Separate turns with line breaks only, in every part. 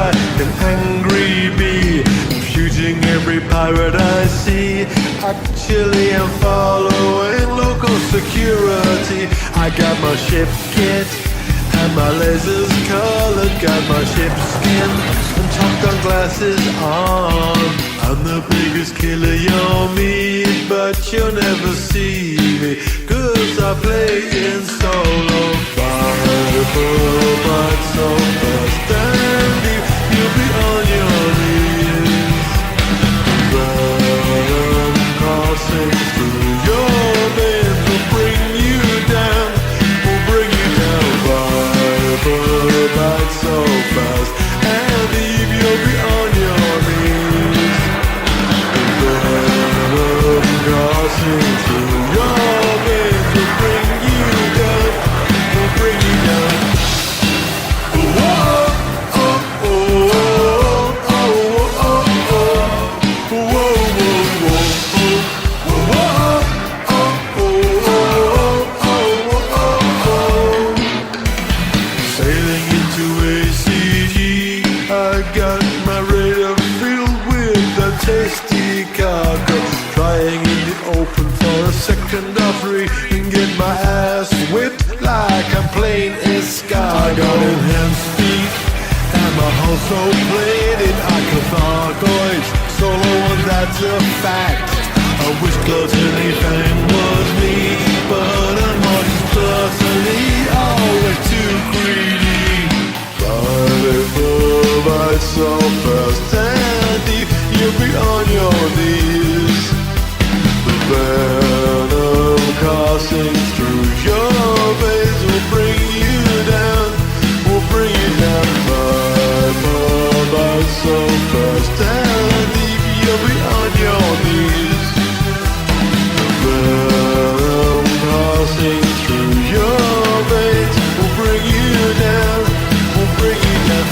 like an angry bee, shooting every pirate I see. Actually, I'm following local security. I got my ship kit and my lasers colored, got my ship skin and Top Gun glasses on. I'm the biggest killer you'll meet, but you'll never see me, 'cause I play in solo. Fireball, but so fast and deep, you'll be on your knees. Venom coursing through your veins will bring you down, will bring you down. Fireball, but so fast and deep, you'll be on your knees. Venom coursing through your veins will bring you down, will bring you down. Whoa, oh, oh, oh, oh, oh, oh. Whoa, whoa, whoa, whoa, whoa, oh, oh, oh, oh, oh. Sailing into ACG, I got my radar filled with a tasty cargo. Trying in the open for a second or three and get my ass whipped like I'm playing escargot. I got enhanced speed and my hull so plated I can Fargoids solo, and that's a fact. I wish gluttony fame was me, but I'm not gluttony, always too greedy. Fireball, right so fast and deep, you'll be on your knees. The venom coursing through your veins will bring you down, will bring you down. Fireball, right so fast and deep, you'll be on your knees. The venom coursing through your veins will bring you down, will bring you down.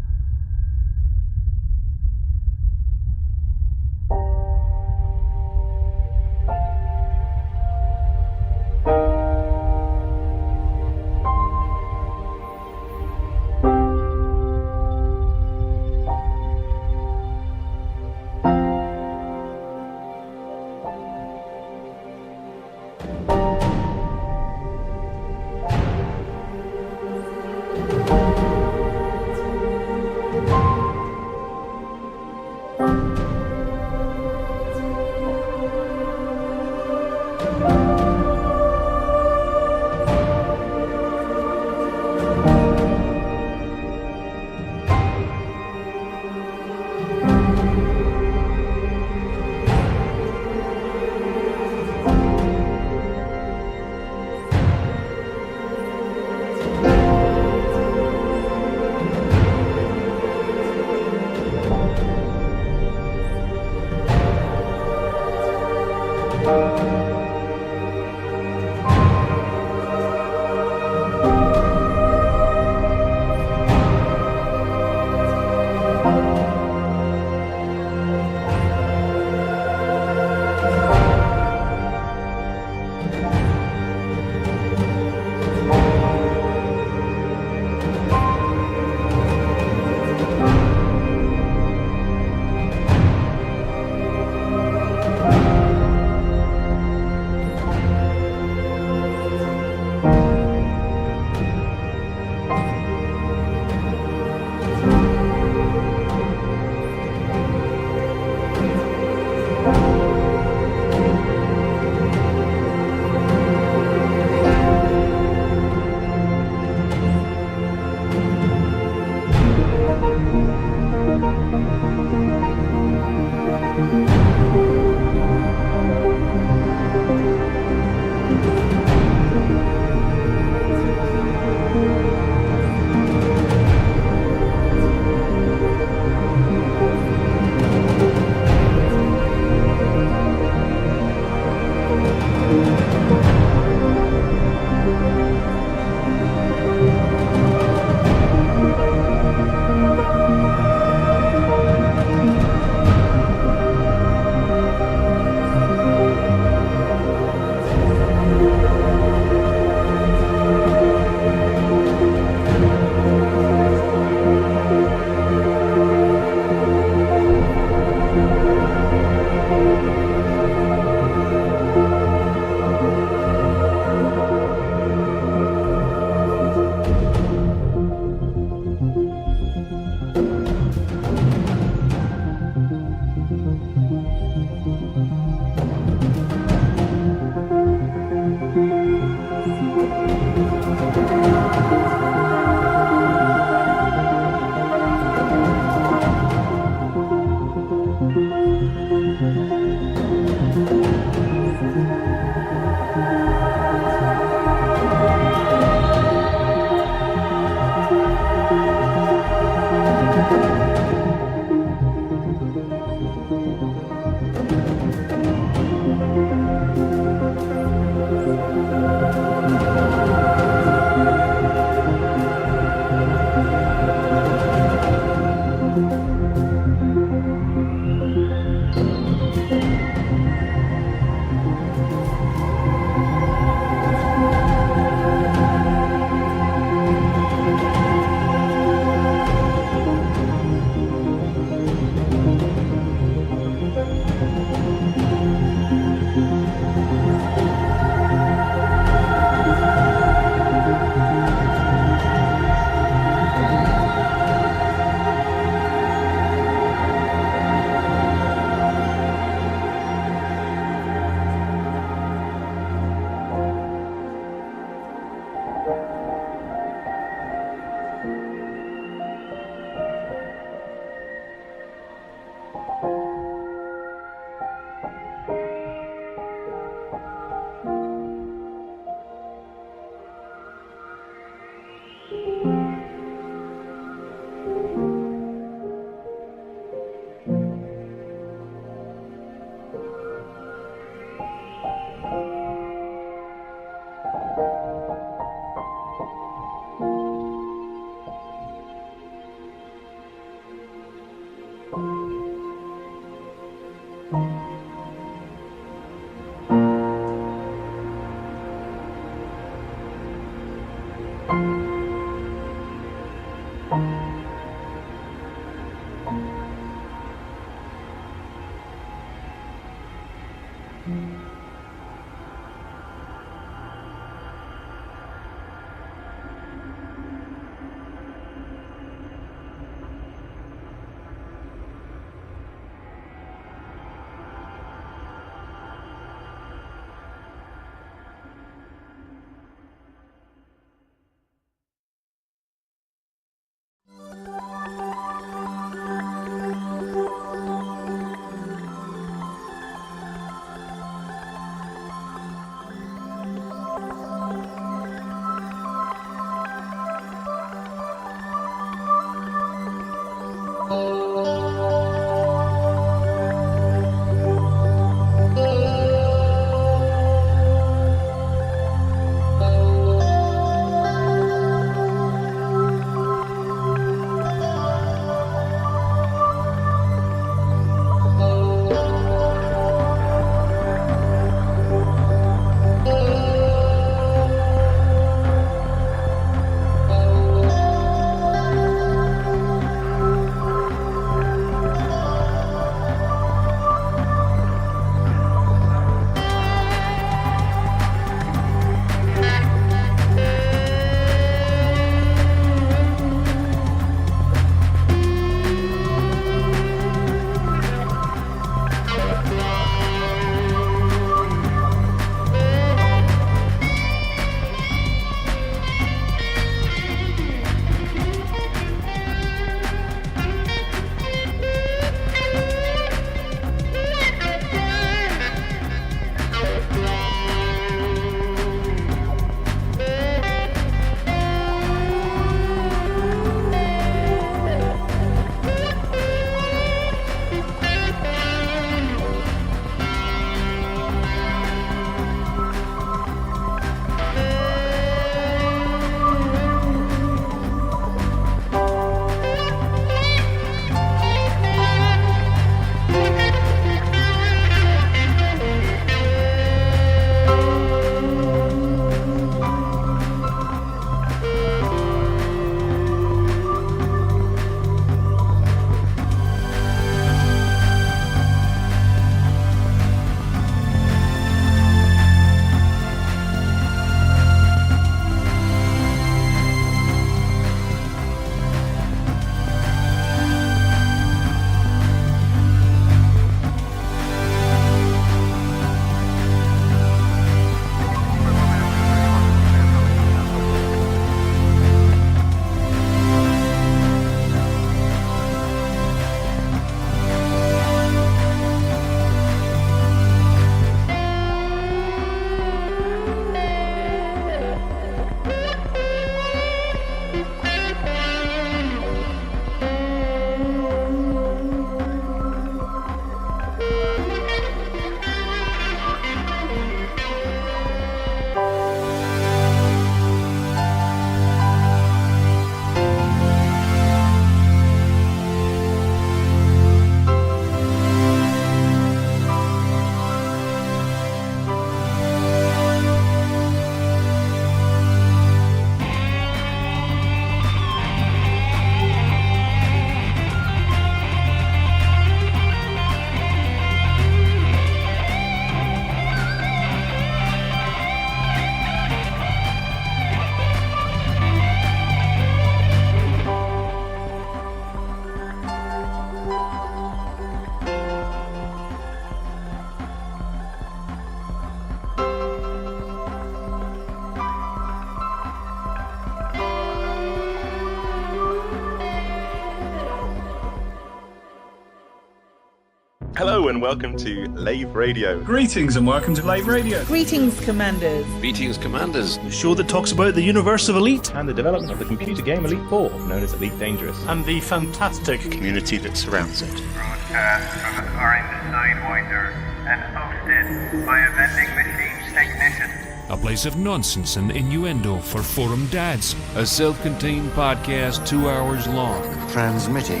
Hello and welcome to Lave Radio.
Greetings and welcome to Lave Radio.
Greetings, Commanders.
Greetings, Commanders.
The show that talks about the universe of Elite
and the development of the computer game Elite 4, known as Elite Dangerous.
and the fantastic
Community that surrounds it.
Broadcast from the Orange Sidewinder and hosted by a vending machine technician.
A place of nonsense and innuendo for forum dads.
A self-contained podcast 2 hours long.
Transmitting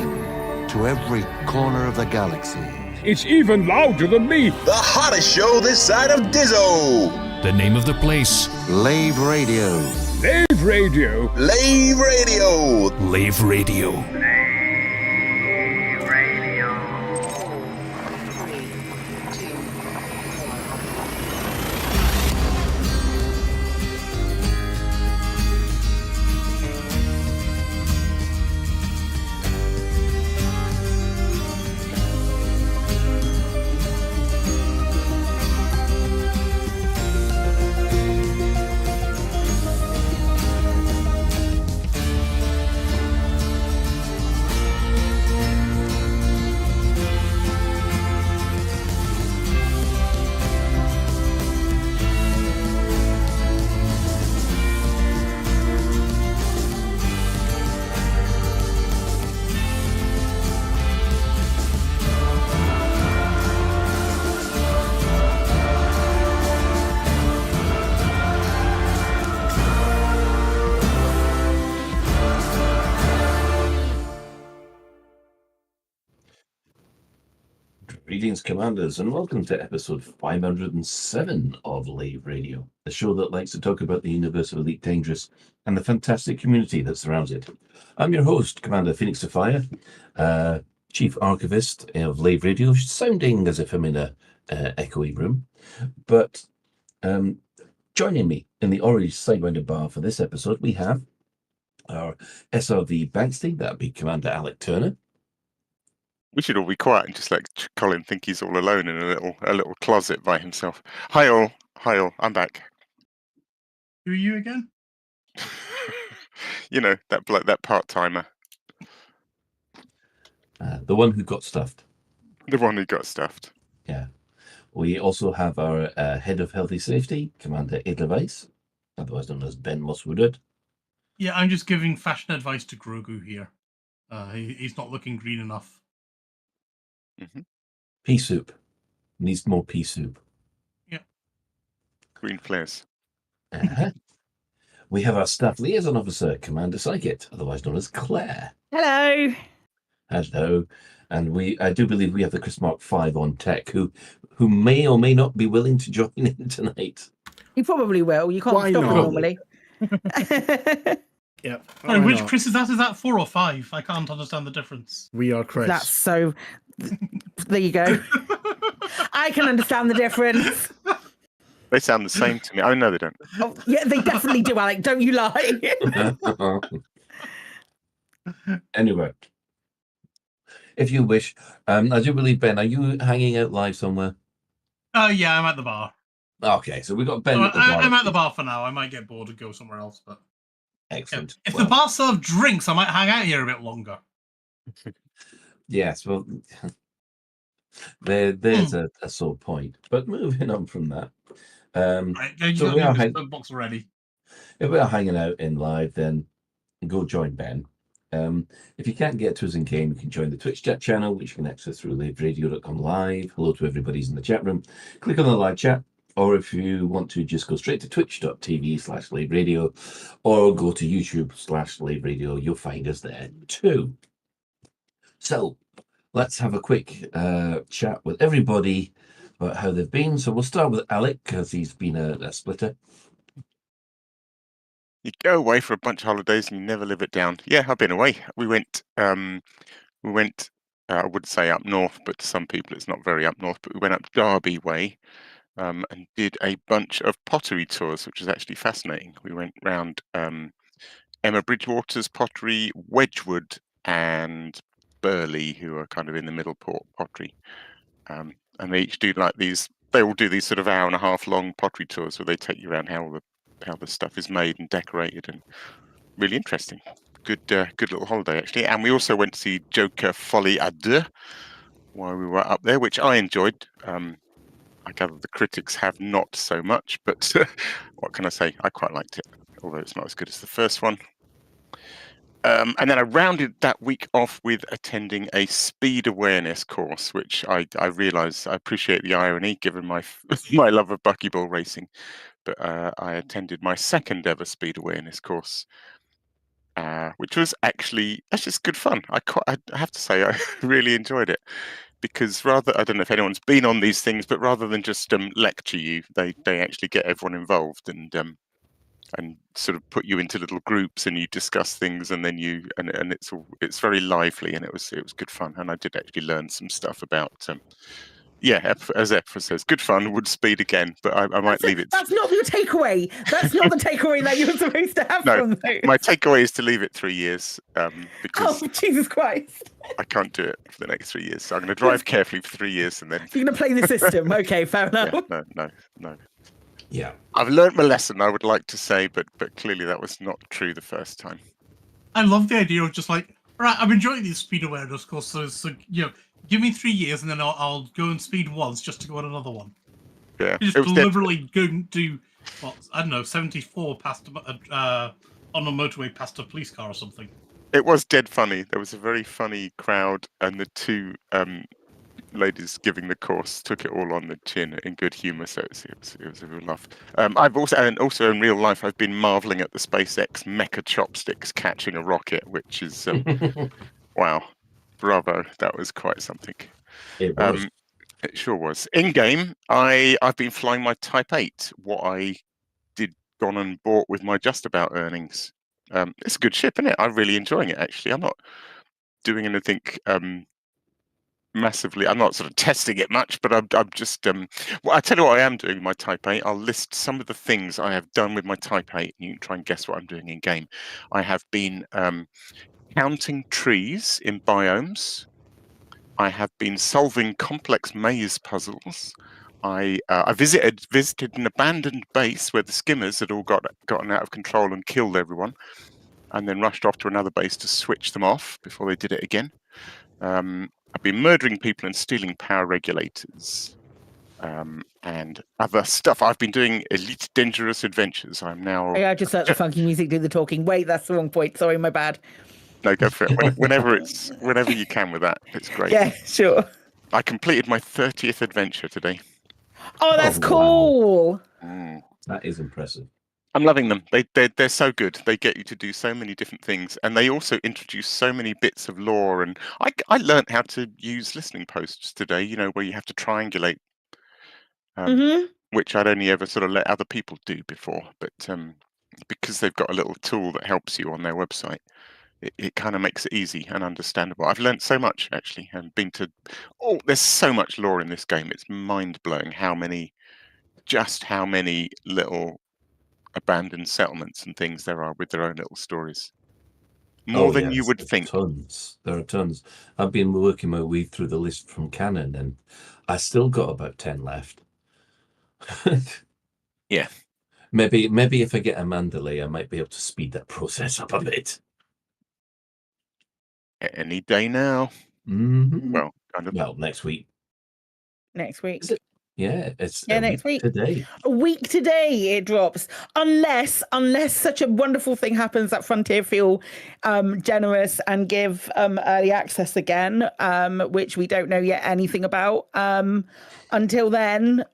to every corner of the galaxy.
It's even louder than me.
The hottest show this side of Dizzo.
The name of the place,
Lave Radio.
Lave Radio.
Lave Radio.
Lave Radio.
Radio.
Greetings, Commanders, and welcome to episode 507 of Lave Radio, a show that likes to talk about the universe of Elite Dangerous and the fantastic community that surrounds it. I'm your host, Commander Phoenix Sophia, Chief Archivist of Lave Radio, sounding as if I'm in a echoey room. But joining me in the Orange Sidewinder bar for this episode, we have our SRV Banksy, that'd be Commander Alec Turner.
We should all be quiet and just let Colin think he's all alone in a little closet by himself. Hi all, I'm back.
Who are you again?
You know, that part-timer.
The one who got stuffed.
The one who got stuffed.
Yeah. We also have our Head of Healthy Safety, Commander Edelweiss, otherwise known as Ben Mosswoodard.
Yeah, I'm just giving fashion advice to Grogu here. He's not looking green enough.
Mm-hmm.
Pea soup. Needs more pea soup.
Yeah.
Green flares.
Uh-huh. We have our Staff Liaison Officer, Commander Psychit, otherwise known as Claire.
Hello.
Hello. And I do believe we have the Chris Mark 5 on tech, who may or may not be willing to join in tonight.
You probably will. You can't
Why
stop
not?
it normally.
Yep.
Sorry, which Chris is that? Is that 4 or 5? I can't understand the difference.
We are Chris.
That's so. There you go. I can understand the difference.
They sound the same to me. Oh, no, they don't.
Oh, yeah, they definitely do, Alec. Don't you lie.
Anyway, if you wish, I do believe, Ben, are you hanging out live somewhere?
Yeah, I'm at the bar.
Okay, so we've got Ben
Oh,
at the bar.
I'm at the bar for now. I might get bored and go somewhere else, but
Excellent.
if
Well,
the bar served drinks, I might hang out here a bit longer.
yes, well, there's a sore point. But moving on from that,
Right, you
So
got
we are
the box already.
if we are hanging out in live, then go join Ben. If you can't get to us in game, you can join the Twitch chat channel, which you can access through laveradio.com live. Hello to everybody's in the chat room. Click on the live chat, or if you want to, just go straight to twitch.tv/laveradio, or go to YouTube/laveradio. You'll find us there too. So let's have a quick chat with everybody about how they've been. So we'll start with Alec, because he's been a splitter.
You go away for a bunch of holidays and you never live it down. Yeah, I've been away. We went, I would say up north, but to some people it's not very up north, but we went up Derby way and did a bunch of pottery tours, which was actually fascinating. We went round Emma Bridgewater's pottery, Wedgwood and Burley, who are kind of in the middle port pottery. And they each do like these, they all do these sort of hour and a half long pottery tours where they take you around how the stuff is made and decorated, and really interesting. Good little holiday actually. And we also went to see Joker Folie à Deux, while we were up there, which I enjoyed. I gather the critics have not so much, but what can I say? I quite liked it, although it's not as good as the first one. And then I rounded that week off with attending a speed awareness course, which I realise I appreciate the irony given my my love of buckyball racing. But I attended my second ever speed awareness course, which was actually that's just good fun. I have to say I really enjoyed it because I don't know if anyone's been on these things, but rather than just lecture you, they actually get everyone involved and sort of put you into little groups and you discuss things and then and it's very lively and it was good fun, and I did actually learn some stuff about as Epha says, good fun, would speed again, but I might leave it.
That's not your takeaway. That's not the takeaway that you're supposed to have from those.
My takeaway is to leave it 3 years because
Jesus Christ.
I can't do it for the next 3 years. So I'm going to drive carefully for 3 years and then
you're going to play the system. Okay, fair enough.
No.
Yeah,
I've learnt my lesson, I would like to say, but clearly that was not true the first time.
I love the idea of just like, all right, I'm enjoying these speed awareness courses, so give me 3 years and then I'll go and speed once just to go on another one.
Yeah,
you just deliberately go and do, I don't know, 74 past on a motorway past a police car or something.
It was dead funny. There was a very funny crowd, and the two ladies giving the course took it all on the chin in good humour, so it was a real laugh. I've also in real life I've been marvelling at the SpaceX mecha chopsticks catching a rocket, which is wow, bravo, that was quite something.
It was.
It sure was. In game, I've been flying my Type 8. What I did gone and bought with my Just About earnings. It's a good ship, isn't it? I'm really enjoying it. Actually, I'm not doing anything massively. I'm not sort of testing it much, but I'm just. Well, I tell you what I am doing with my Type 8. I'll list some of the things I have done with my Type 8. You can try and guess what I'm doing in game. I have been counting trees in biomes. I have been solving complex maze puzzles. I visited an abandoned base where the skimmers had all gotten out of control and killed everyone, and then rushed off to another base to switch them off before they did it again. I've been murdering people and stealing power regulators and other stuff. I've been doing Elite Dangerous Adventures. I'm now.
I just let the funky music do the talking. Wait, that's the wrong point. Sorry, my bad.
No, go for it. Whenever you can with that, it's great.
Yeah, sure.
I completed my 30th adventure today.
Oh, that's cool.
Wow. That is impressive.
I'm loving them. They're so good. They get you to do so many different things, and they also introduce so many bits of lore. And I learned how to use listening posts today. Where you have to triangulate, which I'd only ever sort of let other people do before. But because they've got a little tool that helps you on their website, it kind of makes it easy and understandable. I've learned so much actually, and there's so much lore in this game. It's mind blowing how many little abandoned settlements and things there are with their own little stories. More than you would think.
Tons. There are tons. I've been working my way through the list from Canon, and I still got about 10 left.
Yeah.
Maybe if I get a Mandalay, I might be able to speed that process up a bit.
Any day now.
Mm-hmm.
Well, kind of.
Well, next week.
Next week.
Yeah, it's
next week.
Today.
A week today it drops. Unless such a wonderful thing happens that Frontier feel generous and give early access again, which we don't know yet anything about. Until then,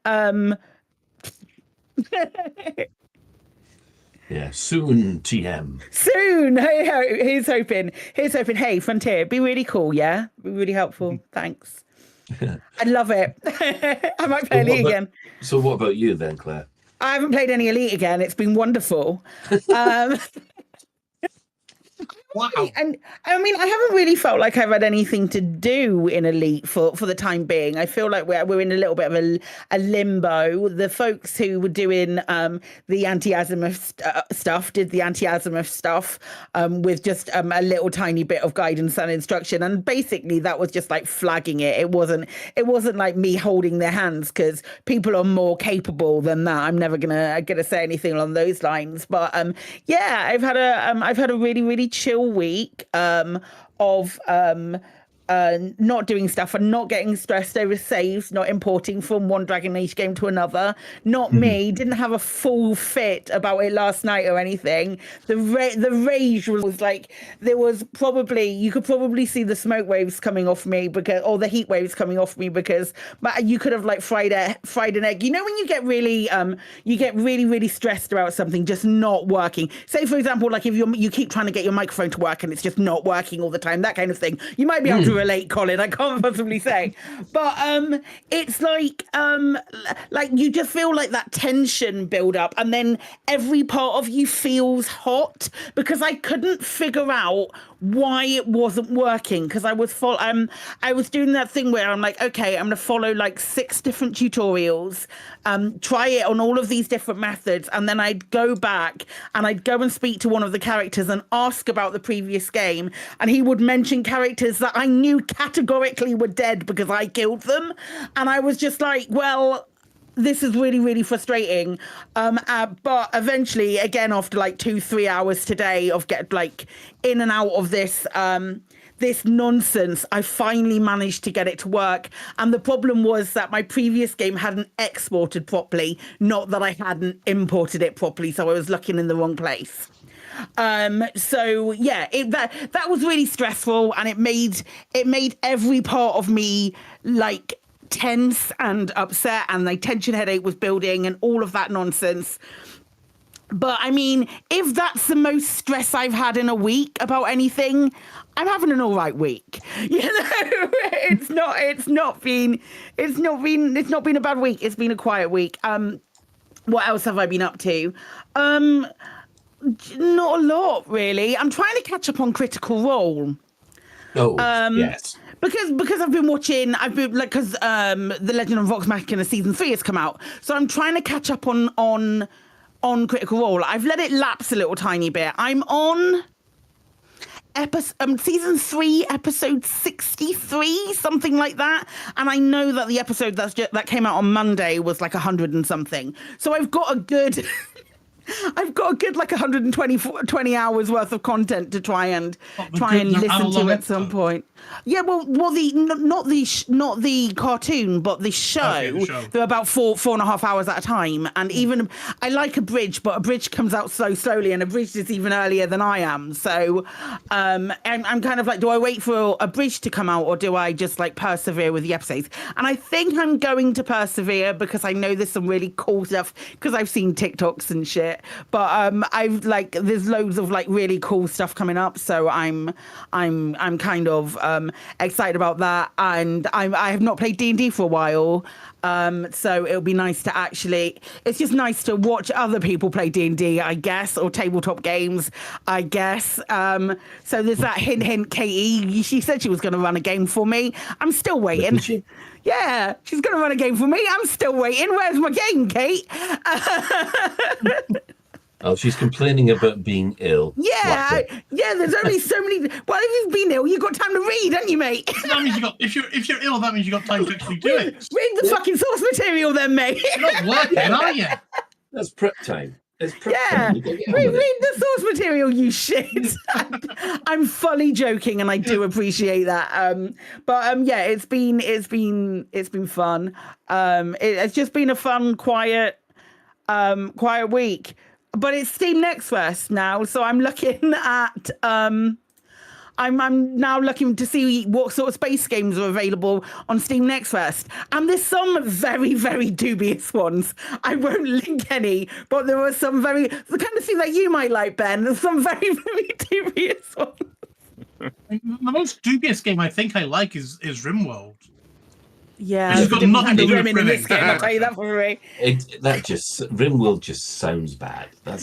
yeah, soon, TM.
Soon. Here's hoping. Hey, Frontier, it'd be really cool, yeah? Be really helpful. Thanks. I love it. I might play Elite again.
So what about you then, Claire?
I haven't played any Elite again. It's been wonderful.
Wow.
And I mean, I haven't really felt like I've had anything to do in Elite for the time being. I feel like we're in a little bit of a limbo. The folks who were doing the anti-azimuth stuff did the anti-azimuth stuff with just a little tiny bit of guidance and instruction, and basically that was just like flagging it. It wasn't like me holding their hands, because people are more capable than that. I'm never gonna say anything along those lines. But yeah, I've had a really, really chill week of not doing stuff and not getting stressed over saves, not importing from one Dragon Age game to another. Not me. Didn't have a full fit about it last night or anything. The rage was like, you could probably see the smoke waves coming off me or the heat waves coming off me because you could have like fried an egg. You know when you get really stressed about something just not working. Say for example, like if you keep trying to get your microphone to work and it's just not working all the time, that kind of thing. You might be able to relate, Colin. I can't possibly say, but it's like you just feel like that tension build up, and then every part of you feels hot because I couldn't figure out why it wasn't working because I was doing that thing where I'm like, okay, I'm gonna follow like 6 different tutorials, try it on all of these different methods, and then I'd go back and I'd go and speak to one of the characters and ask about the previous game, and he would mention characters that I knew categorically were dead because I killed them, and I was just like, well, this is really, really frustrating. But eventually, again, after like 2-3 hours today of in and out of this this nonsense, I finally managed to get it to work. And the problem was that my previous game hadn't exported properly, not that I hadn't imported it properly. So I was looking in the wrong place. So yeah, that was really stressful, and it made every part of me like tense and upset, and the tension headache was building and all of that nonsense. But I mean, if that's the most stress I've had in a week about anything, I'm having an all right week. You know, it's not been a bad week. It's been a quiet week. What else have I been up to? Not a lot really. I'm trying to catch up on Critical Role.
Yes.
Because I've been because The Legend of Vox Machina season 3 has come out, so I'm trying to catch up on Critical Role. I've let it lapse a little tiny bit. I'm on season 3, episode 63, something like that. And I know that the episode that came out on Monday was like 100 and something. So I've got a good. Like 120 hours worth of content to try and listen to at some point. Yeah, well, not the cartoon, but the show. Okay, the show. They're about 4.5 hours at a time, and even I like Abridged, but Abridged comes out so slowly, and Abridged is even earlier than I am. So, I'm kind of like, do I wait for Abridged to come out, or do I just like persevere with the episodes? And I think I'm going to persevere because I know there's some really cool stuff because I've seen TikToks and shit. But there's loads of like really cool stuff coming up, so I'm kind of excited about that. And I have not played D&D for a while, so it'll be nice to it's just nice to watch other people play D&D, I guess, or tabletop games, I guess. So there's that hint, Katie. She said she was going to run a game for me. I'm still waiting. Yeah, she's going to run a game for me. I'm still waiting. Where's my game, Kate?
Oh, she's complaining about being ill.
Yeah, there's only so many. Well, if you've been ill, you've got time to read, haven't you, mate?
That means if you're ill, that means you've got time to actually do it.
Read the fucking source material then, mate.
You're not working, are you?
That's prep time. It's prep
time. Read the source material, you shit. I'm fully joking, and I do appreciate that. Yeah, it's been fun. It's just been a fun, quiet week. But it's Steam Next Fest now, so I'm looking at I'm now looking to see what sort of space games are available on Steam Next Fest. And there's some very, very dubious ones. I won't link any, but there are some the kind of thing that you might like, Ben. There's some very, very dubious ones.
The most dubious game I think I like is RimWorld.
Yeah,
it's got nothing to do with
in this game, I'll tell you that for free.
RimWorld just sounds bad. That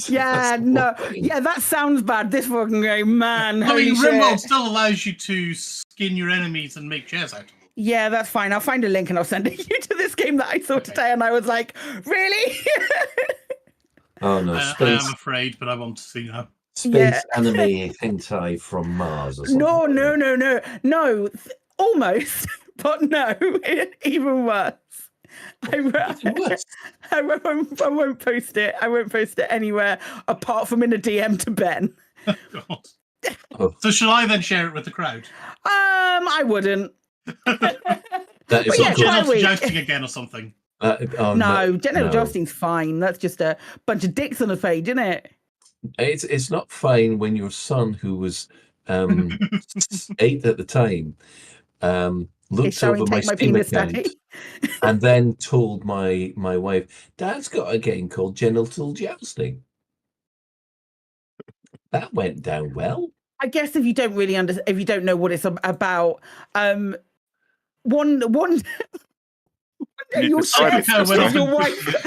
sounds bad. This fucking game, man.
I mean, RimWorld still allows you to skin your enemies and make chairs out of them.
Yeah, that's fine. I'll find a link and I'll send it you to this game that I saw today, and I was like, really?
Oh no,
I am afraid, but I want to see now.
Space anime hentai from Mars or something.
No, almost. But no, even worse. I won't post it. I won't post it anywhere apart from in a DM to Ben.
God. So shall I then share it with the crowd?
I wouldn't.
That is
But yeah,
not
Get
good.
quite a
off
week.
jousting again or something.
No, genital
no.
jousting's fine. That's just a bunch of dicks on a page, isn't it?
It's not fine when your son, who was 8 at the time,
It's
looked
showing
over my
Take My
Steam
Penis
account
Daddy.
and then told my wife, "Dad's got a game called Genital Jousting." That went down well.
I guess if you don't really if you don't know what it's about, one day
You
you'll
decided
share
this
stuff with
time.
your wife.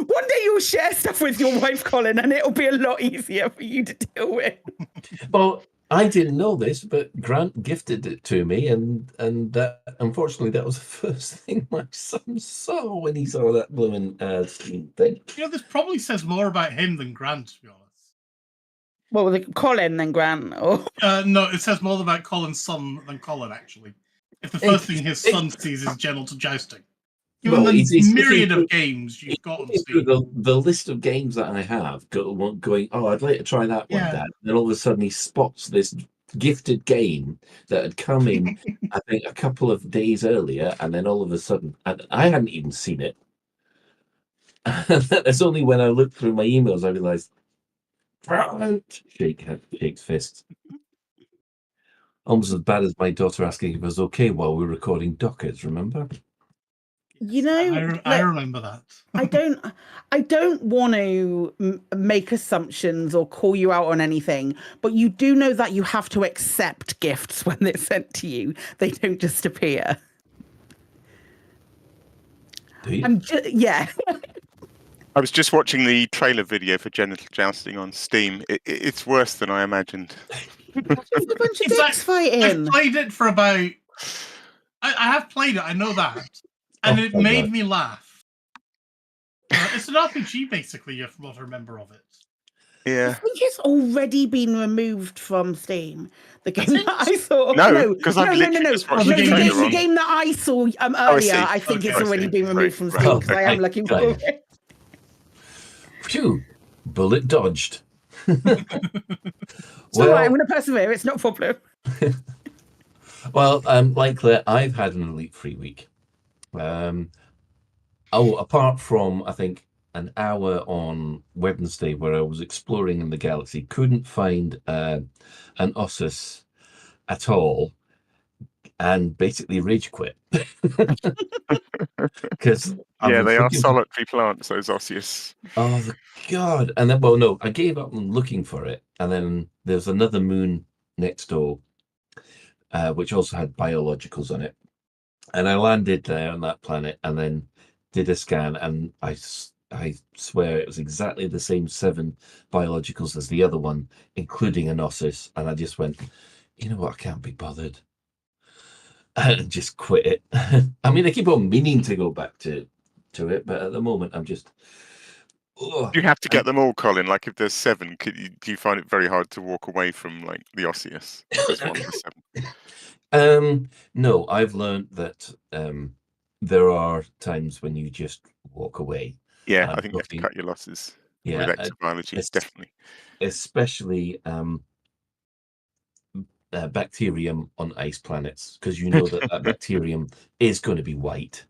One day you'll share stuff with your wife, Colin, and it'll be a lot easier for you to deal with.
Well, I didn't know this, but Grant gifted it to me, and that, unfortunately, that was the first thing my son saw when he saw that blooming Steam thing.
You know, this probably says more about him than Grant, to be honest.
What was it, Colin than Grant? Or
No, it says more about Colin's son than Colin, actually. If the first thing his son sees is genital jousting. Given
Well,
the
he's
myriad
looking
of games you've got on
through
Steam.
the list of games that I have, going, oh, I'd like to try that one,
Yeah.
Dad. Then all of a sudden he spots this gifted game that had come in, I think, a couple of days earlier, and then all of a sudden, and I hadn't even seen it. It's only when I looked through my emails I realised, shakes fists. Almost as bad as my daughter asking if it was okay while we were recording Dockers, remember?
you know,
I remember that.
I don't want to make assumptions or call you out on anything, but you do know that you have to accept gifts when they're sent to you. They don't just appear.
Do you?
Yeah.
I was just watching the trailer video for Genital Jousting on Steam. It's worse than I imagined.
There's a bunch of
In fact,
dicks fighting.
I've played it for about... I have played it, I know that. And it made me laugh. It's an RPG, basically, from what I remember of it.
I
Yeah.
think it's already been removed from Steam. The game that I saw.
No, because I've literally just watched the trailer
The
on.
game that I saw earlier, I think
Okay,
it's
I
already
see.
been removed from
Right.
Steam because I am
Okay,
looking for
right.
it.
Phew, bullet dodged.
It's all right, I'm going to persevere. It's not a problem.
Well, like Claire, I've had an Elite Free week. Apart from, I think, an hour on Wednesday where I was exploring in the galaxy, couldn't find an Ossus at all, and basically rage quit. Because
yeah, they are solitary plants, those osseous.
Oh God! And then, well, no, I gave up on looking for it, and then there's another moon next door, which also had biologicals on it, and I landed there on that planet, and then did a scan, and I swear it was exactly the same 7 biologicals as the other one, including an Ossus, and I just went, you know what, I can't be bothered, and just quit it. I mean, I keep on meaning to go back to it, but at the moment I'm just...
You have to get them all, Colin. Like if there's 7, do you find it very hard to walk away from like the osseous? That's one of the 7.
No, I've learned that there are times when you just walk away.
Yeah, I think you have to cut your losses.
Yeah,
with exobiology, definitely.
Especially bacterium on ice planets, because you know that bacterium is going to be white.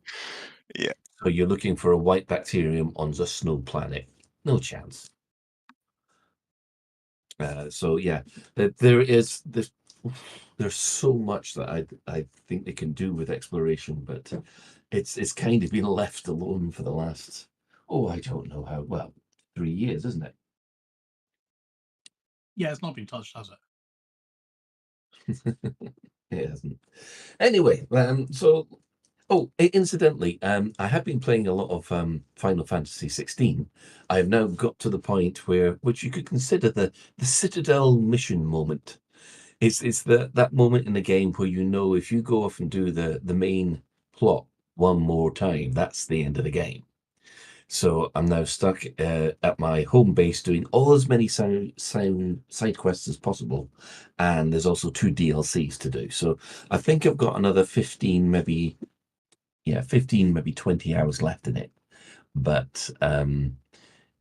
Yeah.
So you're looking for a white bacterium on a snow planet. No chance. So yeah, there's so much that I think they can do with exploration, but it's kind of been left alone for the last, I don't know how, well, 3 years, isn't it?
Yeah, it's not been touched, has it?
It hasn't. Anyway, incidentally, I have been playing a lot of Final Fantasy 16. I have now got to the point which you could consider the Citadel mission moment. It's that moment in the game where you know if you go off and do the main plot one more time, that's the end of the game. So I'm now stuck at my home base doing all as many side quests as possible, and there's also 2 DLCs to do. So I think I've got another 15, maybe 20 hours left in it. But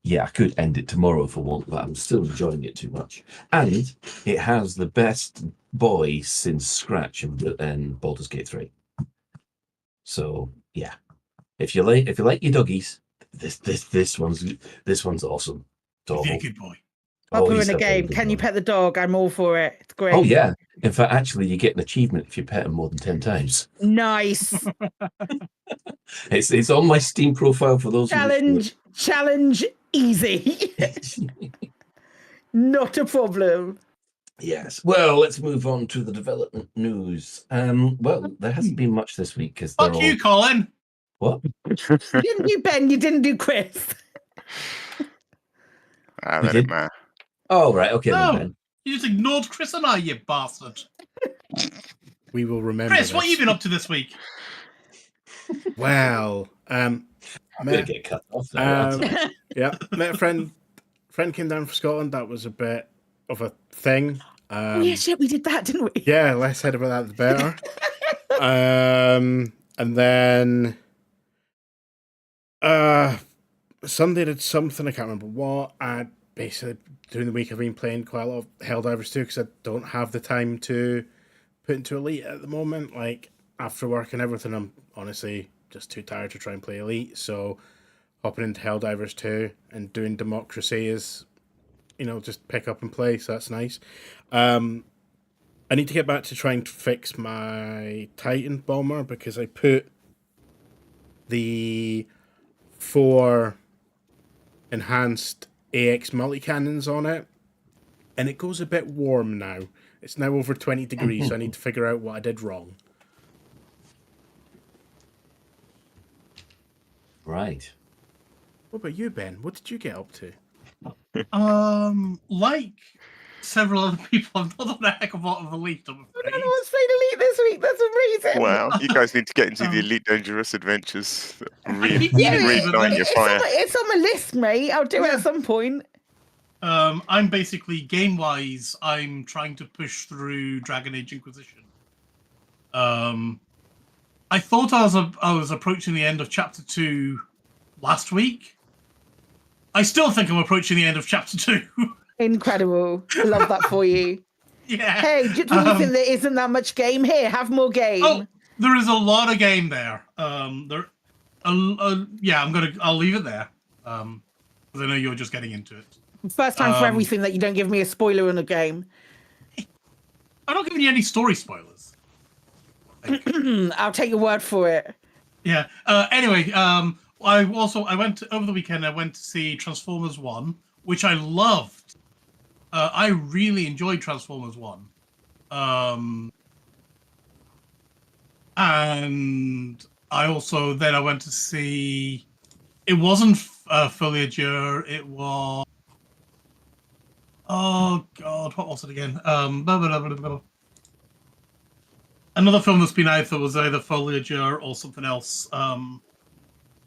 yeah, I could end it tomorrow if I want, but I'm still enjoying it too much. And it has the best boy since Scratch and Baldur's Gate 3. So yeah, if you like your doggies, this one's awesome.
Be a good boy.
Proper
he's
in a
a very
game.
good
Can you
boy.
pet the dog? I'm all for it. It's great.
Oh yeah. In fact, actually, you get an achievement if you pet him more than 10 times.
Nice.
It's on my Steam profile for those
Challenge easy. Not a problem.
Yes. Well, let's move on to the development news. Well, there hasn't been much this week because
Fuck you, Colin.
What?
You didn't do Ben. You didn't do Chris.
Let it matter.
Oh, right. Okay, then,
No,
Ben.
you just ignored Chris and I, you bastard.
We will remember.
Chris, what have you been up to this week?
Well,
I'm gonna get cut off now.
Yeah, met a friend. Friend came down from Scotland. That was a bit of a thing.
Oh yeah, shit, we did that, didn't we?
Yeah, less said about that, the better. And then Sunday did something, I can't remember what. And basically during the week I've been playing quite a lot of Helldivers 2 because I don't have the time to put into Elite at the moment. Like after work and everything, I'm honestly just too tired to try and play Elite. So hopping into Helldivers 2 and doing Democracy is, just pick up and play. So that's nice. I need to get back to trying to fix my Titan bomber because I put the 4 enhanced AX multi-cannons on it, and it goes a bit warm now. It's now over 20 degrees, so I need to figure out what I did wrong.
Right.
What about you, Ben? What did you get up to?
Like several other people, I've not done a heck of a lot of Elite, I'm afraid.
I don't know what's played Elite this week. That's amazing.
Well, you guys need to get into the Elite Dangerous Adventures.
Reignite
your fire.
It's on my list, mate. I'll do it at some point.
I'm basically, game-wise, I'm trying to push through Dragon Age Inquisition. I thought I was approaching the end of Chapter 2 last week. I still think I'm approaching the end of Chapter 2.
Incredible. I love that for you.
Yeah.
Hey, do you think there isn't that much game here? Have more game.
Oh, there is a lot of game there. Yeah, I'll leave it there. Because I know you're just getting into it.
First time for everything that you don't give me a spoiler on a game.
I'm not giving you any story spoilers.
I'll take your word for it.
Yeah. Anyway, I went over the weekend. I went to see Transformers 1, which I loved. I really enjoyed Transformers 1. And I went to see. It wasn't Foliager. It was. Oh God, what was it again? Another film that's been out that was either Foliager or something else.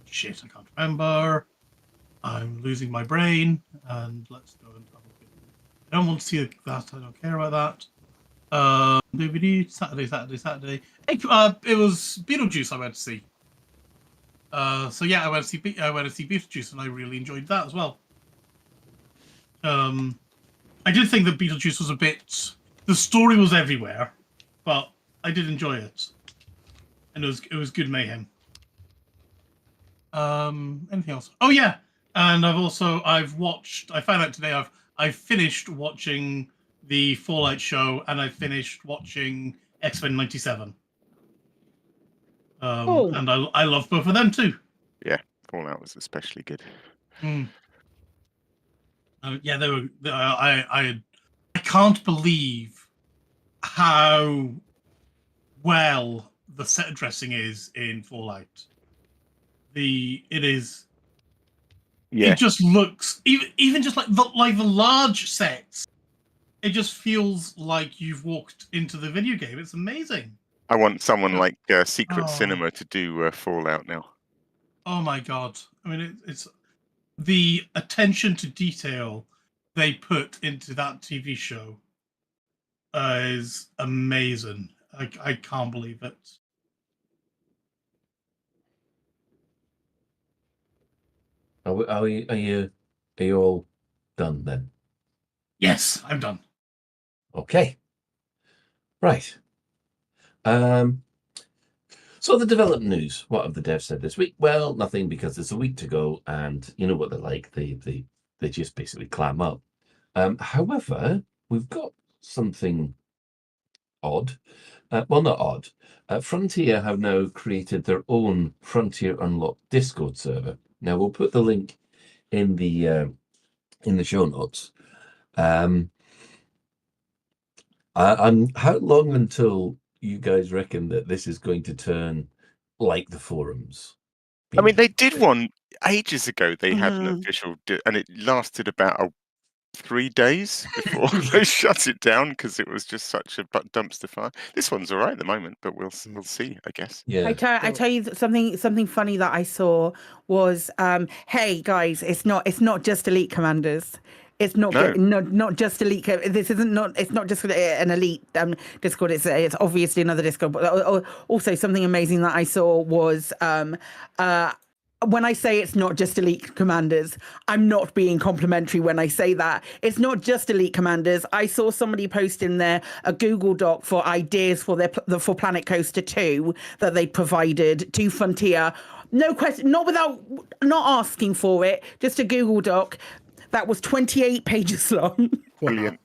Shit, I can't remember. I'm losing my brain. And let's go and have a look. I don't want to see that. I don't care about that. DVD Saturday. It was Beetlejuice I went to see. So yeah, I went to see Beetlejuice, and I really enjoyed that as well. I did think that Beetlejuice was a bit. The story was everywhere, but I did enjoy it, and it was good mayhem. Anything else? Oh yeah, and I found out today I've finished watching the Fallout show, and I finished watching X-Men '97. And I love both of them too.
Yeah, Fallout was especially good.
Yeah, they were. I can't believe how well the set dressing is in Fallout. It is.
Yeah.
It just looks even just like the large sets. It just feels like you've walked into the video game. It's amazing.
I want someone like Secret Cinema to do Fallout now.
Oh my God! I mean, it's the attention to detail they put into that TV show is amazing. I can't believe it.
Are you Are you all done then?
Yes, I'm done.
Okay. Right. So the development news. What have the devs said this week? Well, nothing, because it's a week to go, and you know what they're like. They just basically clam up. However, we've got something odd. Well, not odd. Frontier have now created their own Frontier Unlocked Discord server. Now we'll put the link in the show notes. How long until you guys reckon that this is going to turn like the forums?
I mean, they did one ages ago. They had an
Mhm.
official, and it lasted about 3 days before they shut it down because it was just such a dumpster fire. This one's all right at the moment, but we'll see, I guess.
Yeah.
I tell you something funny that I saw was hey guys, it's not just elite commanders. It's not just elite. This isn't not. It's not just an elite Discord. It's obviously another Discord. But also something amazing that I saw was when I say it's not just elite commanders, I'm not being complimentary when I say that. It's not just elite commanders. I saw somebody post in there a Google Doc for ideas for for Planet Coaster 2 that they provided to Frontier. No question, not asking for it, just a Google Doc that was 28 pages long.
Brilliant.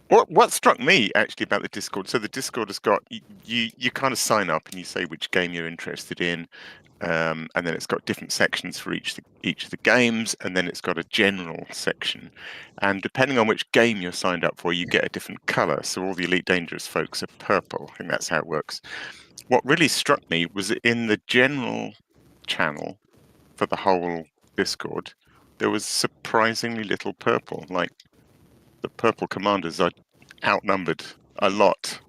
What struck me actually about the Discord, so the Discord has got, you kind of sign up and you say which game you're interested in, and then it's got different sections for each of the games, and then it's got a general section, and depending on which game you're signed up for, you get a different color. So all the Elite Dangerous folks are purple. I think that's how it works. What really struck me was that in the general channel for the whole Discord, there was surprisingly little purple. Like, the purple commanders are outnumbered a lot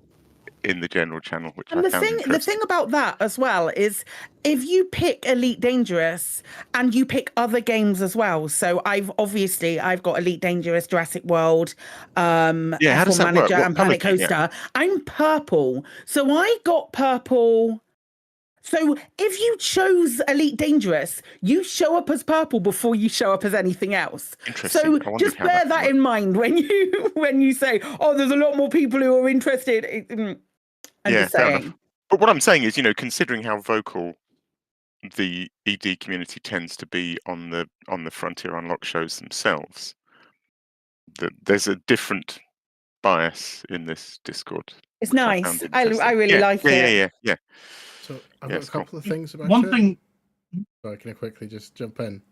in the general channel, which
And
I
the
found
thing
interesting.
about that as well is if you pick Elite Dangerous and you pick other games as well. So I've got Elite Dangerous, Jurassic World,
How does
F1
that work?
Manager,
What
and
colour
Planet
do you get?
Coaster. I'm purple. So I got purple. So if you chose Elite Dangerous, you show up as purple before you show up as anything else.
Interesting.
So
I wondered
just
how
bear
that
that in mind when you say, "Oh, there's a lot more people who are interested." I'm just
fair
saying.
enough. But what I'm saying is, considering how vocal the ED community tends to be on the Frontier Unlock shows themselves, that there's a different bias in this Discord.
It's
which I
nice.
found
I
interesting.
really like it.
Yeah.
So I've
Yeah,
got a
it's cool.
couple of things about
One
it.
thing.
Sorry, can I quickly just jump in?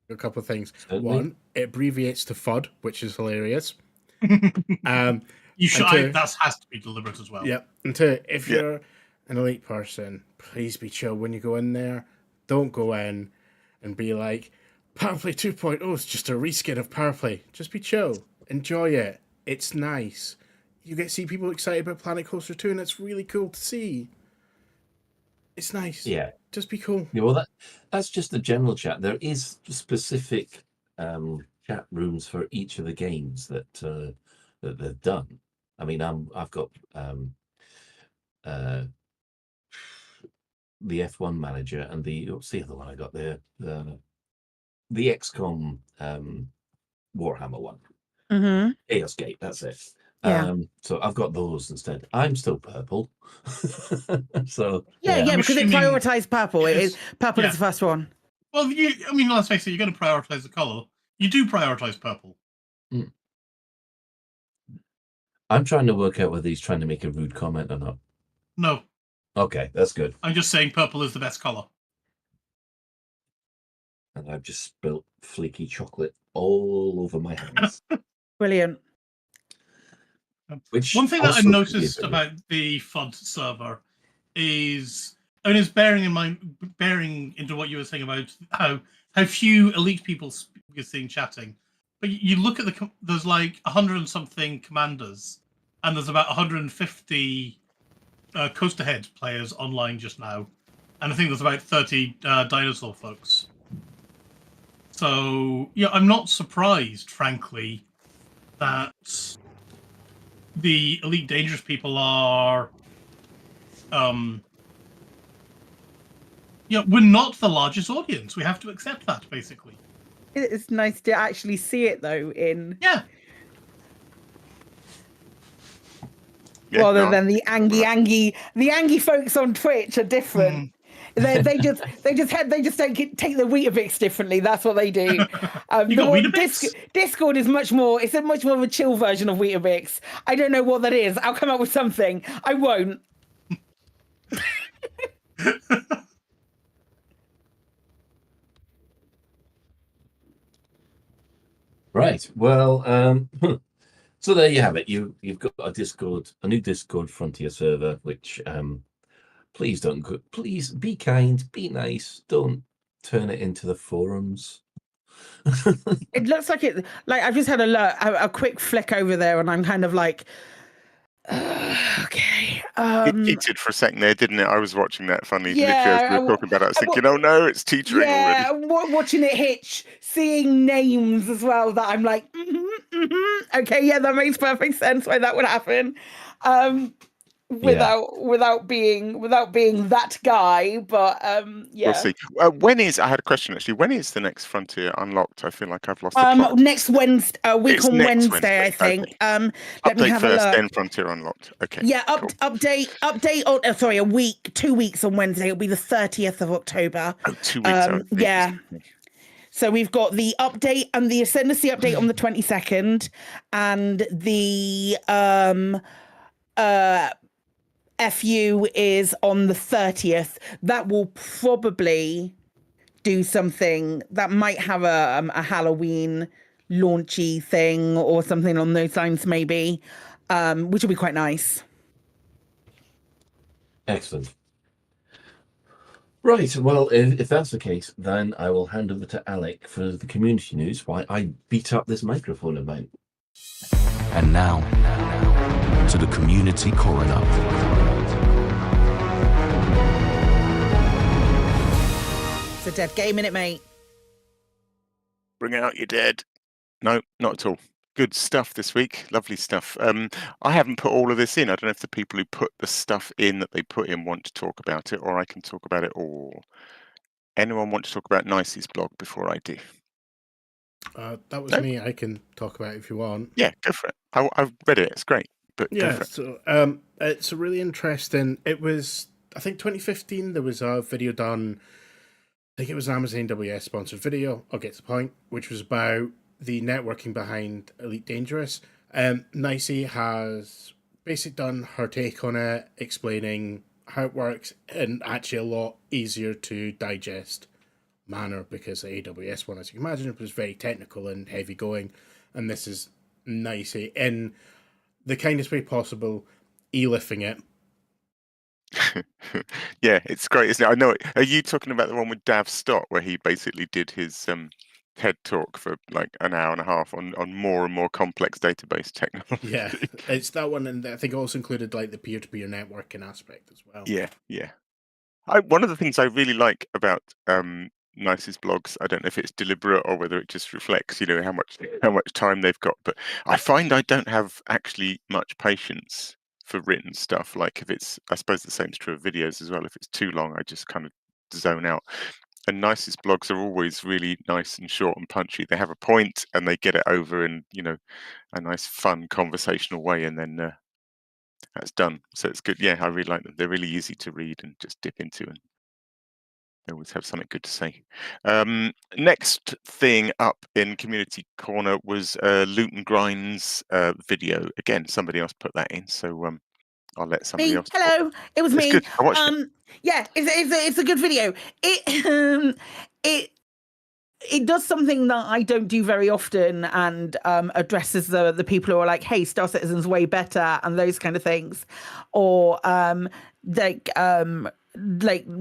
A couple of things.
Certainly.
One, it abbreviates to FUD, which is hilarious.
You should.
and two-
That has to be deliberate as well.
Yep. And two, if you're an elite person, please be chill when you go in there. Don't go in and be like, Power Play 2.0 is just a reskin of Power Play. Just be chill. Enjoy it. It's nice. You get to see people excited about Planet Coaster 2, and it's really cool to see. It's nice.
Yeah.
Just be cool.
Yeah, well, that's just the general chat. There is specific chat rooms for each of the games that they've done. I mean, I've got the F1 Manager and what's the other one I got there? The XCOM Warhammer one.
Mm-hmm.
Chaos Gate, that's it.
Yeah.
So I've got those instead. I'm still purple. So
Yeah, because it prioritized purple. Purple is the first one.
Well, let's face it, you're going to prioritize the color. You do prioritize purple.
I'm trying to work out whether he's trying to make a rude comment or not.
No.
Okay, that's good.
I'm just saying purple is the best color.
And I've just spilt flaky chocolate all over my hands.
Brilliant.
One thing that I noticed about the FUD server is, it's bearing into what you were saying about how few elite people you're seeing chatting. But you look at there's like 100 and something commanders, and there's about 150 Coaster Head players online just now, and I think there's about 30 dinosaur folks. So I'm not surprised, frankly, that the Elite Dangerous people are we're not the largest audience. We have to accept that, basically.
It's nice to actually see it though in
Yeah.
rather than the Angie folks on Twitch are different. They just take the Weetabix differently. That's what they do.
You got Weetabix?
Discord is much more. It's a much more of a chill version of Weetabix. I don't know what that is. I'll come up with something. I won't.
Right. Well, so there you have it. You've got a new Discord Frontier server, which please be kind, be nice, don't turn it into the forums.
It looks like it. Like I've just had a quick flick over there, and I'm kind of like, okay.
It cheated for a second there, didn't it? I was watching that funny.
Yeah,
literally as we were talking about it, I was thinking, oh no, it's teetering already.
Watching it hitch, seeing names as well that I'm like, okay, yeah, that makes perfect sense why that would happen. Without being that guy, but yeah.
We'll see. I had a question actually. When is the next Frontier unlocked? I feel like I've lost the plot.
Next Wednesday,
It's
on
next
Wednesday, I think.
Okay.
Let me
Update
have
first,
a look.
then Frontier unlocked. Okay.
Yeah,
cool.
update on a week, 2 weeks on Wednesday. It'll be the 30th of October.
Oh, 2 weeks.
Yeah. So we've got the update and the Ascendancy update on the 22nd, and the FU is on the 30th. That will probably do something that might have a Halloween launchy thing or something on those lines, maybe, which will be quite nice.
Excellent. Right, well, if that's the case, then I will hand over to Alec for the community news while I beat up this microphone of mine.
And now, to the community coroner.
It's a dead game, innit, mate?
Bring out your dead. No, not at all. Good stuff this week. Lovely stuff. I haven't put all of this in. I don't know if the people who put the stuff in that they put in want to talk about it, or I can talk about it all. Anyone want to talk about Nicey's blog before I do?
That was me. I can talk about it if you want.
Yeah, go for it. I've read it. It's great. But
yeah,
go for it.
So it's a really interesting. It was, I think, 2015. There was a video done. I think it was an Amazon AWS sponsored video. I'll get to the point, which was about the networking behind Elite Dangerous. Nicey has basically done her take on it, explaining how it works, and actually a lot easier to digest manner, because the AWS one, as you can imagine, it was very technical and heavy going, and this is Nicey in the kindest way possible, e-lifting it.
Yeah, it's great, isn't it? I know it. Are you talking about the one with Dav Stott, where he basically did his TED talk for like an hour and a half on more and more complex database technology?
Yeah, it's that one, and I think it also included like the peer-to-peer networking aspect as well.
Yeah. One of the things I really like about Nicey's blogs, I don't know if it's deliberate or whether it just reflects, how much time they've got, but I find I don't have actually much patience for written stuff. Like if it's, I suppose the same is true of videos as well. If it's too long, I just kind of zone out. And Nicey's blogs are always really nice and short and punchy. They have a point and they get it over in, a nice, fun, conversational way, and then that's done. So it's good. Yeah, I really like them. They're really easy to read and just dip into, and they always have something good to say. Next thing up in Community Corner was Loot and Grind's video. Again, somebody else put that in, so I'll let somebody else.
Hello, it was me.
Good. I watched it.
Yeah, it's a good video. It does something that I don't do very often, and addresses the people who are like, "Hey, Star Citizen's way better," and those kind of things, or like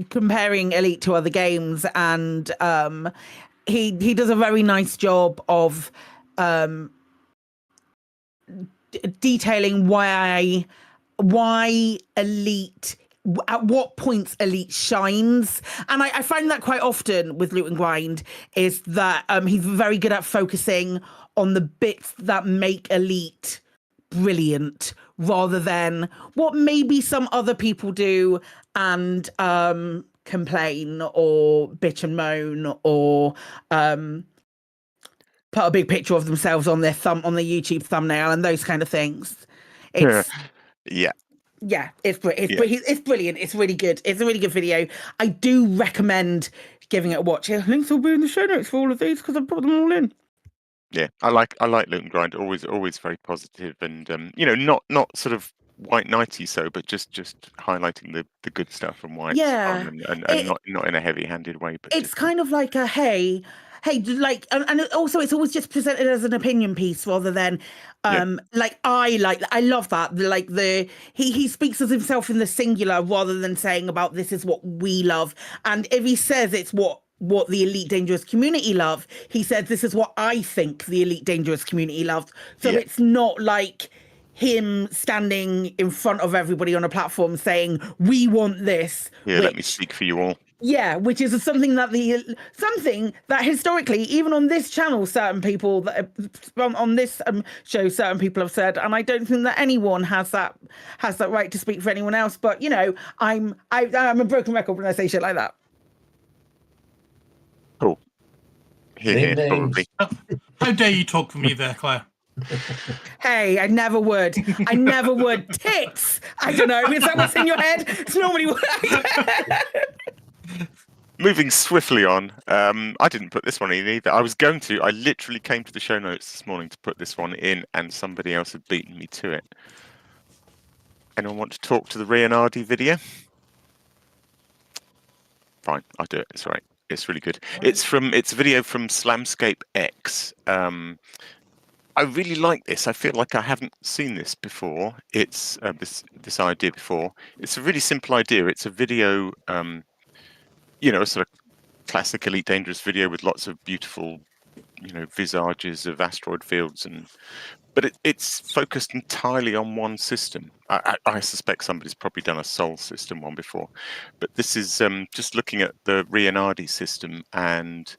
comparing Elite to other games, and he does a very nice job of detailing why Elite, at what points Elite shines. And I find that quite often with Loot and Grind, is that he's very good at focusing on the bits that make Elite brilliant, rather than what maybe some other people do and complain or bitch and moan or put a big picture of themselves on their YouTube thumbnail and those kind of things. It's
yeah.
Yeah, it's brilliant. It's really good. It's a really good video. I do recommend giving it a watch. Links will be in the show notes for all of these because I put them all in.
Yeah, I like Loot and Grind. Always very positive, and not sort of white knighty but just highlighting the good stuff and why it's fun and not in a heavy-handed way. But
it's kind of like a hey, like, and also it's always just presented as an opinion piece rather than I love that. Like he speaks as himself in the singular rather than saying about this is what we love. And if he says it's what the Elite Dangerous community love, he said this is what I think the Elite Dangerous community loved. So it's not like him standing in front of everybody on a platform saying we want this.
Yeah, let me speak for you all.
Yeah, which is something that historically, even on this channel, certain people that on this show, certain people have said, and I don't think that anyone has that right to speak for anyone else. But I'm a broken record when I say shit like that.
Cool. Here, probably.
How dare you talk for me there, Claire?
Hey, I never would. I never would. Tits! I don't know. Is that what's in your head? It's normally
Moving swiftly on, I didn't put this one in either. I was going to. I literally came to the show notes this morning to put this one in, and somebody else had beaten me to it. Anyone want to talk to the Rianardi video? Fine, I'll do it. It's all right. It's really good. It's a video from Slamscape X. I really like this. I feel like I haven't seen this before. It's this idea before. It's a really simple idea. It's a video, a sort of classic Elite Dangerous video with lots of beautiful, visages of asteroid fields, but it's focused entirely on one system. I suspect somebody's probably done a Sol system one before, but this is just looking at the Rianardi system, and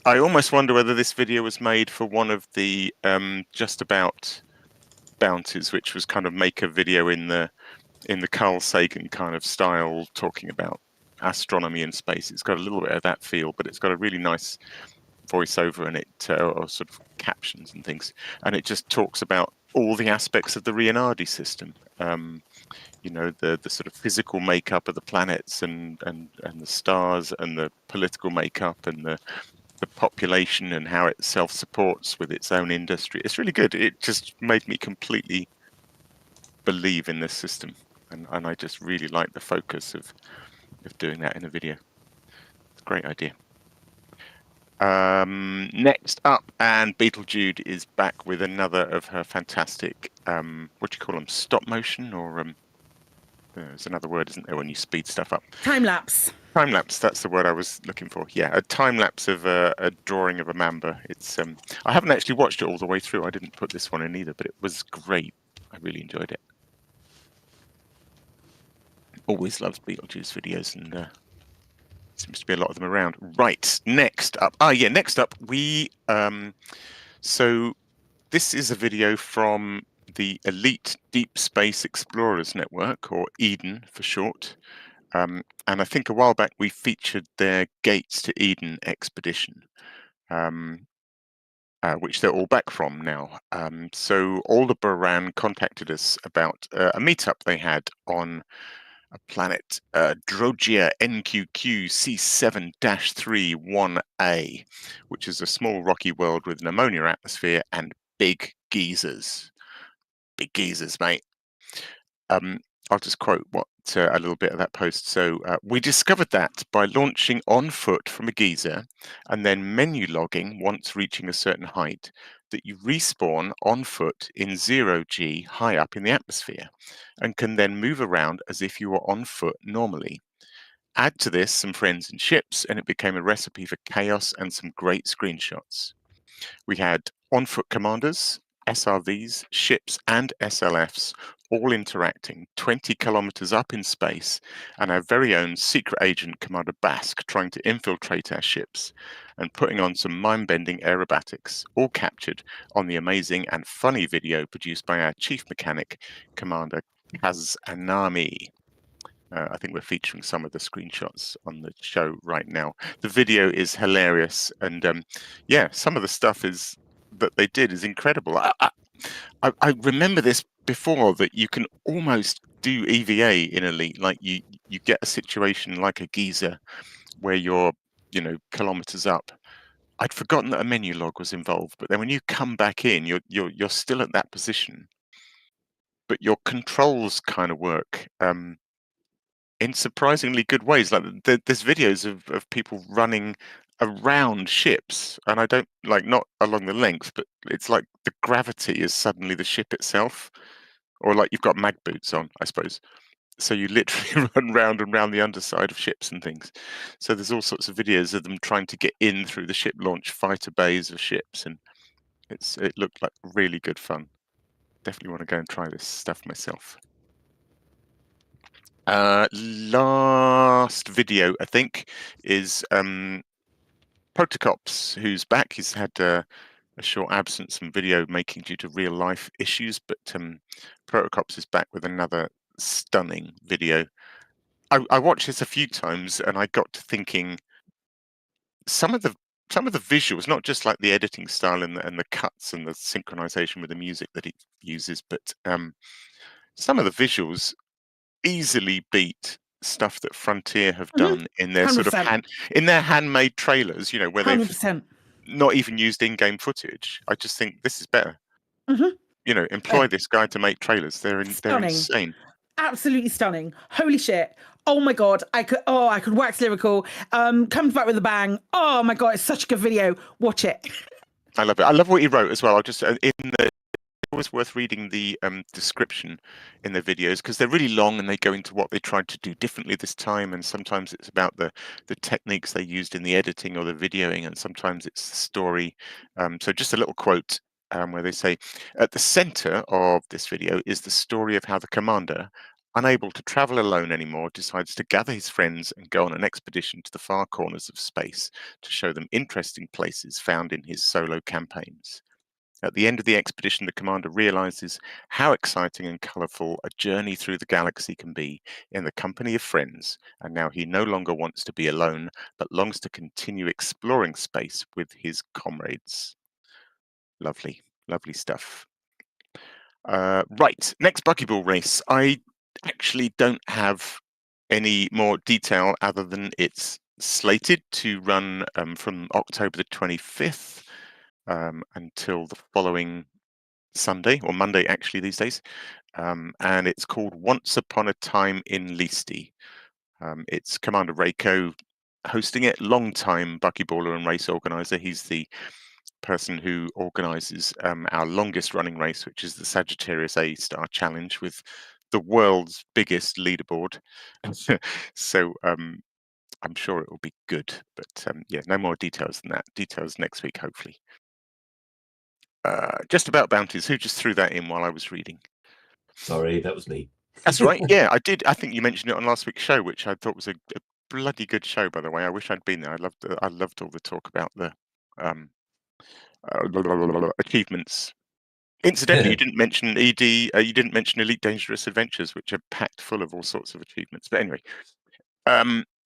I almost wonder whether this video was made for one of the Just About bounties, which was kind of make a video in the Carl Sagan kind of style, talking about astronomy and space. It's got a little bit of that feel, but it's got a really nice voiceover in it, or sort of captions and things, and it just talks about all the aspects of the Rianardi system. The sort of physical makeup of the planets and the stars, and the political makeup and the population, and how it self-supports with its own industry. It's really good. It just made me completely believe in this system, and I just really like the focus of doing that in a video. It's a great idea. Next up, and Beetlejude is back with another of her fantastic what do you call them, stop motion, or there's another word, isn't there, when you speed stuff up?
Time lapse.
Time lapse, that's the word I was looking for. Yeah, a time lapse of a drawing of a mamba. It's I haven't actually watched it all the way through. I didn't put this one in either, but it was great. I really enjoyed it. Always loves Beetlejuice videos, and seems to be a lot of them around. Right, next up. Next up, we so this is a video from the Elite Deep Space Explorers Network, or Eden for short. And I think a while back we featured their Gates to Eden expedition, which they're all back from now. So Aldebaran contacted us about a meetup they had on a planet, Drogia NQQ C7-31A, which is a small rocky world with an ammonia atmosphere and big geysers. Big geysers, mate. I'll just quote a little bit of that post. So we discovered that by launching on foot from a geyser and then menu logging once reaching a certain height, that you respawn on foot in 0G high up in the atmosphere and can then move around as if you were on foot normally. Add to this some friends and ships, and it became a recipe for chaos and some great screenshots. We had on-foot commanders, SRVs, ships, and SLFs all interacting 20 kilometers up in space, and our very own secret agent, Commander Bask, trying to infiltrate our ships and putting on some mind-bending aerobatics, all captured on the amazing and funny video produced by our chief mechanic, Commander Kaz Anami. I think we're featuring some of the screenshots on the show right now. The video is hilarious, and yeah, some of the stuff is that they did is incredible. I remember this before, that you can almost do EVA in Elite. Like you get a situation like a geyser where you're kilometers up. I'd forgotten that a menu log was involved, but then when you come back in, you're still at that position, but your controls kind of work in surprisingly good ways. Like there's videos of people running around ships, and I don't not along the length, but it's like the gravity is suddenly the ship itself, or like you've got mag boots on, I suppose. So you literally run round and round the underside of ships and things. So there's all sorts of videos of them trying to get in through the ship launch fighter bays of ships, and it looked like really good fun. Definitely want to go and try this stuff myself. Last video, I think, is Protocops, who's back. He's had a short absence from video making due to real life issues, but Protocops is back with another stunning video. I watched this a few times, and I got to thinking some of the visuals, not just like the editing style and the cuts and the synchronization with the music that he uses, but some of the visuals easily beat stuff that Frontier have done in their sort of
100%.
handmade trailers, where they've
100%.
not even used in-game footage. I just think this is better. Employ this guy to make trailers. They're insane.
Absolutely stunning. Holy shit. Oh my god. I could wax lyrical. Comes back with a bang. Oh my god, it's such a good video. Watch it.
I love it. I love what he wrote as well. I'll just always worth reading the description in their videos, because they're really long and they go into what they tried to do differently this time, and sometimes it's about the techniques they used in the editing or the videoing, and sometimes it's the story. So just a little quote where they say, at the center of this video is the story of how the commander, unable to travel alone anymore, decides to gather his friends and go on an expedition to the far corners of space to show them interesting places found in his solo campaigns. At the end of the expedition, the commander realizes how exciting and colorful a journey through the galaxy can be in the company of friends, and now he no longer wants to be alone, but longs to continue exploring space with his comrades. Lovely, lovely stuff. Right, next Buckyball race. I actually don't have any more detail other than it's slated to run from October the 25th. Until the following Sunday, or Monday actually these days, and it's called Once Upon a Time in Leasty. It's Commander Reiko hosting it, long-time buckyballer and race organizer. He's the person who organizes our longest running race, which is the Sagittarius A Star Challenge, with the world's biggest leaderboard. So I'm sure it will be good, but yeah, no more details than that. Details next week, hopefully. Just about bounties. Who just threw that in while I was reading?
Sorry, that was me.
That's right. Yeah, I did. I think you mentioned it on last week's show, which I thought was a bloody good show. By the way, I wish I'd been there. I loved all the talk about the achievements. Incidentally, you didn't mention ED. You didn't mention Elite Dangerous Adventures, which are packed full of all sorts of achievements. But anyway,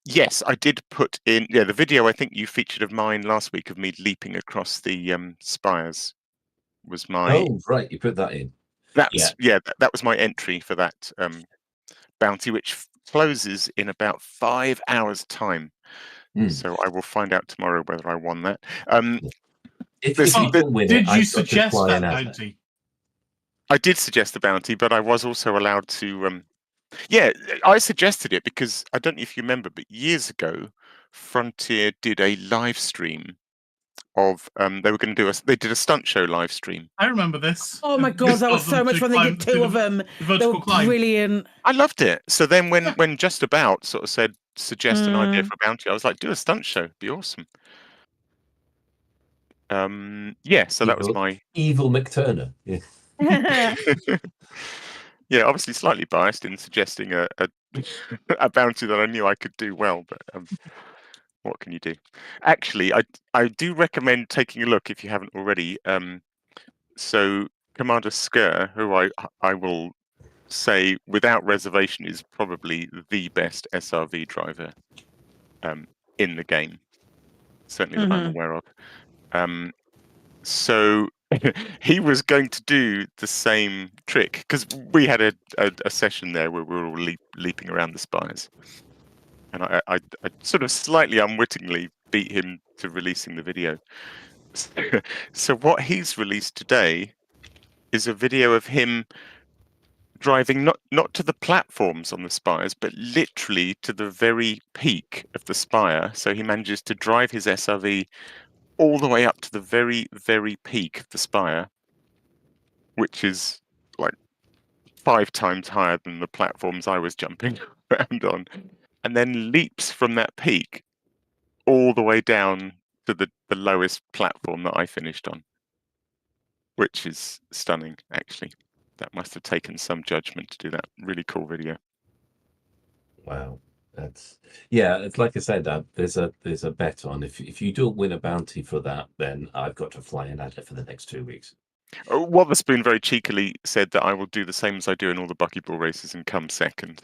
yes, I did put in. Yeah, the video I think you featured of mine last week of me leaping across the spires was my.
Oh, right, you put that in.
That's that was my entry for that bounty, which closes in about 5 hours' time. So I will find out tomorrow whether I won that.
Did you suggest that bounty?
I did suggest the bounty, but I was also allowed to. Yeah, I suggested it because I don't know if you remember, but years ago, Frontier did a live stream of they were going to do they did a stunt show live stream.
I remember this.
Oh my god, that was so much fun. They did two of them. They were brilliant.
I loved it. So then when Just About sort of said suggest an idea for a bounty, I was like, do a stunt show, it'd be awesome. Yeah, so that was my
evil McTurner. Yeah.
Yeah, obviously slightly biased in suggesting a bounty that I knew I could do well, but what can you do? Actually, I do recommend taking a look if you haven't already. So Commander Skur, who I will say without reservation is probably the best SRV driver in the game, certainly that I'm aware of. So he was going to do the same trick because we had a session there where we were all leaping around the spires, and I sort of slightly unwittingly beat him to releasing the video. So what he's released today is a video of him driving not to the platforms on the spires, but literally to the very peak of the spire. So he manages to drive his SRV all the way up to the very, very peak of the spire, which is like 5 times higher than the platforms I was jumping around on, and then leaps from that peak all the way down to the lowest platform that I finished on, which is stunning, actually. That must have taken some judgment to do that. Really cool video.
Wow. It's like I said, there's a bet on if you don't win a bounty for that, then I've got to fly in at it for the next 2 weeks.
Wotherspoon very cheekily said that I will do the same as I do in all the buckyball races and come second.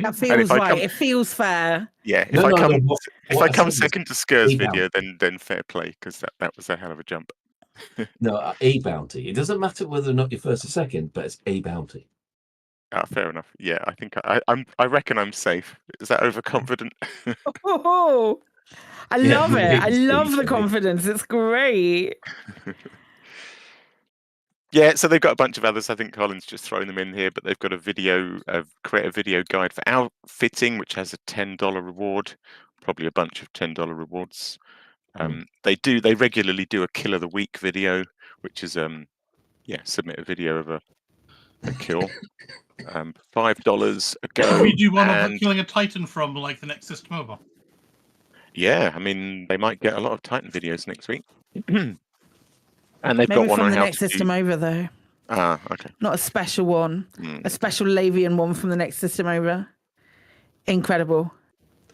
That feels right. It feels fair.
Yeah, if I come second to Skur's video, then fair play, because that was a hell of a jump.
No, a bounty. It doesn't matter whether or not you're first or second, but it's a bounty.
Fair enough. Yeah, I think I reckon I'm safe. Is that overconfident?
Oh, I love it. I love the confidence. It's great.
Yeah, so they've got a bunch of others. I think Colin's just thrown them in here, but they've got create a video guide for outfitting, which has a $10 reward, probably a bunch of $10 rewards. They regularly do a kill of the week video, which is submit a video of a kill. $5 a go.
We do one of killing a Titan from like the next system over.
Yeah, I mean they might get a lot of Titan videos next week. And they've
Maybe
got one
from
on
the
how
next
to
system over though.
Ah, okay.
Not a special one. A special Lavian one from the next system over. Incredible.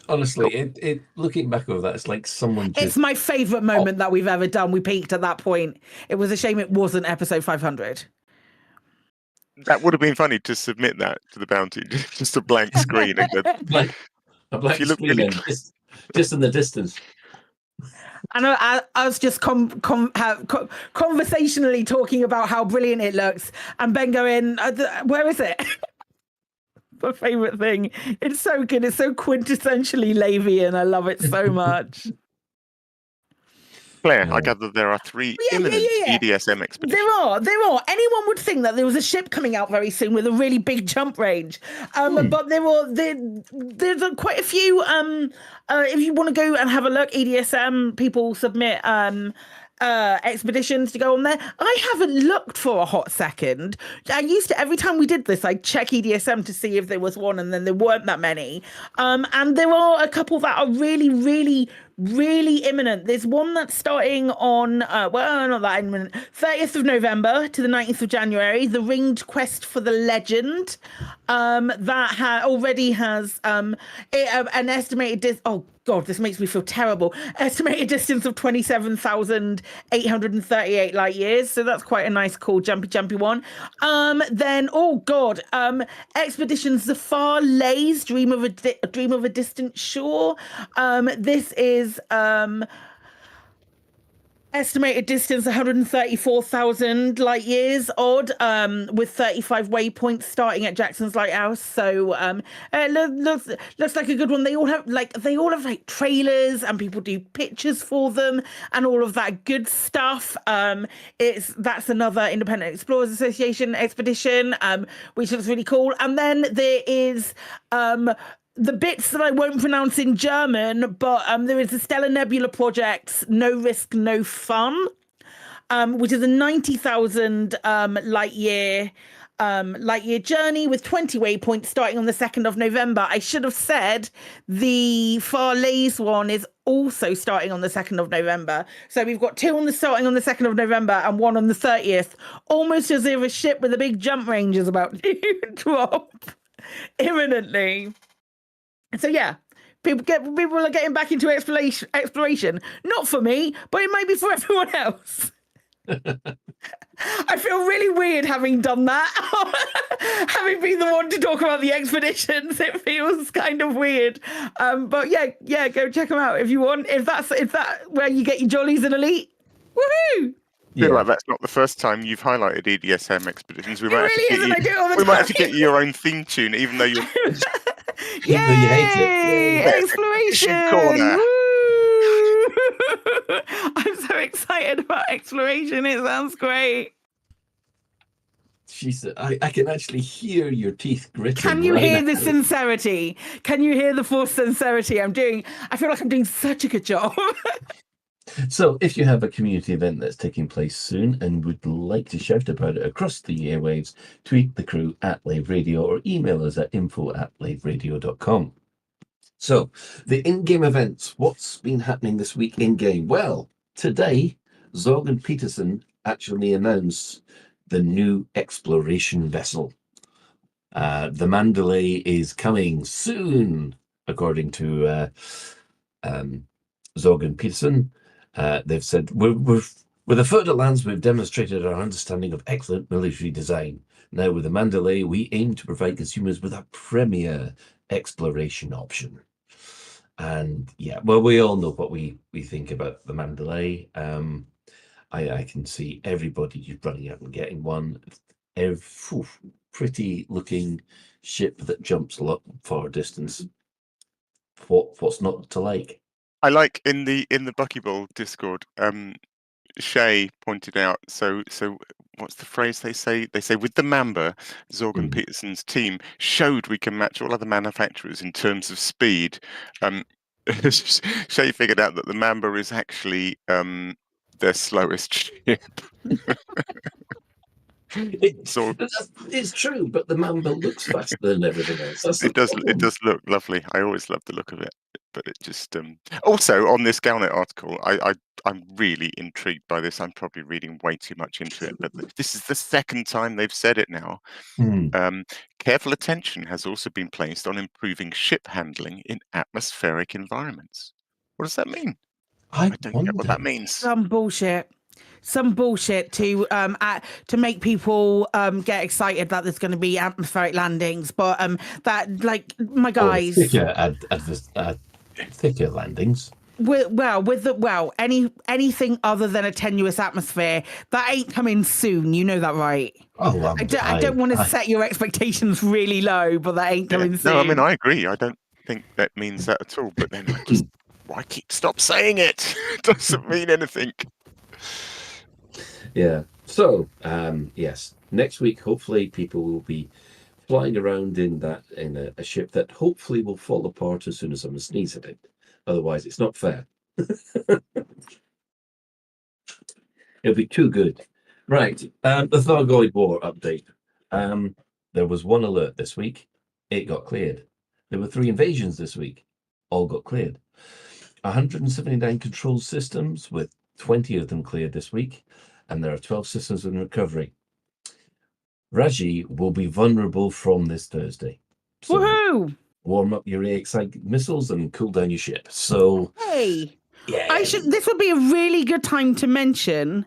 Honestly, it looking back over that, it's like someone just...
It's my favourite moment that we've ever done. We peaked at that point. It was a shame it wasn't episode 500.
That would have been funny to submit that to the bounty, just a blank screen. And
a blank screen, really... just in the distance.
And I was just conversationally talking about how brilliant it looks, and Ben going, "Where is it?" My favourite thing. It's so good. It's so quintessentially Lavian. I love it so much.
Claire, I gather there are 3 imminent EDSM expeditions.
There are. Anyone would think that there was a ship coming out very soon with a really big jump range. But there's quite a few. If you want to go and have a look, EDSM people submit expeditions to go on there. I haven't looked for a hot second. I used to, every time we did this, I'd check EDSM to see if there was one, and then there weren't that many. And there are a couple that are really, really, really imminent. There's one that's starting on, not that imminent, 30th of November to the 19th of January, the Ringed Quest for the Legend. That already has an estimated oh God, this makes me feel terrible. Estimated distance of 27,838 light years. So that's quite a nice, cool, jumpy one. Then, oh God, Expeditions Zafar Lay's Dream of a Distant Shore. This is estimated distance 134,000 light years odd, with 35 waypoints starting at Jackson's Lighthouse. So it looks like a good one. They all have like trailers, and people do pictures for them and all of that good stuff. That's another Independent Explorers Association expedition, which looks really cool. And then there is the bits that I won't pronounce in German, but there is the Stellar Nebula Project's No Risk, No Fun, which is a 90,000 light year journey with 20 waypoints starting on the 2nd of November. I should have said the Far Lays one is also starting on the 2nd of November. So we've got 2 starting on the 2nd of November and 1 on the 30th, almost as if a ship with a big jump range is about to drop imminently. So yeah, people are getting back into exploration. Not for me, but it might be for everyone else. I feel really weird having done that. Having been the one to talk about the expeditions, it feels kind of weird. But yeah, go check them out if you want. If that's where you get your jollies in Elite, woohoo!
I feel like that's not the first time you've highlighted EDSM expeditions. We might
I do it all the
we
time.
might have to get you your own theme tune, even though you're
Even though you hate it.
Yeah,
Exploration!
corner.
Woo! I'm so excited about exploration. It sounds great.
She said, I can actually hear your teeth gritting.
Can you
right
hear
now.
the sincerity? Can you hear the forced sincerity? I feel like I'm doing such a good job.
So, if you have a community event that's taking place soon and would like to shout about it across the airwaves, tweet the crew at Lave Radio or email us at info@laveradio.com. So, the in-game events. What's been happening this week in-game? Well, today, Zog and Peterson actually announced the new exploration vessel. The Mandalay is coming soon, according to Zog and Peterson. They've said, with the Further Lands, we've demonstrated our understanding of excellent military design. Now, with the Mandalay, we aim to provide consumers with a premier exploration option. And yeah, well, we all know what we think about the Mandalay. I can see everybody just running out and getting one. Pretty looking ship that jumps a lot far distance. What's not to like?
I like in the Buckyball Discord, Shay pointed out, so what's the phrase they say? They say, with the Mamba, Zorg and Peterson's team showed we can match all other manufacturers in terms of speed. Shay figured out that the Mamba is actually their slowest ship.
It's true, but the Mamba looks faster than everything else.
It does look lovely. I always love the look of it, but it just also on this Galnet article, I'm really intrigued by this. I'm probably reading way too much into it, but this is the second time they've said it now. Careful attention has also been placed on improving ship handling in atmospheric environments. What does that mean? I don't get what that means.
Some bullshit to make people get excited that there's going to be atmospheric landings, but that, like, my guys,
thicker landings.
Anything other than a tenuous atmosphere that ain't coming soon. You know that, right?
Oh,
I don't want to set your expectations really low, but that ain't coming soon.
No, I mean, I agree. I don't think that means that at all. But then why stop saying it? It doesn't mean anything.
Yeah. So, yes, next week, hopefully people will be flying around in a ship that hopefully will fall apart as soon as someone sneezes at it. Otherwise, it's not fair. It'll be too good. Right. The Thargoid War update. There was one alert this week. It got cleared. There were 3 invasions this week. All got cleared. 179 control systems, with 20 of them cleared this week. And there are 12 systems in recovery. Raji will be vulnerable from this Thursday. So
woohoo!
Warm up your AXI missiles and cool down your ship. So,
hey,
yeah.
This would be a really good time to mention.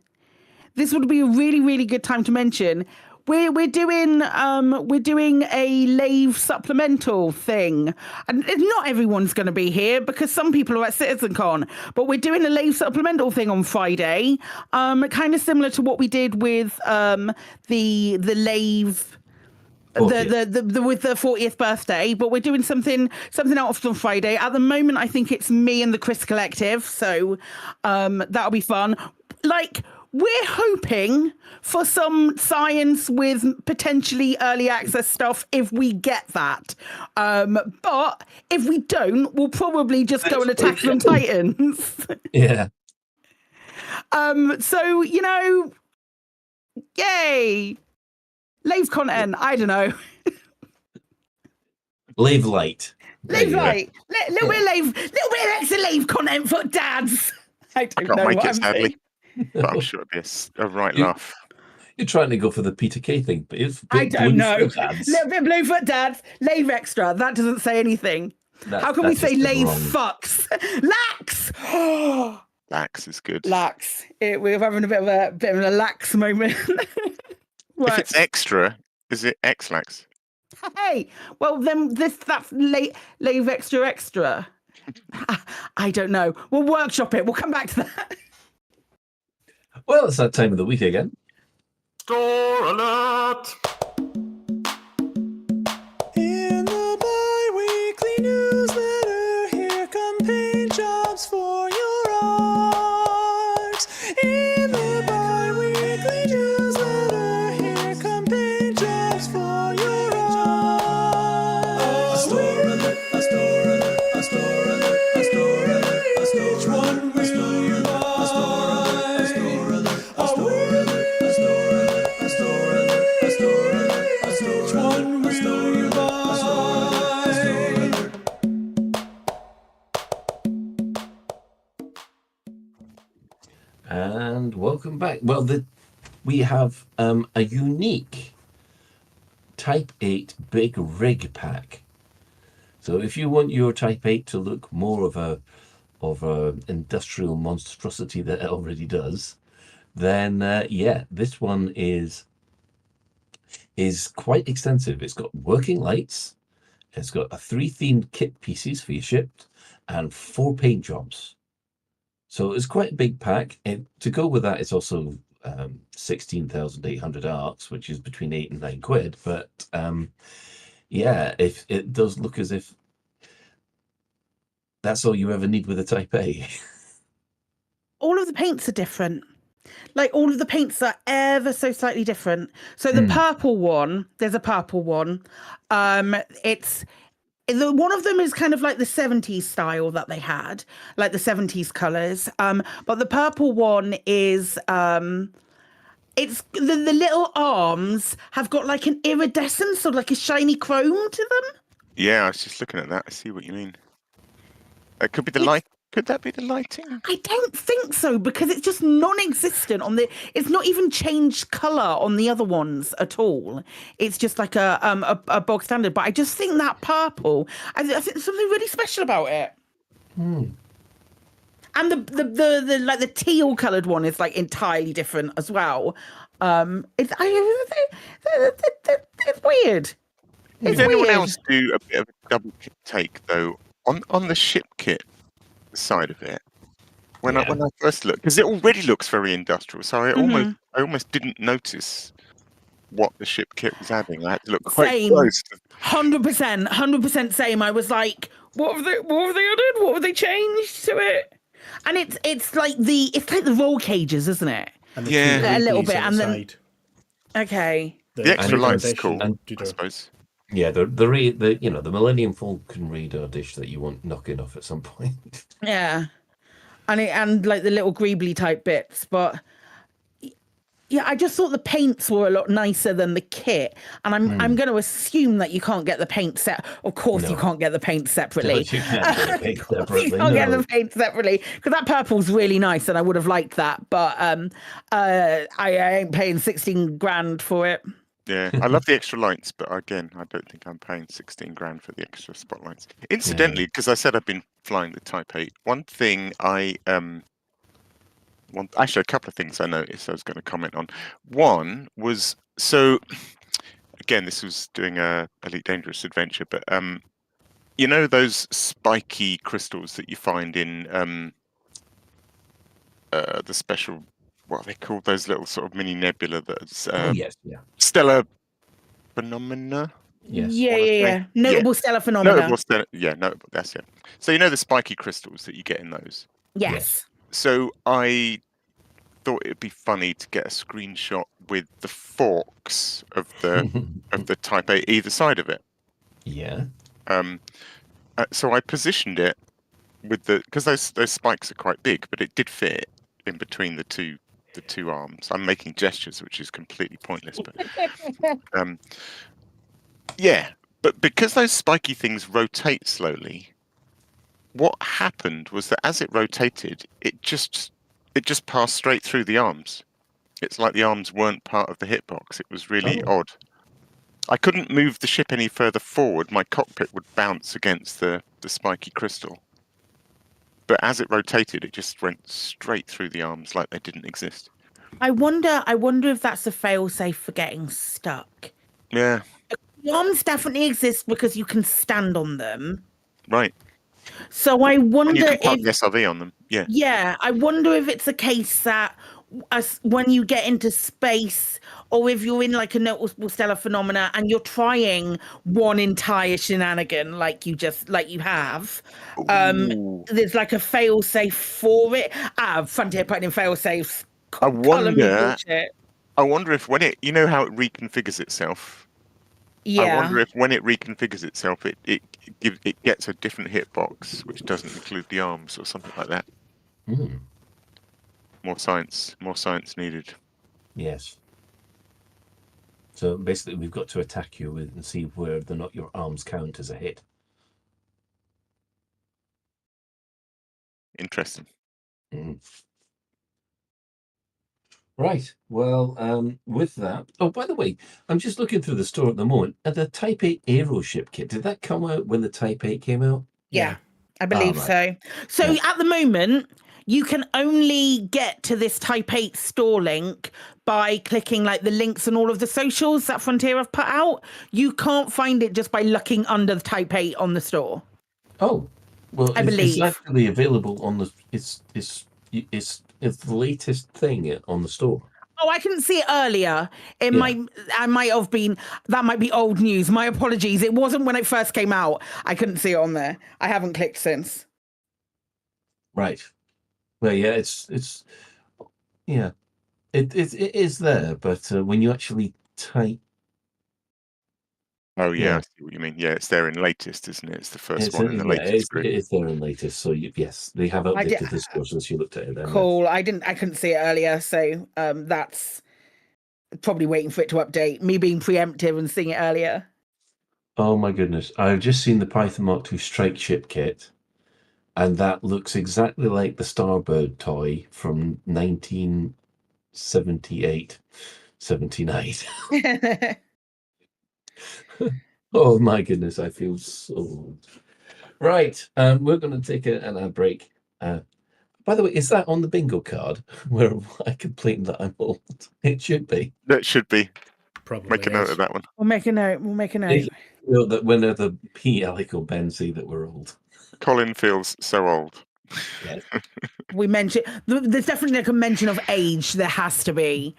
This would be a really, really good time to mention. We're doing a Lave supplemental thing, and not everyone's going to be here because some people are at CitizenCon. But we're doing a Lave supplemental thing on Friday, kind of similar to what we did with the Lave. With the 40th birthday, but we're doing something else on Friday. At the moment, I think it's me and the Chris Collective, so that'll be fun. Like, we're hoping for some science with potentially early access stuff if we get that. But if we don't, we'll probably just go and attack some Titans.
Yeah.
So, yay. Lave content, I don't know.
Lave light.
Lave light. Little bit of extra Lave content for dads. I
can't make it, sadly. But I'm sure it'd be a right laugh.
You're trying to go for the Peter Kay thing, but it's
I don't know.
Little
bit Bluefoot dads, Lave extra. That doesn't say anything. How can we say Lave fucks? Lax!
Lax is good.
Lax. We're having a bit of a lax moment.
If it's extra, is it X-Lax?
Hey, well then that's Lave extra. I don't know. We'll workshop it. We'll come back to that.
Well, it's that time of the week again.
Store alert! In the bi-weekly newsletter, here come paint jobs for your art. In the bi-weekly newsletter, here come paint jobs for your art. A store alert, a store alert, a store alert, a store alert, a store alert. Which one will you buy? A store alert, a store alert, a store alert, a store alert, a store alert, a store alert, a store alert. Which one will you buy?
And welcome back. Well, we have a unique Type 8 big rig pack. So if you want your Type 8 to look more of a industrial monstrosity that it already does, then yeah, this one is quite extensive. It's got working lights. It's got 3 themed kit pieces for your ship and 4 paint jobs. So it's quite a big pack. And to go with that, it's also 16,800 arcs, which is between 8 and 9 quid. But yeah, if it does look as if that's all you ever need with a Type A.
All of the paints are different. Like all of the paints are ever so slightly different. So the purple one, there's a purple one. One of them is kind of like the 70s style that they had, like the 70s colors. But the purple one is it's the little arms have got like an iridescence or like a shiny chrome to them.
Yeah, I was just looking at that. I see what you mean. It could be the light. Could that be the lighting?
I don't think so, because it's just non-existent on the. It's not even changed color on the other ones at all. It's just like a bog standard. But I just think that purple. I think there's something really special about it. And the like the teal coloured one is like entirely different as well. It's weird.
Did anyone else do a bit of a double take though on the ship kit side of it? When I first looked, because it already looks very industrial, so I almost didn't notice what the ship kit was adding. I had to look quite close.
100% same. I was like, what have they added? What have they changed to it? And it's like the roll cages, isn't it?
And
a little bit, and then
side.
Okay.
The extra lights is cool, I suppose.
Yeah, the Millennium Falcon radar dish that you want knocking off at some point.
Yeah, and like the little greebly type bits, but yeah, I just thought the paints were a lot nicer than the kit, and I'm going to assume that you can't get the paint set. Of course, you can't get the paint separately.
No, you can't get the paint separately.
You can't get the paint separately, because that purple's really nice, and I would have liked that, but I ain't paying 16 grand for it.
Yeah, I love the extra lights, but again, I don't think I'm paying 16 grand for the extra spotlights. Incidentally, because I said I've been flying the Type 8, one thing actually a couple of things I noticed I was going to comment on. One was, so again, this was doing a Elite Dangerous adventure, but you know those spiky crystals that you find in the special, what are they called? Those little sort of mini nebula that's stellar phenomena.
Yes.
Yeah. Notable stellar phenomena.
Notable. That's it. So you know the spiky crystals that you get in those.
Yes.
So I thought it'd be funny to get a screenshot with the forks of the Type 8 either side of it.
Yeah.
So I positioned it with because those spikes are quite big, but it did fit in between the two arms. I'm making gestures, which is completely pointless, but yeah. But because those spiky things rotate slowly, what happened was that as it rotated, it just passed straight through the arms. It's like the arms weren't part of the hitbox. It was really odd. I couldn't move the ship any further forward. My cockpit would bounce against the spiky crystal. but as it rotated, it just went straight through the arms like they didn't exist.
I wonder if that's a failsafe for getting stuck.
Yeah.
The arms definitely exist because you can stand on them.
Right.
So I wonder
and you can park
if
the SRV on them. Yeah.
Yeah, I wonder if it's a case that when you get into space, or if you're in like a noticeable stellar phenomena and you're trying one entire shenanigan like you have, there's like a fail safe for it. Frontier putting in fail safes.
I wonder if when it, you know how it reconfigures itself.
Yeah.
I wonder if when it reconfigures itself, it gets a different hitbox, which doesn't include the arms or something like that.
Mm.
More science needed.
Yes. So basically, we've got to attack you and see whether or not your arms count as a hit.
Interesting.
Mm. Right. Well, with that. Oh, by the way, I'm just looking through the store at the moment. The Type 8 Aeroship kit, did that come out when the Type 8 came out?
Yeah, I believe
right.
so. So at the moment, you can only get to this Type 8 store link by clicking like the links and all of the socials that Frontier have put out. You can't find it just by looking under the Type 8 on the store.
Oh, well,
I believe
it's actually available on the. It's the latest thing on the store.
Oh, I couldn't see it earlier. That might be old news. My apologies. It wasn't when it first came out. I couldn't see it on there. I haven't clicked since.
Right. Well, yeah, it is there, but when you actually type.
Oh yeah, I see what you mean. Yeah, it's there in latest, isn't it? It's the first one in the latest group.
It is there in latest. So yes, they have updated the store since you looked at it. Then,
cool. I couldn't see it earlier, so that's probably waiting for it to update. Me being preemptive and seeing it earlier.
Oh my goodness! I've just seen the Python Mark II Strike Ship kit, and that looks exactly like the Starbird toy from 1978, 79. Oh my goodness, I feel so old. Right, we're going to take an ad break. By the way, is that on the bingo card where I complain that I'm old? It should be.
That should be.
Probably
make a note of that one.
We'll make a note.
You know that when the P. Alec or Ben see that we're old.
Colin feels so old.
Yes.
We mentioned there's definitely like a mention of age. There has to be.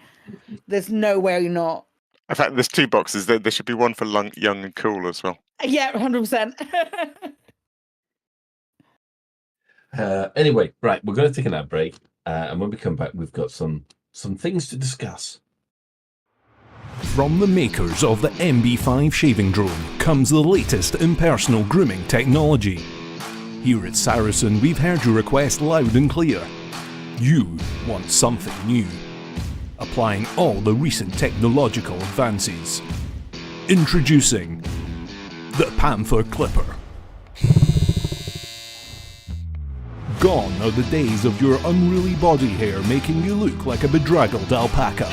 There's no way not.
In fact, there's 2 boxes. There should be one for young and cool as well.
Yeah, 100%.
Anyway, right, we're going to take an ad break, and when we come back, we've got some things to discuss.
From the makers of the MB5 shaving drone comes the latest in personal grooming technology. Here at Saracen, we've heard your request loud and clear. You want something new. Applying all the recent technological advances. Introducing the Panther Clipper. Gone are the days of your unruly body hair making you look like a bedraggled alpaca.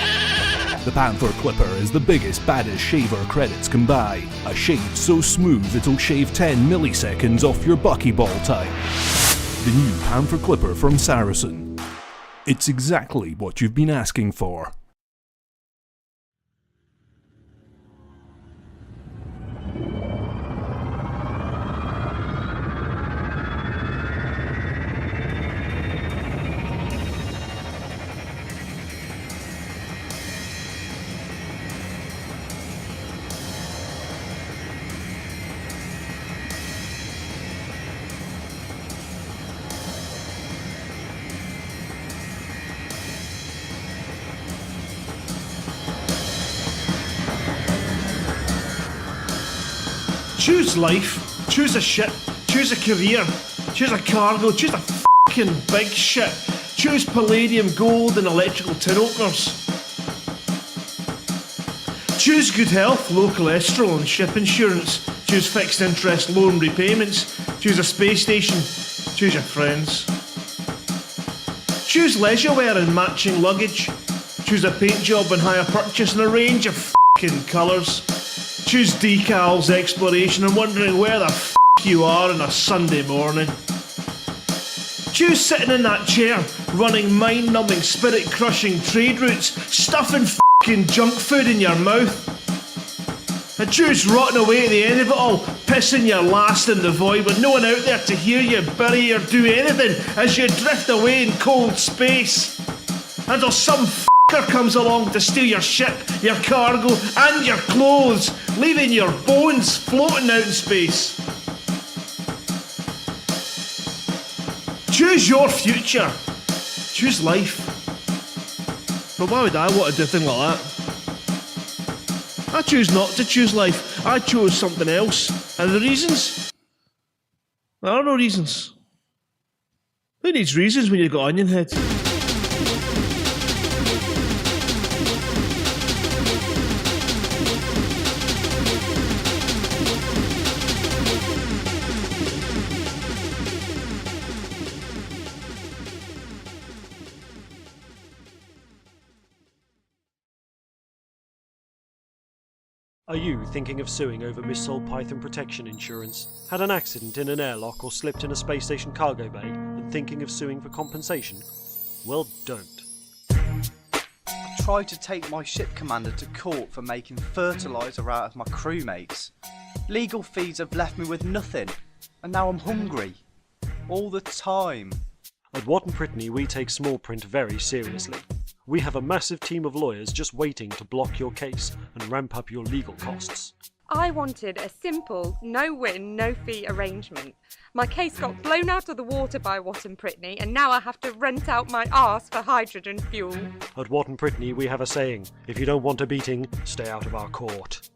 The Panther Clipper is the biggest, baddest shaver credits can buy. A shave so smooth it'll shave 10 milliseconds off your buckyball time. The new Panther Clipper from Saracen. It's exactly what you've been asking for.
Choose life, choose a ship, choose a career, choose a cargo, choose a fucking big ship, choose palladium, gold and electrical tin openers. Choose good health, low cholesterol and ship insurance, choose fixed interest loan repayments, choose a space station, choose your friends. Choose leisure wear and matching luggage, choose a paint job and hire purchase in a range of fucking colours. Choose decals, exploration and wondering where the f*** you are on a Sunday morning. Choose sitting in that chair, running mind-numbing, spirit-crushing trade routes, stuffing f***ing junk food in your mouth. And choose rotting away at the end of it all, pissing your last in the void with no one out there to hear you, bury or do anything as you drift away in cold space. Until some f***er comes along to steal your ship, your cargo and your clothes, leaving your bones floating out in space. Choose your future. Choose life. But why would I want to do a thing like that? I choose not to choose life. I chose something else. And the reasons? There are no reasons. Who needs reasons when you've got onion head?
Are you thinking of suing over missold Python protection insurance? Had an accident in an airlock or slipped in a space station cargo bay and thinking of suing for compensation? Well, don't.
I tried to take my ship commander to court for making fertiliser out of my crewmates. Legal fees have left me with nothing, and now I'm hungry. All the time.
At Watton Brittany, we take small print very seriously. We have a massive team of lawyers just waiting to block your case and ramp up your legal costs.
I wanted a simple, no-win, no-fee arrangement. My case got blown out of the water by Watton Brittany, and now I have to rent out my arse for hydrogen fuel.
At Watton Brittany, we have a saying, if you don't want a beating, stay out of our court.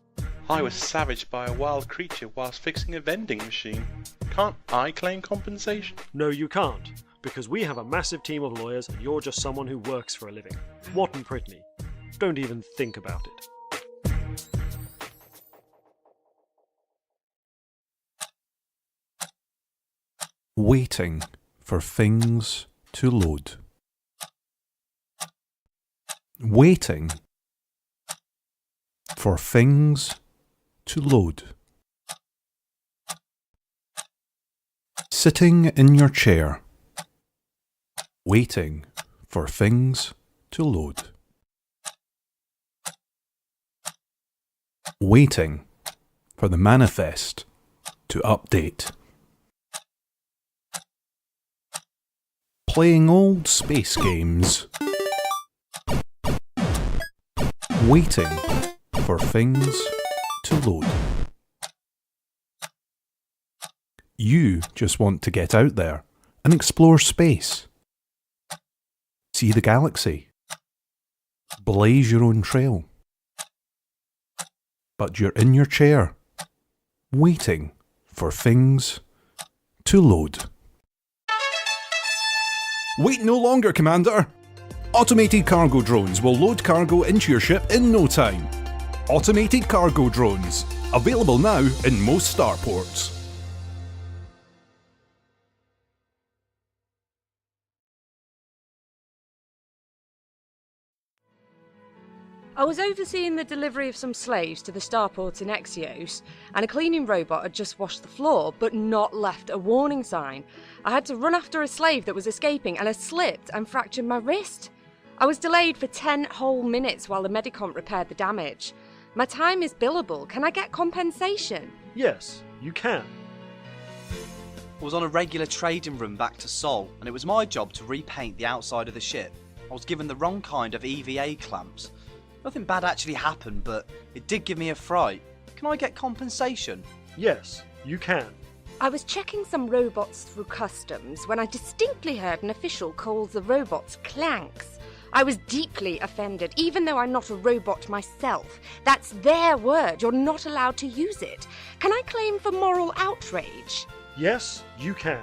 I was savaged by a wild creature whilst fixing a vending machine. Can't I claim compensation?
No, you can't. Because we have a massive team of lawyers and you're just someone who works for a living. Watton Brittany. Don't even think about it.
Waiting for things to load. Waiting for things to load. Sitting in your chair. Waiting for things to load. Waiting for the manifest to update. Playing old space games. Waiting for things to load. You just want to get out there and explore space. See the galaxy. Blaze your own trail. But you're in your chair, waiting for things to load. Wait no longer, Commander! Automated cargo drones will load cargo into your ship in no time. Automated cargo drones, available now in most starports.
I was overseeing the delivery of some slaves to the starport in Exios, and a cleaning robot had just washed the floor, but not left a warning sign. I had to run after a slave that was escaping, and I slipped and fractured my wrist. I was delayed for 10 whole minutes while the Medicomp repaired the damage. My time is billable. Can I get compensation?
Yes, you can.
I was on a regular trading run back to Sol, and it was my job to repaint the outside of the ship. I was given the wrong kind of EVA clamps. Nothing bad actually happened, but it did give me a fright. Can I get compensation?
Yes, you can.
I was checking some robots through customs when I distinctly heard an official call the robots clanks. I was deeply offended, even though I'm not a robot myself. That's their word. You're not allowed to use it. Can I claim for moral outrage?
Yes, you can.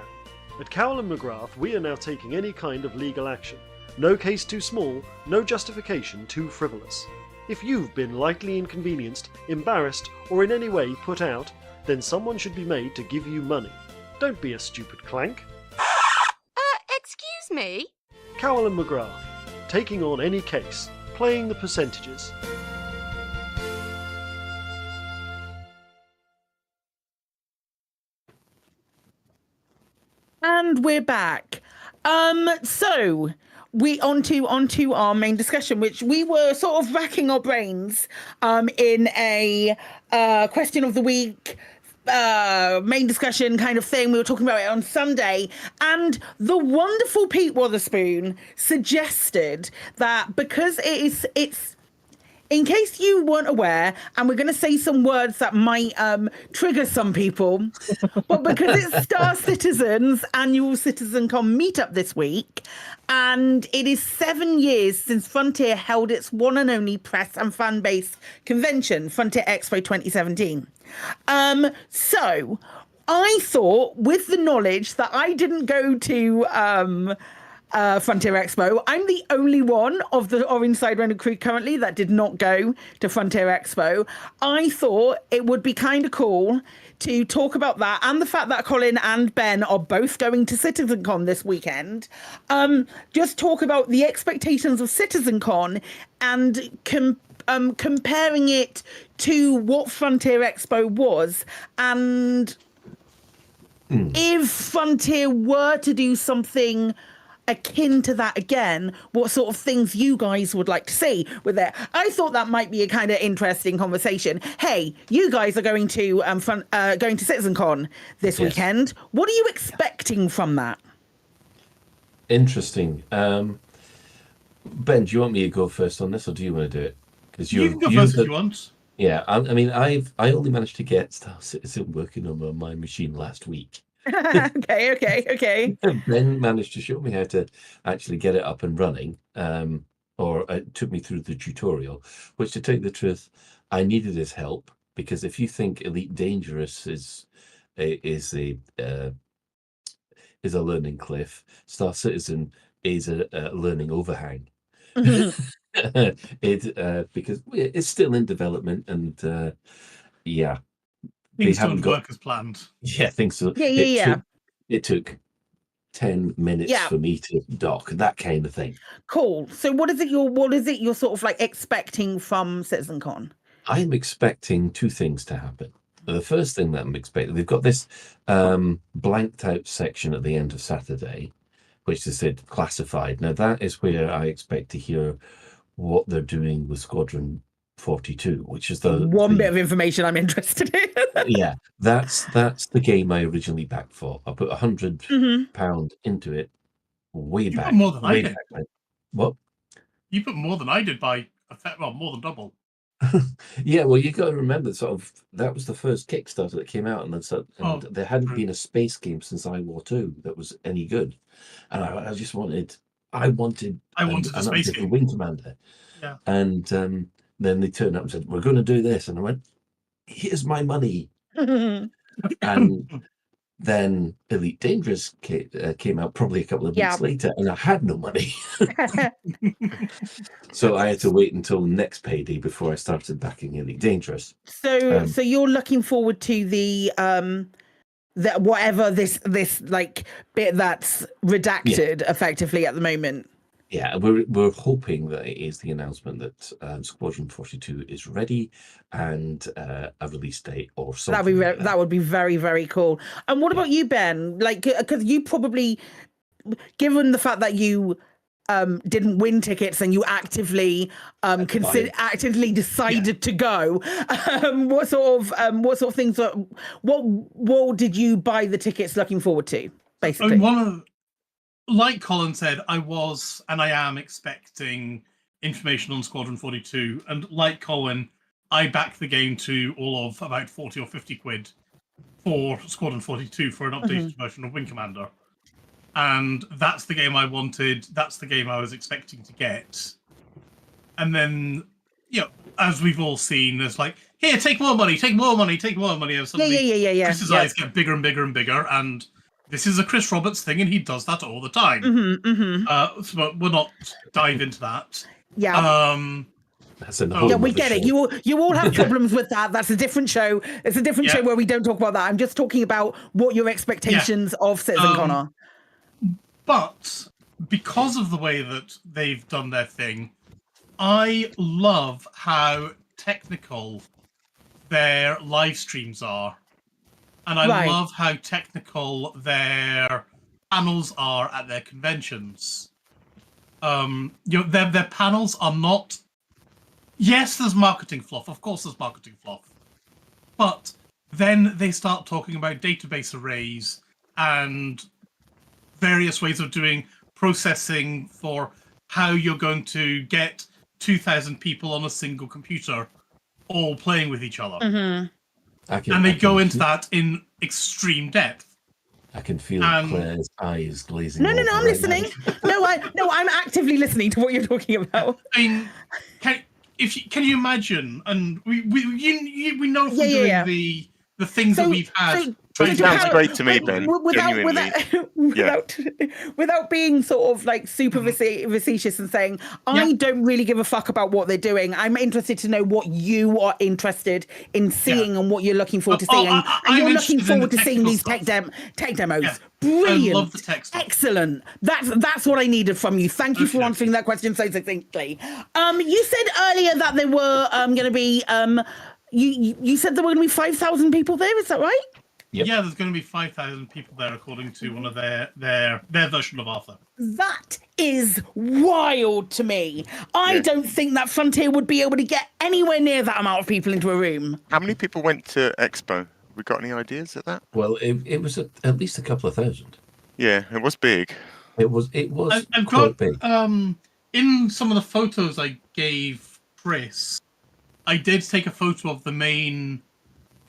At Cowell and McGrath, we are now taking any kind of legal action. No case too small, no justification too frivolous. If you've been lightly inconvenienced, embarrassed, or in any way put out, then someone should be made to give you money. Don't be a stupid clank.
Excuse me?
Cowell and McGrath, taking on any case, playing the percentages.
And we're back. So we onto our main discussion, which we were sort of racking our brains in a question of the week main discussion kind of thing. We were talking about it on Sunday, and the wonderful Pete Wotherspoon suggested that because it's in case you weren't aware, and we're going to say some words that might trigger some people, but because it's Star Citizen's annual CitizenCon meetup this week, and it is 7 years since Frontier held its one and only press and fan-based convention, Frontier Expo 2017. So I thought, with the knowledge that I didn't go to Frontier Expo. I'm the only one of the Orange Side Rental crew currently that did not go to Frontier Expo. I thought it would be kind of cool to talk about that and the fact that Colin and Ben are both going to CitizenCon this weekend. Just talk about the expectations of CitizenCon and comparing it to what Frontier Expo was, and if Frontier were to do something akin to that again, what sort of things you guys would like to see with it. I thought that might be a kind of interesting conversation. Hey, you guys are going to CitizenCon this weekend. What are you expecting from that?
Interesting. Ben, do you want me to go first on this, or do you want to do it? Because
you can go first if you want.
Yeah, I mean, I only managed to get Star Citizen working on my machine last week.
Okay.
Ben managed to show me how to actually get it up and running, or it took me through the tutorial, which, to tell you the truth, I needed his help, because if you think Elite Dangerous is a learning cliff, Star Citizen is a learning overhang. Because it's still in development, and
things don't work as planned.
Yeah, things so. It took 10 minutes for me to dock, that kind of thing.
Cool. So what is it you're sort of like expecting from CitizenCon?
I'm expecting two things to happen. The first thing that I'm expecting, they've got this blanked out section at the end of Saturday, which they said classified. Now that is where I expect to hear what they're doing with Squadron 42, which is the
bit of information I'm interested in.
Yeah, that's the game I originally backed for. I put £100 into it way back.
Put more than I did.
What?
You put more than I did by more than double.
Yeah, well, you got to remember, sort of, that was the first Kickstarter that came out, and there hadn't been a space game since iWar 2 that was any good, and I just wanted a space game, Wing Commander.
Yeah,
and then they turned up and said, "We're going to do this," and I went, "Here's my money." And then Elite Dangerous came out probably a couple of weeks later, and I had no money. So I had to wait until next payday before I started backing Elite Dangerous.
So you're looking forward to the whatever this like bit that's redacted effectively at the moment.
Yeah, we're hoping that it is the announcement that Squadron 42 is ready, and a release date or something.
That would be very, very cool. And what about you, Ben? Like, because you probably, given the fact that you didn't win tickets and you actively decided to go, what sort of things? What did you buy the tickets looking forward to? Basically,
like Colin said, I was and I am expecting information on Squadron 42, and like Colin, I backed the game to all of about 40 or 50 quid for Squadron 42 for an updated version of Wing Commander. And that's the game I wanted, that's the game I was expecting to get. And then, as we've all seen, there's like, here, take more money, and suddenly Chris's eyes get bigger and bigger and bigger, and this is a Chris Roberts thing, and he does that all the time. So we'll not dive into that.
That's
we get it. You all have problems with that. That's a different show. It's a different show where we don't talk about that. I'm just talking about what your expectations of CitizenCon are.
But because of the way that they've done their thing, I love how technical their live streams are. And I love how technical their panels are at their conventions. Their panels are not. Yes, there's marketing fluff. Of course, there's marketing fluff. But then they start talking about database arrays and various ways of doing processing for how you're going to get 2,000 people on a single computer all playing with each other. And they go into that in extreme depth.
I can feel Claire's eyes glazing.
No,
over
I'm
right
listening.
now.
I'm actively listening to what you're talking about.
I mean, can you imagine? And we know from doing the things that we've had.
It sounds great to me, Ben.
Without being sort of like super facetious and saying, I don't really give a fuck about what they're doing. I'm interested to know what you are interested in seeing and what you're looking forward to seeing. And you're looking forward to seeing these tech demos.
Yeah.
Brilliant.
I love the tech stuff.
Excellent. That's what I needed from you. Thank you for answering that question so succinctly. You said earlier that there were going to be you said there were going to be 5,000 people there. Is that right?
Yep. Yeah, there's going to be 5,000 people there, according to one of their version of Arthur.
That is wild to me. I don't think that Frontier would be able to get anywhere near that amount of people into a room.
How many people went to Expo? We got any ideas at that?
Well, it was at least a couple of thousand.
Yeah, it was big.
It was
I've
quite
got,
big.
In some of the photos I gave Chris, I did take a photo of the main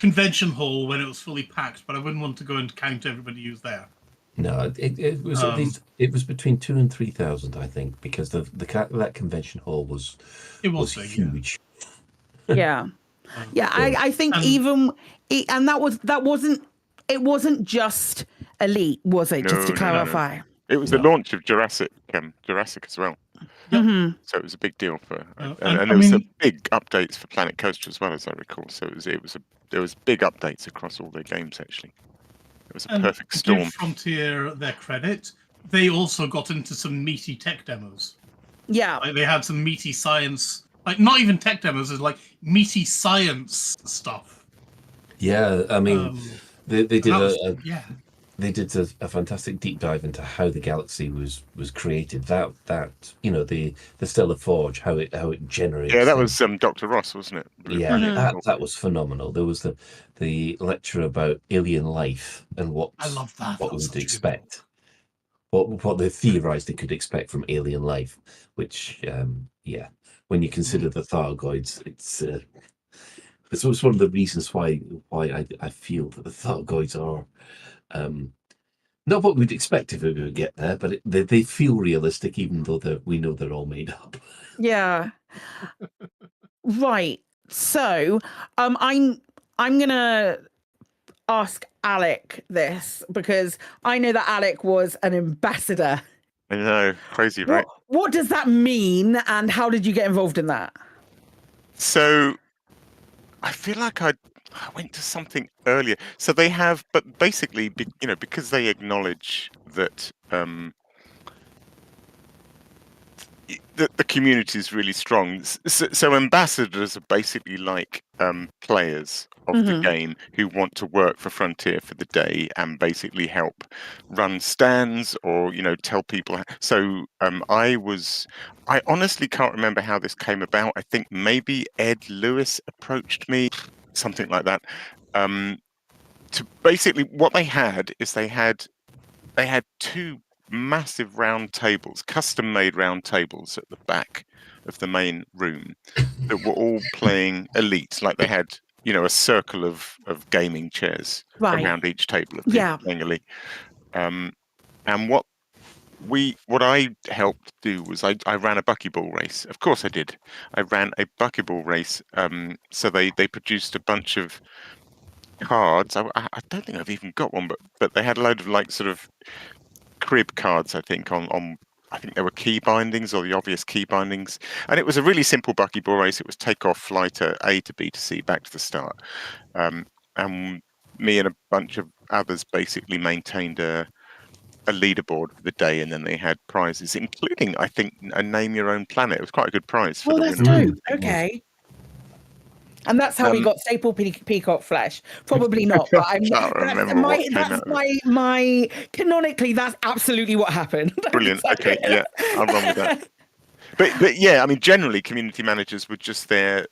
convention hall when it was fully packed, but I wouldn't want to go and count everybody who's there.
No, it was at least between 2,000 and 3,000, I think, because that convention hall was huge.
Yeah, I think it wasn't just Elite, was it? Just to clarify,
no. It was the launch of Jurassic as well.
Mm-hmm.
So it was a big deal and there was some big updates for Planet Coaster as well, as I recall. So there was big updates across all their games. Actually, it was a perfect storm.
Give Frontier their credit. They also got into some meaty tech demos.
Yeah,
they had some meaty science, like not even tech demos, it's like meaty science stuff.
Yeah, I mean, they did They did a fantastic deep dive into how the galaxy was created. That the Stellar Forge, how it generates.
Yeah, that was Dr. Ross, wasn't it?
Yeah, that was phenomenal. There was the lecture about alien life and what we would expect, what they theorized they could expect from alien life. Which, when you consider the Thargoids, it's one of the reasons why I feel that the Thargoids are. Not what we'd expect if we would get there, but they feel realistic, even though we know they're all made up.
Yeah. Right. So, I'm gonna ask Alec this because I know that Alec was an ambassador.
I know, crazy, right?
What does that mean, and how did you get involved in that?
So, I feel like I went to something earlier. So they have, but basically, because they acknowledge that the community is really strong. So ambassadors are basically like players of the game who want to work for Frontier for the day and basically help run stands or tell people. So I honestly can't remember how this came about. I think maybe Ed Lewis approached me, something like that. To basically what they had is they had two massive round tables, custom made round tables at the back of the main room that were all playing Elite. Like they had a circle of gaming chairs around each table of people playing Elite. And what I helped do was I ran a buckyball race. Of course I did. I ran a buckyball race. So they produced a bunch of cards. I don't think I've even got one, but they had a load of like sort of crib cards, I think, on I think there were key bindings or the obvious key bindings. And it was a really simple buckyball race. It was take off, fly to A to B to C, back to the start. And me and a bunch of others basically maintained a leaderboard for the day, and then they had prizes, including, I think, a Name Your Own Planet. It was quite a good prize for the
that's
winner.
dope. Okay. And that's how we got staple peacock flesh. Probably not, but I'm
can't remember what came out of it.
my canonically that's absolutely what happened.
Brilliant. Okay, yeah, I'll run with that. But yeah, I mean, generally, community managers were just there,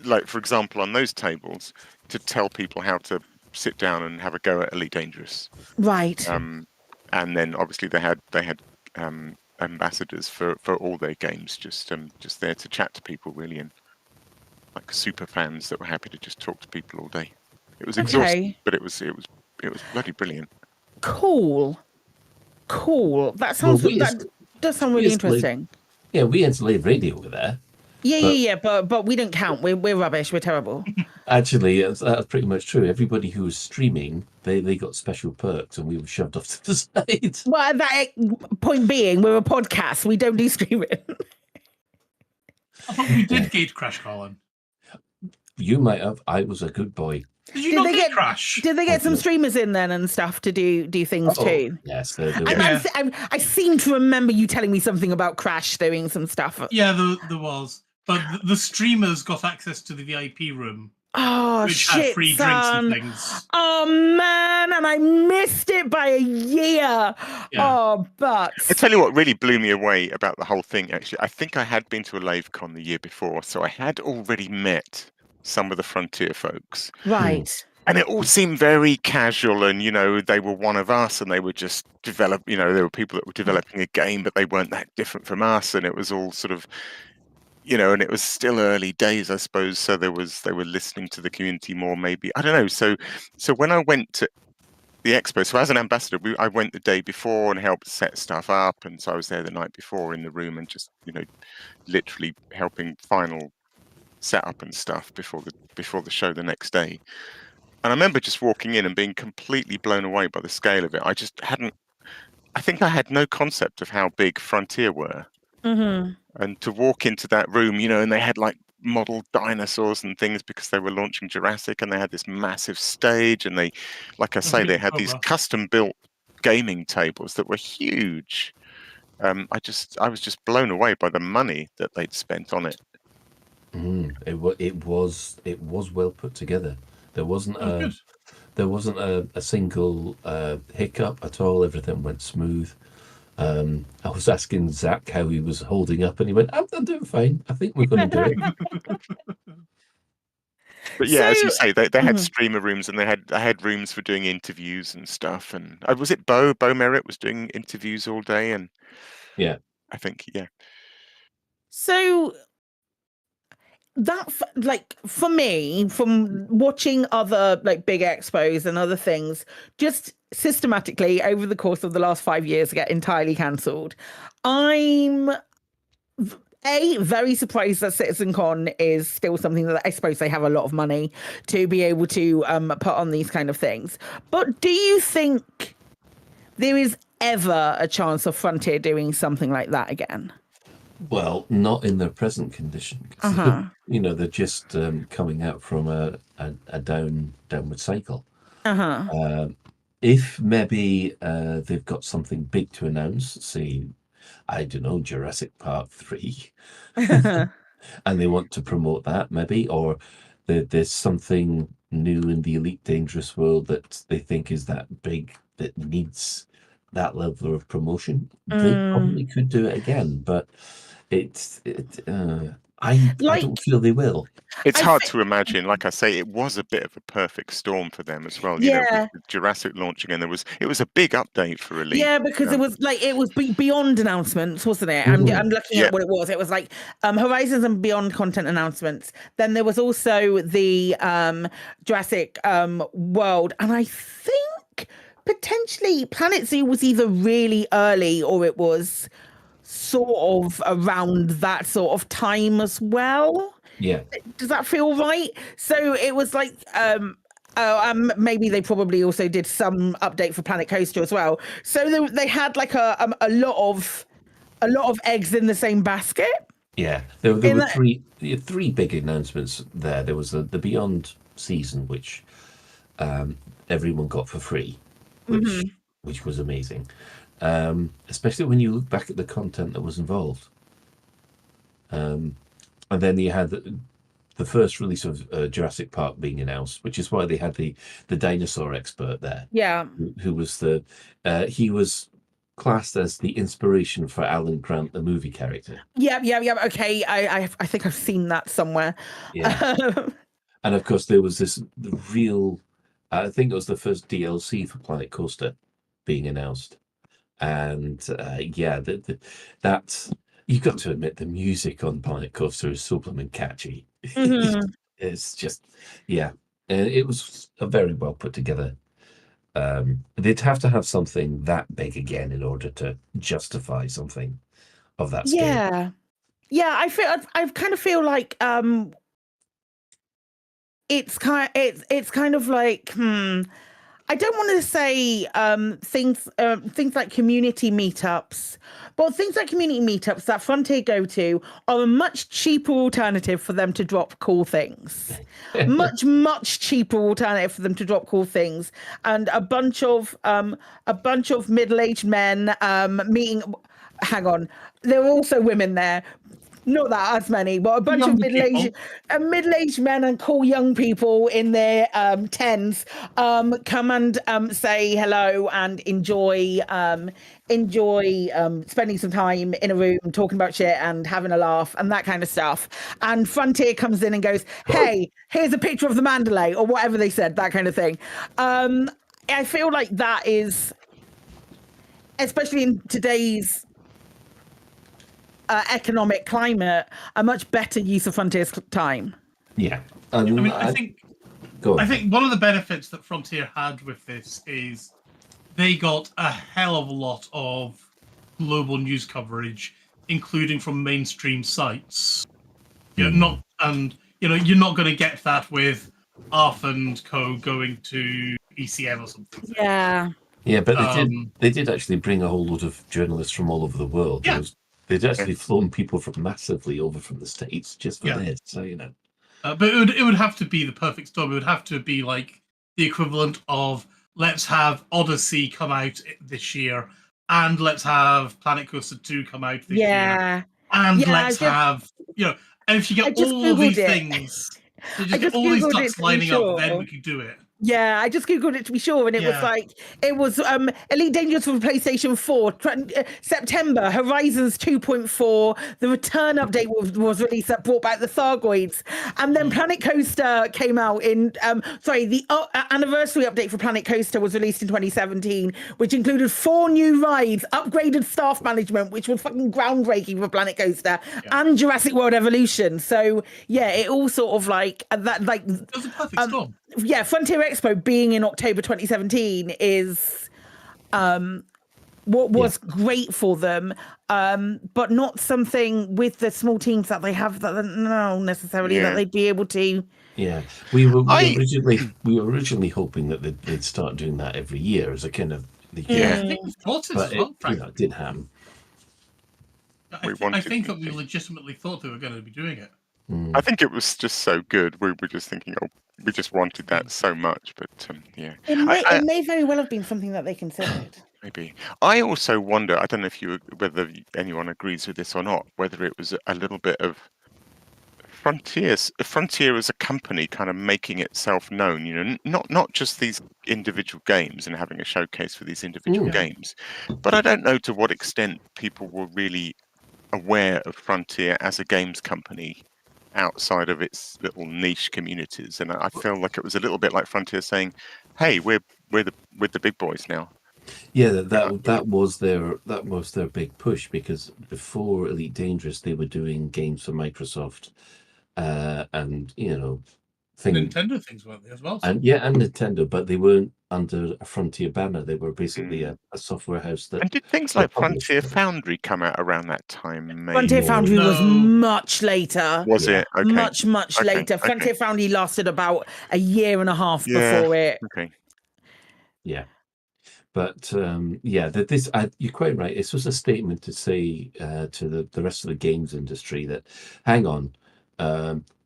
like for example, on those tables, to tell people how to sit down and have a go at Elite Dangerous.
Right.
And then obviously they had ambassadors for all their games, just there to chat to people really, and like super fans that were happy to just talk to people all day. It was exhausting, but it was bloody brilliant.
Cool. That sounds that does sound really interesting.
Yeah, we had Lave Radio over there.
Yeah, but we don't count. We're rubbish. We're terrible.
Actually, that's pretty much true. Everybody who was streaming, they got special perks, and we were shoved off to the side.
Well, that point being, we're a podcast. We don't do streaming.
I thought we did gate crash, Colin.
You might have. I was a good boy.
Did they get crash?
Did they get some streamers in then and stuff to do things too?
Yes,
I seem to remember you telling me something about Crash doing some stuff.
Yeah, there was. But the streamers got access to the VIP room.
Oh,
which
shit,
had free
son.
drinks and things.
Oh, man, and I missed it by a year.
Yeah.
Oh, but...
I tell you what really blew me away about the whole thing, actually. I think I had been to a LaveCon the year before, so I had already met some of the Frontier folks.
Right.
And it all seemed very casual, and, you know, they were one of us, and they were just there were people that were developing a game, but they weren't that different from us, and it was all sort of... You know, and it was still early days, I suppose. So they were listening to the community more, maybe. I don't know. So when I went to the expo, so as an ambassador, I went the day before and helped set stuff up, and so I was there the night before in the room and just, you know, literally helping final setup and stuff before the show the next day. And I remember just walking in and being completely blown away by the scale of it. I think I had no concept of how big Frontier were.
Mm-hmm.
And to walk into that room, you know, and they had like model dinosaurs and things because they were launching Jurassic, and they had this massive stage, and they, like I say, they had these custom built gaming tables that were huge. I was just blown away by the money that they'd spent on it.
It was well put together. There wasn't a single hiccup at all. Everything went smooth. I was asking Zach how he was holding up, and he went, I'm doing fine. I think we're going to do it.
But yeah, as you say, they had streamer rooms, and they had rooms for doing interviews and stuff. And was it Bo Merritt was doing interviews all day? And
yeah,
I think, yeah.
So that, like, for me, from watching other like big expos and other things, just systematically over the course of the last 5 years get entirely cancelled. I'm very surprised that CitizenCon is still something that I suppose they have a lot of money to be able to put on these kind of things. But do you think there is ever a chance of Frontier doing something like that again?
Well, not in their present condition. You know, they're just coming out from a downward cycle. If maybe they've got something big to announce, say, I don't know, Jurassic Park 3, and they want to promote that, maybe, or there's something new in the Elite Dangerous world that they think is that big that needs that level of promotion, they probably could do it again, but I don't feel they will.
It's hard to imagine. Like I say, it was a bit of a perfect storm for them as well. You know, with Jurassic launching, and it was a big update for Elite.
Yeah, because it was beyond announcements, wasn't it? I'm looking at what it was. It was like Horizons and Beyond content announcements. Then there was also the Jurassic World, and I think potentially Planet Zoo was either really early or it was sort of around that sort of time as well.
Yeah.
Does that feel right? So it was like maybe they probably also did some update for Planet Coaster as well. So they had like a lot of eggs in the same basket.
Yeah, there were three big announcements there. There was the Beyond season, which everyone got for free, which was amazing. Especially when you look back at the content that was involved. And then you had the first release of Jurassic Park being announced, which is why they had the dinosaur expert there.
Yeah.
Who was he was classed as the inspiration for Alan Grant, the movie character.
Yeah. Okay, I think I've seen that somewhere.
Yeah. And of course, there was the real, I think it was the first DLC for Planet Coaster being announced. And that's, you've got to admit, the music on Planet Coaster is so blooming catchy.
Mm-hmm.
It's just, and it was a very well put together. They'd have to have something that big again in order to justify something of that scale.
I kind of feel like it's kind of like I don't want to say things like community meetups, but things like community meetups that Frontier go to are a much cheaper alternative for them to drop cool things. much cheaper alternative for them to drop cool things, and a bunch of middle-aged men meeting. Hang on, there were also women there. Not that as many, but a bunch of middle-aged men and cool young people in their tens come and say hello and enjoy spending some time in a room talking about shit and having a laugh and that kind of stuff. And Frontier comes in and goes, "Hey, here's a picture of the Mandalay," or whatever they said, that kind of thing. I feel like that is, especially in today's economic climate, a much better use of Frontier's time.
I think one of the benefits that Frontier had with this is they got a hell of a lot of global news coverage, including from mainstream sites. You're not going to get that with Arth and Co. going to ECM or something.
Yeah, but they did actually bring a whole lot of journalists from all over the world.
Yeah.
They'd actually flown people from massively over from the States just for this, so
but it would have to be the perfect storm. It would have to be like the equivalent of, let's have Odyssey come out this year, and let's have Planet Coaster 2 come out this year, and let's have, and if you get all these things, all these ducks lining up, then we could do it.
Yeah, I just googled it to be sure, and it was Elite Dangerous for PlayStation 4 September. Horizons 2.4. The return update was released that brought back the Thargoids, and then Planet Coaster came out in the anniversary update for Planet Coaster was released in 2017, which included 4 new rides, upgraded staff management, which was fucking groundbreaking for Planet Coaster, and Jurassic World Evolution. So it all sort of like that, like
it was a perfect storm.
Yeah, Frontier Expo being in October 2017 is what was great for them, but not something with the small teams that they have that that they'd be able to.
Yeah, we were originally hoping that they'd start doing that every year as a kind of
I think we thought it as well.
It didn't happen.
I think that we legitimately thought they were going to be doing it.
I think it was just so good. We were just thinking, we just wanted that so much. But
it may very well have been something that they considered.
Maybe. I also wonder, I don't know whether anyone agrees with this or not, whether it was a little bit of Frontier as a company kind of making itself known, not just these individual games and having a showcase for these individual games, but I don't know to what extent people were really aware of Frontier as a games company outside of its little niche communities, and I feel like it was a little bit like Frontier saying, "Hey, we're the big boys now."
Yeah, that was their big push, because before Elite Dangerous, they were doing games for Microsoft, and
Nintendo things, weren't they, as well?
And Nintendo, but they weren't under a Frontier banner. They were basically a software house that.
And did things like Frontier Foundry come out around that time? Maybe?
Frontier Foundry was much later.
Was it? Okay.
Much later. Frontier Foundry lasted about a year and a half before it.
Okay.
Yeah. But you're quite right. This was a statement to say to the rest of the games industry that, hang on,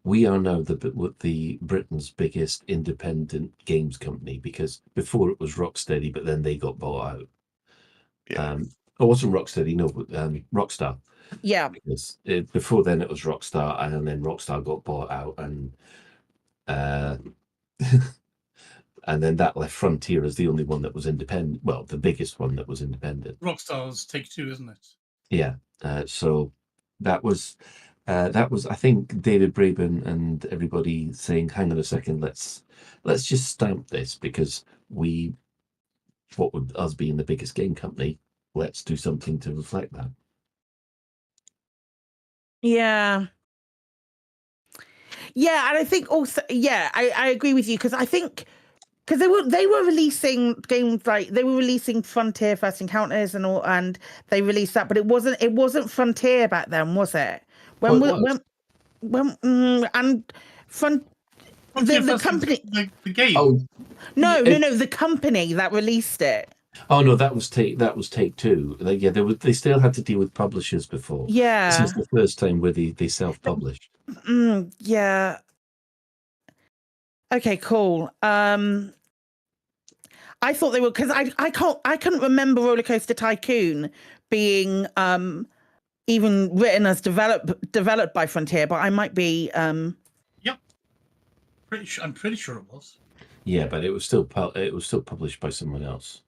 we are now the Britain's biggest independent games company, because before it was Rocksteady, but then they got bought out.
Yeah.
it wasn't Rocksteady, no, but Rockstar.
Yeah.
Because before then it was Rockstar, and then Rockstar got bought out, and and then that left Frontier as the only one that was independent. Well, the biggest one that was independent.
Rockstar's Take-Two, isn't it?
Yeah. So that was I think David Braben and everybody saying, hang on a second, let's just stamp this, because what would us being the biggest game company, let's do something to reflect that.
Yeah. Yeah, and I think also, yeah, I agree with you, because I think because they were releasing games, like they were releasing Frontier First Encounters and all, and they released that, but it wasn't Frontier back then, was it?
When and
the company,
the game.
Oh
no, the company that released it.
Oh no, that was Take-Two. They still had to deal with publishers before.
Yeah.
This is the first time where they self-published.
Yeah. Okay, cool. I thought they were, because I couldn't remember Roller Coaster Tycoon being even written as developed by Frontier, but I might be.
Yep. I'm pretty sure it was.
Yeah, but it was still published by someone else.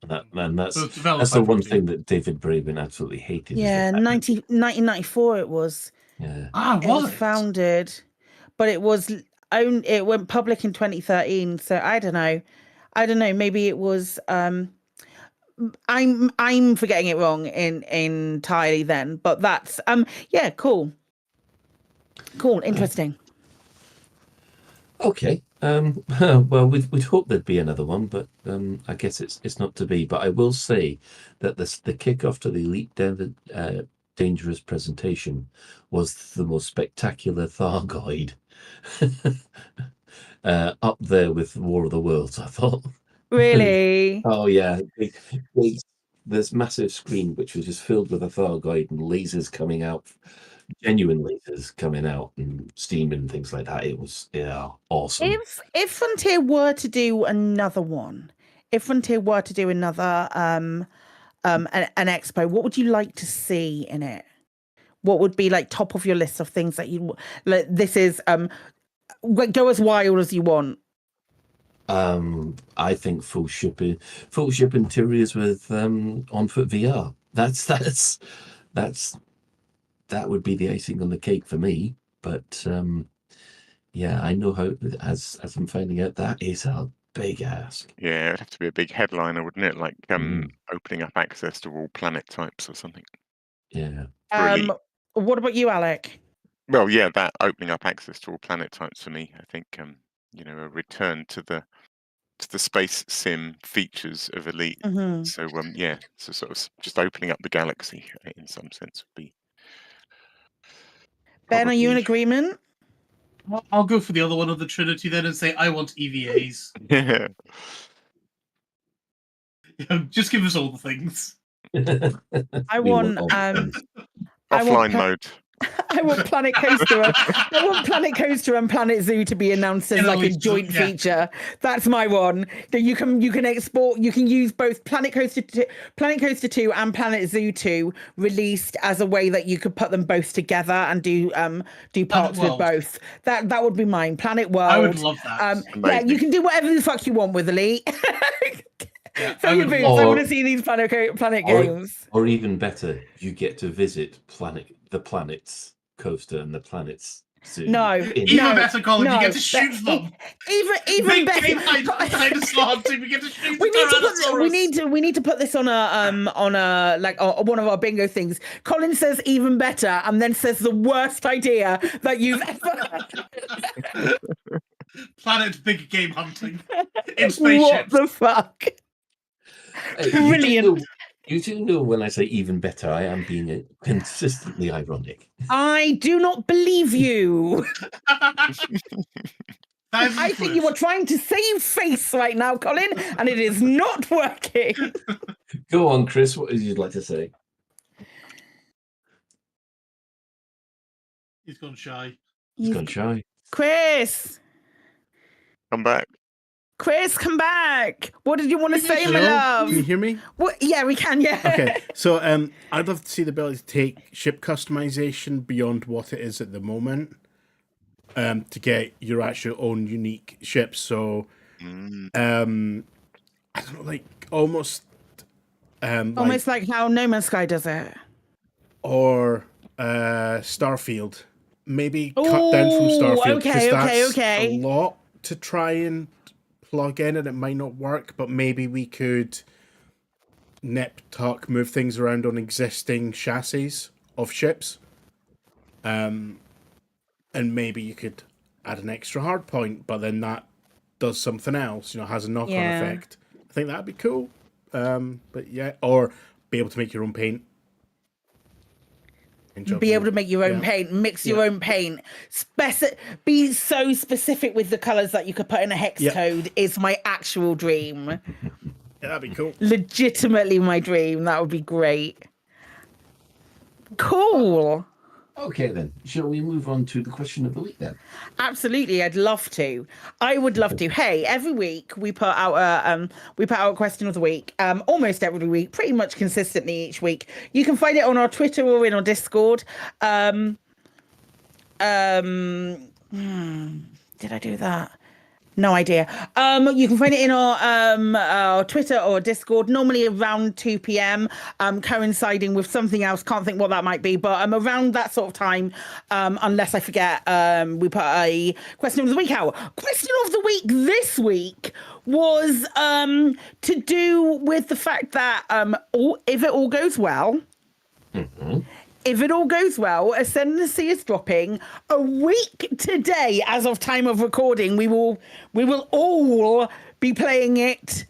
That's
developed
the
by
one
Frontier.
thing that David Braben absolutely hated.
Yeah, 1994 it was.
Yeah.
It was founded, but it went public in 2013. So I don't know. Maybe it was. I'm forgetting it wrong entirely then. But that's yeah, cool, interesting.
Okay. Well, we'd hope there'd be another one, but I guess it's not to be. But I will say that the kickoff to the Elite Dangerous presentation was the most spectacular Thargoid. Up there with War of the Worlds, I thought.
Really?
Oh yeah, this massive screen which was just filled with a Thargoid and lasers coming out, genuine lasers coming out, and steam and things like that. It was awesome.
If Frontier were to do another one, an expo, what would you like to see in it? What would be like top of your list of things that you like? This is go as wild as you want.
I think full ship interiors with on foot VR. That would be the icing on the cake for me. But yeah, I know how, as I'm finding out, that is a big ask.
Yeah, it'd have to be a big headliner, wouldn't it? Like opening up access to all planet types or something.
Yeah.
What about you, Alec?
Well, yeah, that opening up access to all planet types for me. I think a return to the space sim features of Elite.
Mhm.
So yeah, so sort of just opening up the galaxy in some sense would be.
Ben, are you in agreement?
Well, I'll go for the other one of the Trinity then and say I want EVAs.
Yeah.
Just give us all the things.
I want
offline mode.
I want Planet Coaster. I want Planet Coaster and Planet Zoo to be announced as like a joint feature. That's my one. That you can export. You can use both Planet Coaster 2 and Planet Zoo 2 released as a way that you could put them both together and do parts with both. That would be mine. Planet World.
I would love that.
Yeah, you can do whatever the fuck you want with Elite. Throw your boots. I want to see these planet games.
Or even better, you get to visit the planet's coaster and the planet's zoo.
Even better, Colin. You get to shoot them.
Even better.
We get to shoot.
We need to put this on a like one of our bingo things. Colin says even better, and then says the worst idea that you've ever.
Planet big game hunting in spaceships.
What the fuck? Brilliant.
You do know when I say even better, I am being consistently ironic.
I do not believe you. I think you are trying to save face right now, Colin, and it is not working.
Go on, Chris. What would you like to say?
He's gone shy.
He's gone shy.
Chris.
Come back.
Chris, come back. What did you want to say, my
Hello?
love?
Can you hear me?
What? Yeah, we can. Yeah.
Okay, so I'd love to see the ability to take ship customization beyond what it is at the moment, to get your actual own unique ships. So, I don't know, like almost
like how No Man's Sky does it.
Or Starfield. Maybe cut down from Starfield.
Okay,
that's
okay.
a lot to try and plug in, and it might not work, but maybe we could move things around on existing chassis of ships. And maybe you could add an extra hard point, but then that does something else, has a knock-on effect. I think that'd be cool. But yeah, or be able to make your own paint.
Be able to make your own paint, mix your own paint, be so specific with the colors that you could put in a hex code is my actual dream.
Yeah, that'd be cool.
Legitimately my dream. That would be great. Cool.
Okay, then. Shall we move on to the question of the week, then?
Absolutely, I'd love to. I would love to. Hey, every week we put out a question of the week. Almost every week, pretty much consistently each week. You can find it on our Twitter or in our Discord. Did I do that? No idea. You can find it in our Twitter or Discord, normally around 2 p.m, coinciding with something else. Can't think what that might be, but around that sort of time, unless I forget, we put a question of the week out. Question of the week this week was to do with the fact that if it all goes well, if it all goes well, Ascendancy is dropping a week today. As of time of recording, we will all be playing it.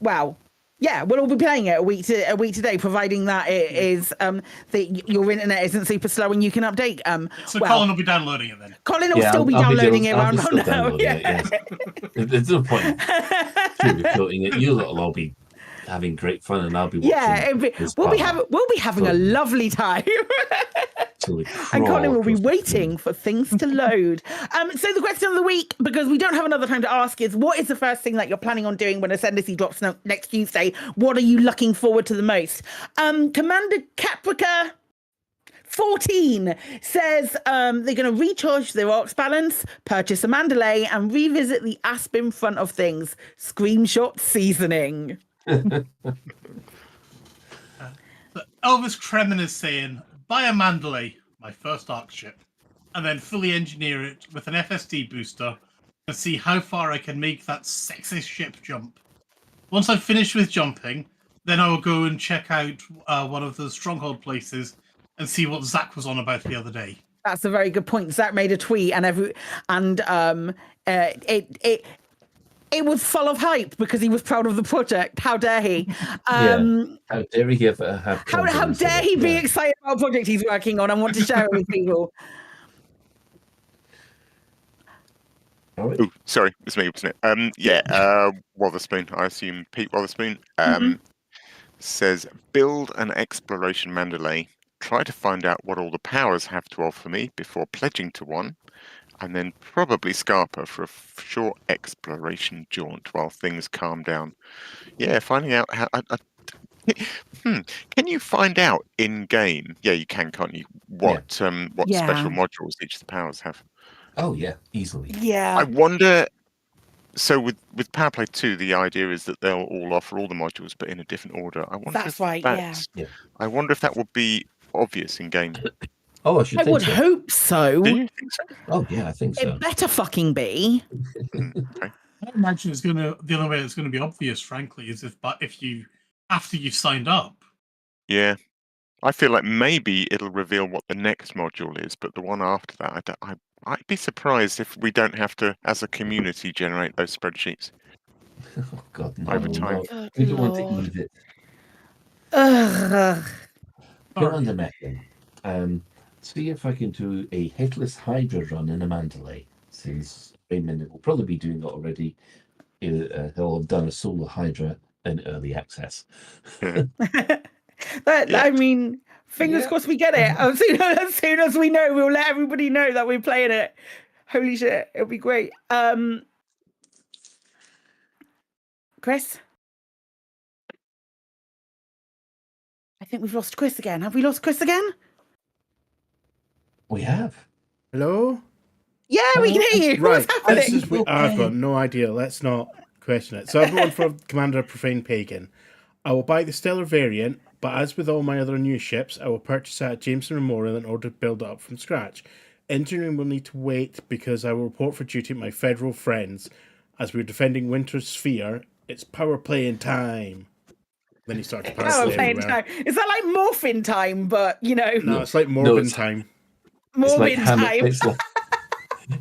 Well, yeah, we'll all be playing it a week today, providing that it is that your internet isn't super slow and you can update.
So Colin will be downloading it then.
Colin will still be downloading it around now.
Yeah. There's no point sugarcoating it. You lot will all be having great fun, and I'll be watching.
Yeah, we'll be having a lovely time. And Colin will be waiting for things to load. So the question of the week, because we don't have another time to ask, is what is the first thing that you're planning on doing when Ascendancy drops next Tuesday? What are you looking forward to the most? Commander Caprica 14 says they're going to recharge their ox balance, purchase a Mandalay, and revisit the Aspen front of things. Screenshot seasoning.
Elvis Kremen is saying, buy a Mandalay, my first Arc ship, and then fully engineer it with an FSD booster and see how far I can make that sexy ship jump. Once I've finished with jumping, then I will go and check out one of the stronghold places and see what Zach was on about the other day.
That's a very good point. Zach made a tweet, it was full of hype because he was proud of the project. How dare he?
How dare he have
how dare he be excited about a project he's working on and want to share it with people?
Oh, sorry, it's me, wasn't it? Wotherspoon, I assume Pete Wotherspoon, says, build an exploration Mandalay. Try to find out what all the powers have to offer me before pledging to one. And then probably Scarpa for a short exploration jaunt while things calm down. Yeah, finding out how. Can you find out in game? Yeah, you can, can't you? What special modules each of the powers have?
Oh yeah, easily.
Yeah.
I wonder. So with Power Play 2, the idea is that they'll all offer all the modules, but in a different order. I wonder.
That's right. Yeah.
I wonder if that would be obvious in game.
Oh,
I would hope so.
Do you think so?
Oh yeah, I think so.
It better fucking be.
I imagine the only way it's going to be obvious, frankly, is after you've signed up.
Yeah, I feel like maybe it'll reveal what the next module is, but the one after that, I'd be surprised if we don't have to, as a community, generate those spreadsheets.
Oh God, no!
Over time.
No. We don't want to eat it. Go on the method. See if I can do a headless Hydra run in a Mandalay, since Raymond will probably be doing it already. He'll have done a solo Hydra in early access.
I mean, fingers crossed we get it. As soon as we know, we'll let everybody know that we're playing it. Holy shit, it'll be great. Chris? I think we've lost Chris again. Have we lost Chris again?
We have.
Hello?
Yeah, we can hear you.
Right.
What's happening?
I've got no idea. Let's not question it. So I've got one for Commander Profane Pagan. I will buy the Stellar variant, but as with all my other new ships, I will purchase it at Jameson Memorial in order to build it up from scratch. Engineering will need to wait because I will report for duty to my federal friends. As we're defending Winter's Sphere, it's power playing time. Then he starts to
Power playing time. Is that like morphin time, but, you know?
No, it's like Morbin time.
Morbin time.
It's like,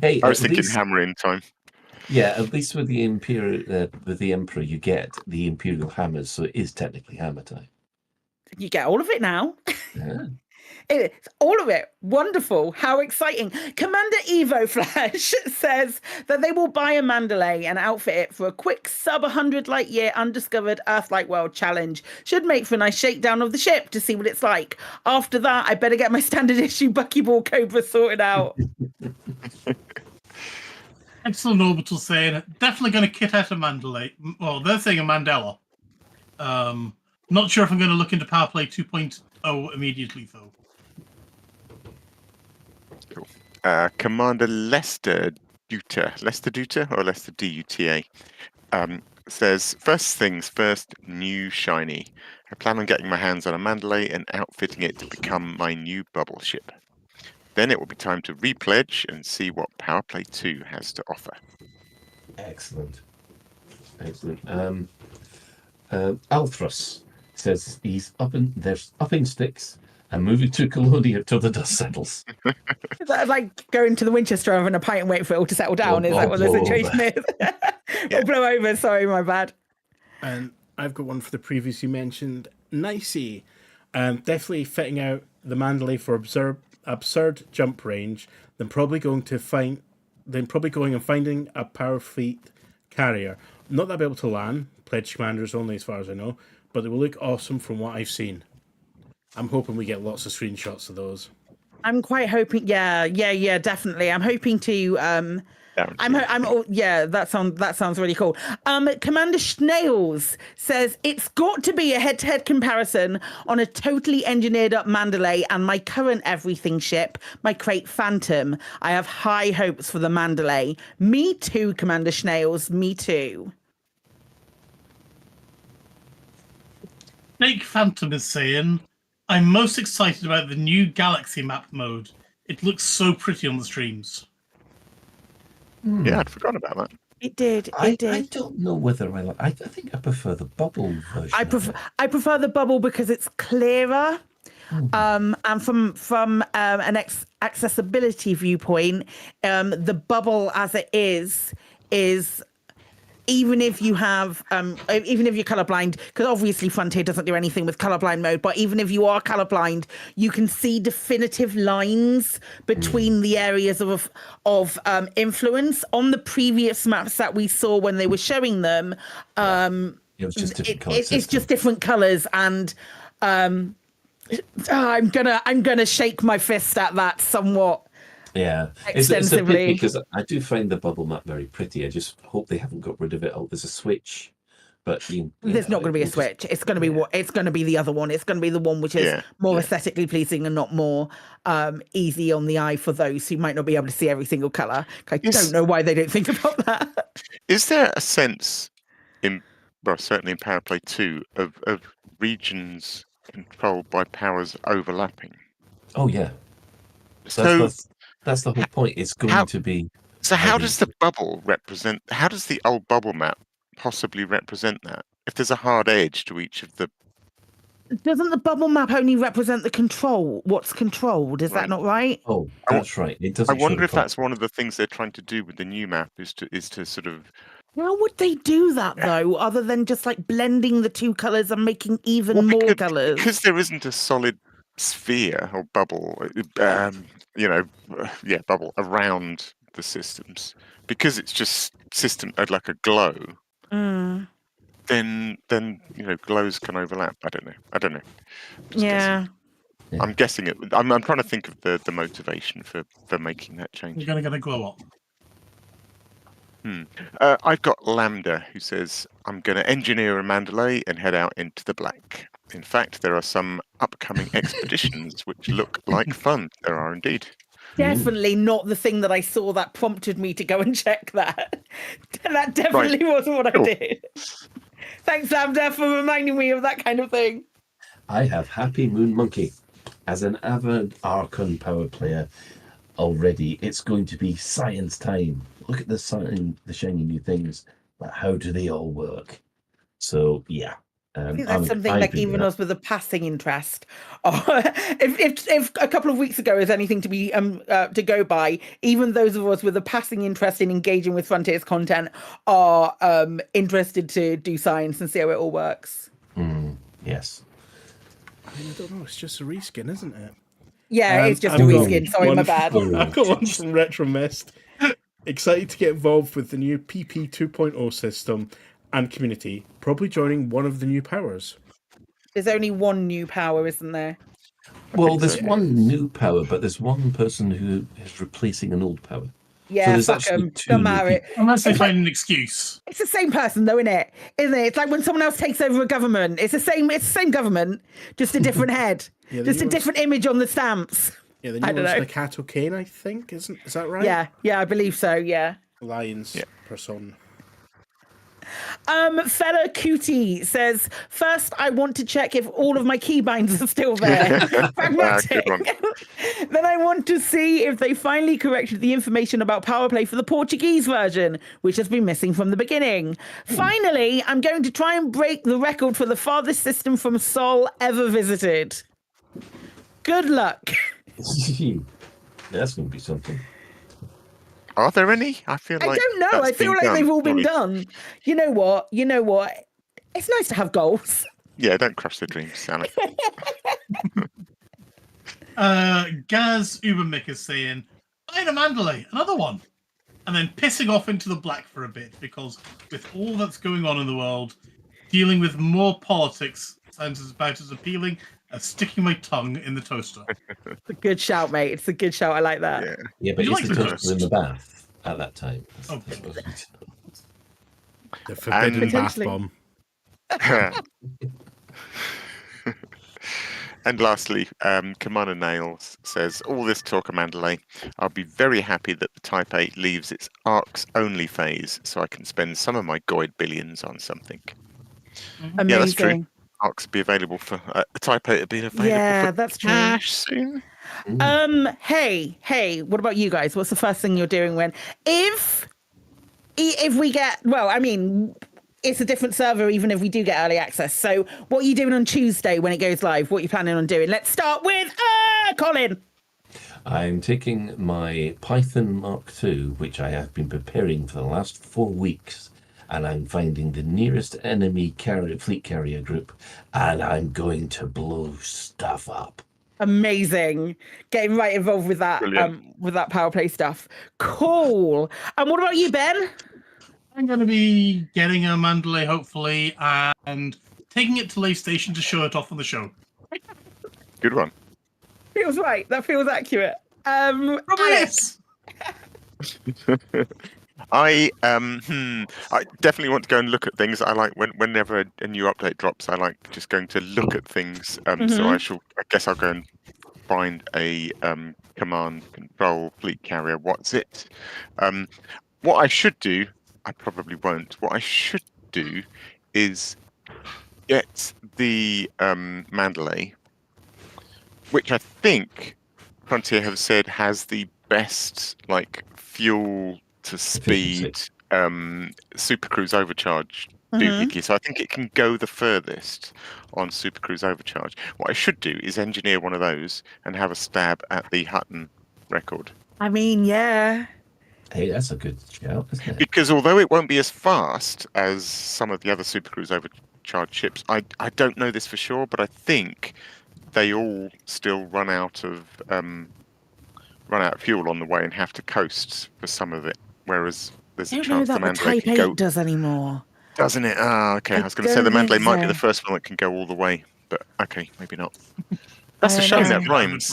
hey,
I was
at
thinking
least-
hammering time.
Yeah, at least with the Emperor, you get the Imperial hammers, so it is technically hammer time.
You get all of it now.
Yeah.
It's all of it. Wonderful. How exciting. Commander Evo Flash says that they will buy a Mandalay and outfit it for a quick sub 100 light year undiscovered Earth-like world challenge. Should make for a nice shakedown of the ship to see what it's like. After that, I better get my standard issue Buckyball Cobra sorted out.
Excellent Orbital saying, definitely going to kit out a Mandalay. Well, they're saying a Mandela. Not sure if I'm going to look into Power Play 2.0 immediately, though.
Cool. Commander Lester Duta or Lester Duta says, first things first, new shiny. I plan on getting my hands on a Mandalay and outfitting it to become my new bubble ship. Then it will be time to repledge and see what Power Play 2 has to offer.
Excellent. Althros says he's upping sticks and moving to Colonia till the dust settles.
Is that like going to the Winchester having a pint and waiting for it all to settle down? Is that what the situation is? Or blow over, sorry, my bad.
And I've got one for the previously mentioned Nicey. Definitely fitting out the Mandalay for absurd jump range, then probably going and finding a power fleet carrier. Not that I'll be able to land, pledge commanders only as far as I know, but they will look awesome from what I've seen. I'm hoping we get lots of screenshots of those.
I'm quite hoping, yeah, definitely. I'm hoping to that sounds really cool. Commander Schnails says it's got to be a head-to-head comparison on a totally engineered up Mandalay and my current everything ship, my Crate Phantom. I have high hopes for the Mandalay. Me too, Commander Schnails, me too.
Snake Phantom is saying, I'm most excited about the new Galaxy map mode. It looks so pretty on the streams.
Yeah, I'd forgotten about that.
It did.
I don't know whether I think I prefer the bubble version.
I prefer the bubble because it's clearer. And from an accessibility viewpoint, the bubble as it is even if you're colorblind, because obviously Frontier doesn't do anything with colorblind mode, but even if you are colorblind, you can see definitive lines between the areas of influence. On the previous maps that we saw when they were showing them, it was just it's just different colors, and I'm gonna shake my fist at that somewhat.
Yeah,
extensively.
It's a pity because I do find the bubble map very pretty. I just hope they haven't got rid of it. Oh, there's a switch, but
there's not going to be a switch. It's going to be it's going to be the other one. It's going to be the one which is more aesthetically pleasing and not more easy on the eye for those who might not be able to see every single color. I don't know why they don't think about that.
Is there a sense certainly in Power Play 2 of regions controlled by powers overlapping?
Oh yeah.
So
that's the whole point. It's going to be.
So how does the bubble represent? How does the old bubble map possibly represent that? If there's a hard edge to each of the.
Doesn't the bubble map only represent the control? What's controlled? Is that not right?
Oh, that's right. It doesn't.
I wonder if that's one of the things they're trying to do with the new map is to sort of.
How would they do that though, other than just like blending the two colors and making even more colors?
Because there isn't a solid sphere or bubble, bubble around the systems, because it's just like a glow. Then glows can overlap. I don't know.
Yeah.
I'm guessing it. I'm trying to think of the motivation for making that change.
You're gonna get a glow up.
I've got Lambda who says, I'm going to engineer a Mandalay and head out into the black. In fact, there are some upcoming expeditions which look like fun. There are indeed.
Definitely not the thing that I saw that prompted me to go and check that. That definitely wasn't what I did. Thanks, Lambda, for reminding me of that kind of thing.
I have Happy Moon Monkey as an avid Archon power player already. It's going to be science time. Look at the shiny new things, but how do they all work? So yeah.
I think that's something like even us with a passing interest. If a couple of weeks ago is anything to be to go by, even those of us with a passing interest in engaging with Frontier's content are interested to do science and see how it all works.
Yes.
I mean, I don't know. It's just a reskin, isn't it?
Yeah, it's just a reskin. Sorry, my bad.
I've got one from Retro Mist. Excited to get involved with the new PP 2.0 system and community, probably joining one of the new powers.
There's only one new power, isn't there?
Well, there's one new power, but there's one person who is replacing an old power.
Yeah,
so
fuck them. Don't matter it.
Unless they find an excuse.
It's the same person, though, isn't it? Isn't it? It's like when someone else takes over a government. It's the same government, just a different head, just a different image on the stamps.
Yeah, the new one's like Cato Kane, I think. Is that right?
Yeah, I believe so. Yeah.
Lions person.
Fella Cootie says, first I want to check if all of my keybinds are still there. Pragmatic. Then I want to see if they finally corrected the information about power play for the Portuguese version, which has been missing from the beginning. Finally, I'm going to try and break the record for the farthest system from Sol ever visited. Good luck.
That's going to be something.
Are there any? I feel like
I don't know. I feel like they've all been done. You know what? It's nice to have goals.
Yeah, don't crush the dreams, Sally.
Gaz Ubermick is saying, find a Mandalay, another one. And then pissing off into the black for a bit, because with all that's going on in the world, dealing with more politics sounds about as appealing as sticking my tongue in the toaster.
It's a good shout, mate. It's a good shout. I like that.
Yeah, but
Would
is
you
the
like
toaster in the bath at that time?
The forbidden bath bomb.
And lastly, Commander Nails says, all this talk of Mandalay, I'll be very happy that the Type 8 leaves its ARCs only phase so I can spend some of my Goid billions on something.
Amazing.
Yeah, that's true. ARCs will be available for the Type 8 will be available for
that's true.
cash soon.
Hey, what about you guys? What's the first thing you're doing when if we get, well, I mean, it's a different server even if we do get early access. So what are you doing on Tuesday when it goes live? What are you planning on doing? Let's start with Colin.
I'm taking my Python Mark II, which I have been preparing for the last 4 weeks, and I'm finding the nearest enemy fleet carrier group, and I'm going to blow stuff up.
Amazing. Getting right involved with that power play stuff. Cool. And what about you, Ben?
I'm going to be getting a Mandalay, hopefully, and taking it to Lave Station to show it off on the show.
Good one.
Feels right. That feels accurate.
Alex.
I definitely want to go and look at things. I like whenever a new update drops, I like just going to look at things. So I guess I'll go and find a command control fleet carrier. What's it? What I should do, I probably won't. What I should do is get the Mandalay, which I think Frontier have said has the best fuel to speed Supercruise overcharge doohickey. So I think it can go the furthest on Supercruise overcharge. What I should do is engineer one of those and have a stab at the Hutton record.
I mean, yeah.
Hey, that's a good shout, isn't it?
Because although it won't be as fast as some of the other Supercruise overcharged ships, I don't know this for sure, but I think they all still run out of fuel on the way and have to coast for some of it. Whereas there's a chance the Mandalay can go.
Does anymore?
Doesn't it? Ah, okay. I was going to say the Mandalay might be the first one that can go all the way, but okay, maybe not. That's a shame that rhymes.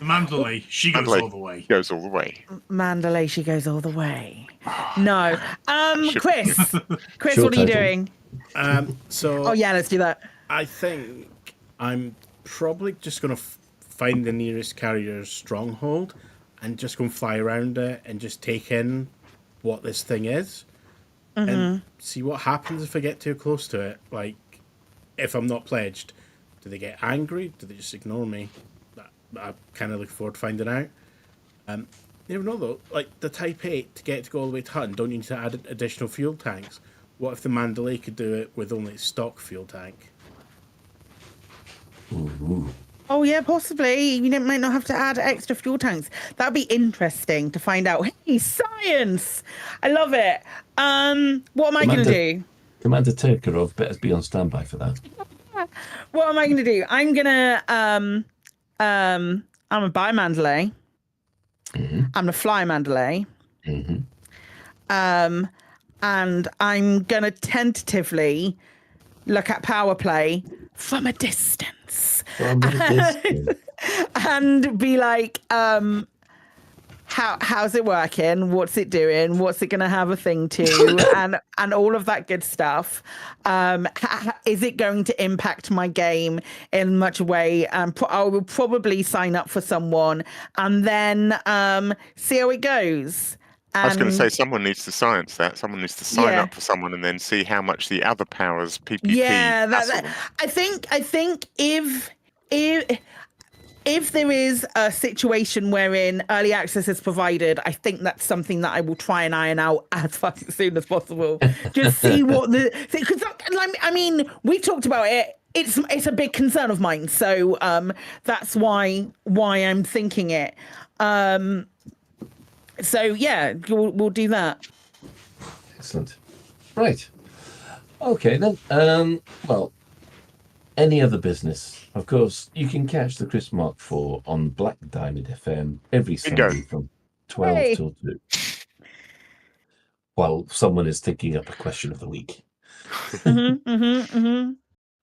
Mandalay, she goes
Mandalay
all the way.
Goes all the way.
Mandalay, she goes all the way. No.
Should-
Chris. Chris,
Show
what are you
title.
doing?
So
Oh yeah, let's do that.
I think I'm probably just going to find the nearest carrier's stronghold and just go and fly around it and just take in what this thing is and see what happens if I get too close to it. Like, if I'm not pledged, do they get angry? Do they just ignore me? I kind of look forward to finding out. You never know though. Like the Type 8 to go all the way to Hutton, don't you need to add additional fuel tanks? What if the Mandalay could do it with only stock fuel tank?
Ooh.
Oh yeah, possibly. You might not have to add extra fuel tanks. That'd be interesting to find out. Hey, science! I love it. What am I going to do?
Commander Turkarov better be on standby for that.
What am I going to do? I'm gonna buy Mandalay. I'm gonna fly Mandalay. And I'm gonna tentatively look at power play from a distance. And be like, how's it working? What's it doing? What's it going to have a thing to? and all of that good stuff. Is it going to impact my game in much way? I will probably sign up for someone and then see how it goes.
I was going to say someone needs to science that. Someone needs to sign
Yeah.
up for someone and then see how much the other powers PPP.
Yeah,
hassle.
I think if there is a situation wherein early access is provided, I think that's something that I will try and iron out as soon as possible. Just see what because I mean, we talked about it. It's a big concern of mine, so that's why I'm thinking it. So yeah, we'll do that.
Excellent. Right. Okay then. Well, any other business? Of course, you can catch the Chris Mark 4 on Black Diamond FM every Sunday from 12 till 2. While someone is thinking up a question of the week.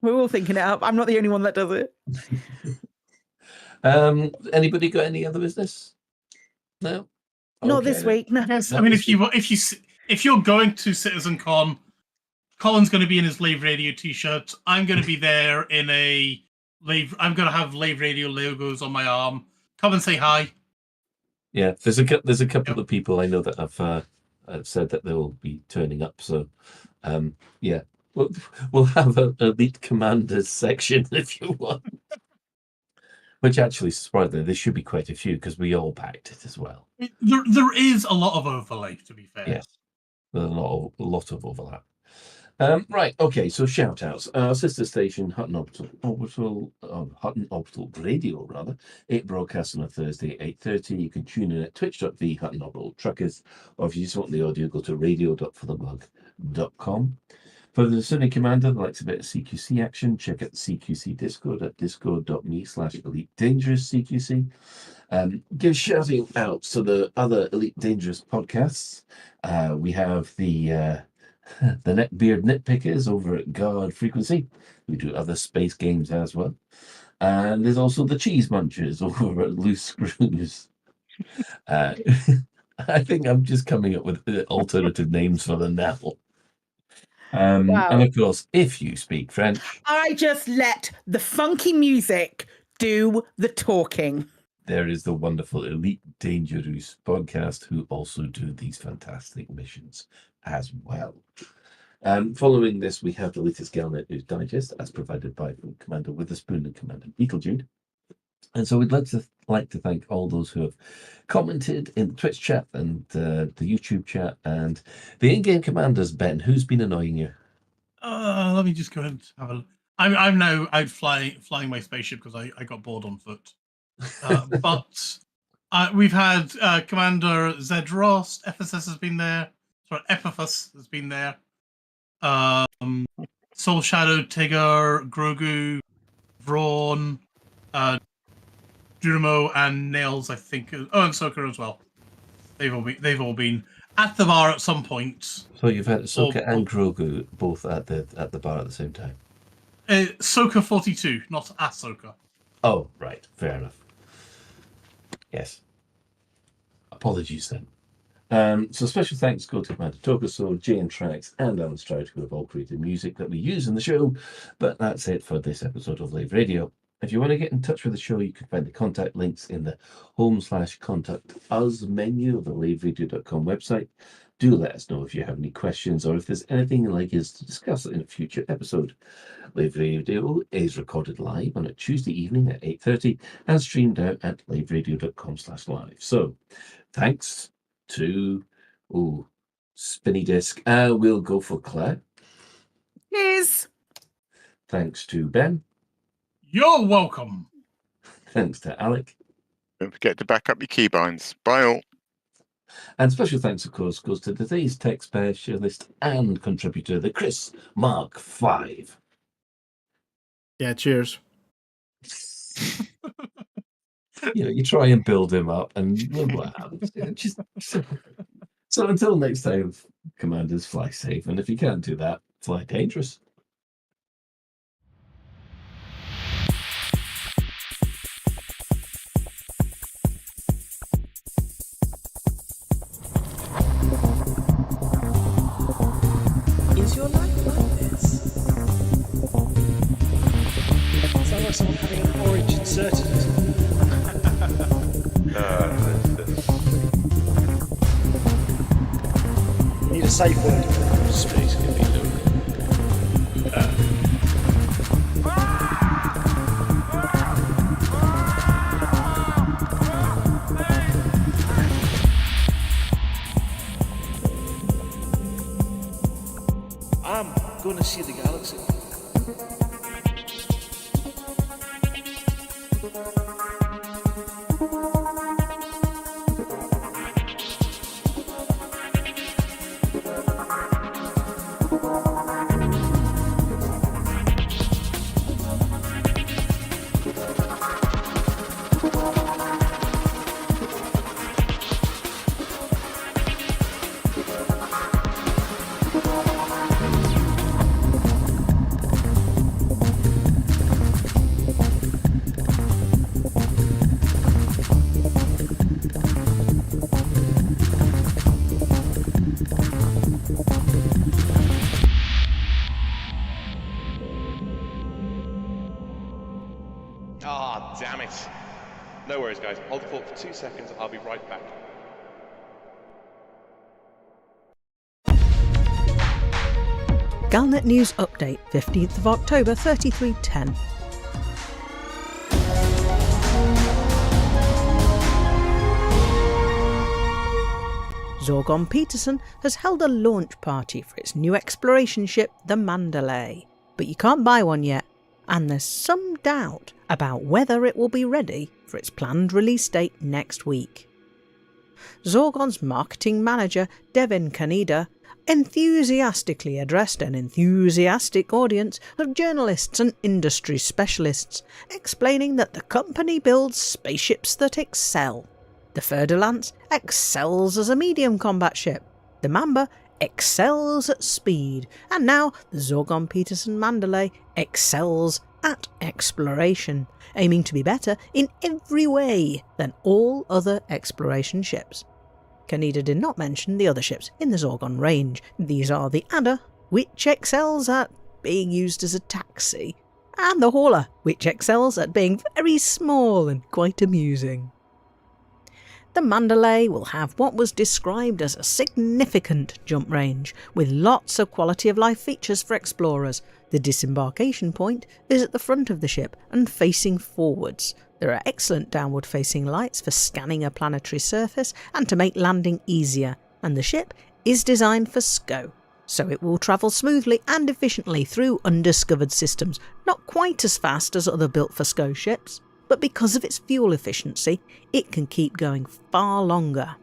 We're all thinking it up. I'm not the only one that does it.
Anybody got any other business? No.
Not
Okay,
this week. No.
Yes, I mean, if you're going to Citizen Con, Colin's going to be in his Lave Radio t-shirt. I'm going to be there in a Lave. I'm going to have Lave Radio logos on my arm. Come and say hi.
Yeah, there's a couple of people I know that have said that they will be turning up. So, yeah, we'll have an Elite Commanders section if you want. Which actually, surprisingly, there should be quite a few because we all backed it as well.
There is a lot of overlap, to be fair.
Yes, there's a lot of overlap. Right, okay, so shout-outs. Our sister station, Hutton Orbital Radio, rather. It broadcasts on a Thursday at 8:30. You can tune in at twitch.tv, Hutton Orbital Truckers, or if you just want the audio, go to radio.forthemug.com. For the Sunny Commander that likes a bit of CQC action, check out the CQC Discord at discord.me/Elite Dangerous CQC. Give shouting out to the other Elite Dangerous podcasts. We have the Neckbeard Nitpickers over at Guard Frequency. We do other space games as well. And there's also the Cheese Munchers over at Loose Screws. I think I'm just coming up with alternative names for them now.
Wow.
And of course, if you speak French,
I just let the funky music do the talking.
there is the wonderful Elite Dangerous podcast who also do these fantastic missions as well. Following this, we have the latest Galnet News Digest as provided by Commander Witherspoon and Commander Beetlejude. And so we'd like to thank all those who have commented in the Twitch chat and the YouTube chat and the in-game commanders. Ben, who's been annoying you?
Let me just go ahead and have a look. I'm now out flying my spaceship because I got bored on foot. But we've had Commander Zed Ross, FSS has been there. Sorry, Epiphas has been there. Soul Shadow, Tigger, Grogu, Vrawn, Duramo, and Nails, I think. Oh, and Soka as well. They've all been at the bar at some point.
So you've had Ahsoka and Grogu both at the bar at the same time.
Soka 42, not Ahsoka.
Oh, right, fair enough. Yes. Apologies then. So special thanks go to Amanda Togaso, Jane Trax, and Alan Stroud, who have all created music that we use in the show. But that's it for this episode of Lave Radio. If you want to get in touch with the show, you can find the contact links in the home/contact us menu of the laveradio.com website. Do let us know if you have any questions or if there's anything you'd like us to discuss in a future episode. Lave Radio is recorded live on a Tuesday evening at 8:30 and streamed out at laveradio.com/live. So thanks to Spinny Disc. We'll go for Claire.
Cheers.
Thanks to Ben.
You're welcome.
Thanks to Alec.
Don't forget to back up your keybinds. Bye all.
And special thanks, of course, goes to today's tech specialist and contributor, the Chris Mark V.
Yeah, cheers.
You try and build him up, and look what happens. So until next time, Commanders, fly safe, and if you can't do that, fly dangerous.
Is your life like this?
Sounds like someone having an orange inserted. You need a safe word.
Space can be lonely.
I'm going to see the galaxy.
Ah, damn it. No worries, guys. Hold the fort for 2 seconds. I'll be right back.
Galnet News Update, 15th of October, 3310. Zorgon Peterson has held a launch party for its new exploration ship, the Mandalay. But you can't buy one yet, and there's some doubt about whether it will be ready for its planned release date next week. Zorgon's marketing manager, Devin Kaneda, enthusiastically addressed an enthusiastic audience of journalists and industry specialists, explaining that the company builds spaceships that excel. The Fer-de-Lance excels as a medium combat ship. The Mamba excels at speed. And now the Zorgon Peterson Mandalay excels at exploration, aiming to be better in every way than all other exploration ships. Kaneda did not mention the other ships in the Zorgon range. These are the Adder, which excels at being used as a taxi, and the Hauler, which excels at being very small and quite amusing. The Mandalay will have what was described as a significant jump range, with lots of quality of life features for explorers. The disembarkation point is at the front of the ship and facing forwards. There are excellent downward facing lights for scanning a planetary surface and to make landing easier, and the ship is designed for SCO, so it will travel smoothly and efficiently through undiscovered systems, not quite as fast as other built for SCO ships, but because of its fuel efficiency, it can keep going far longer.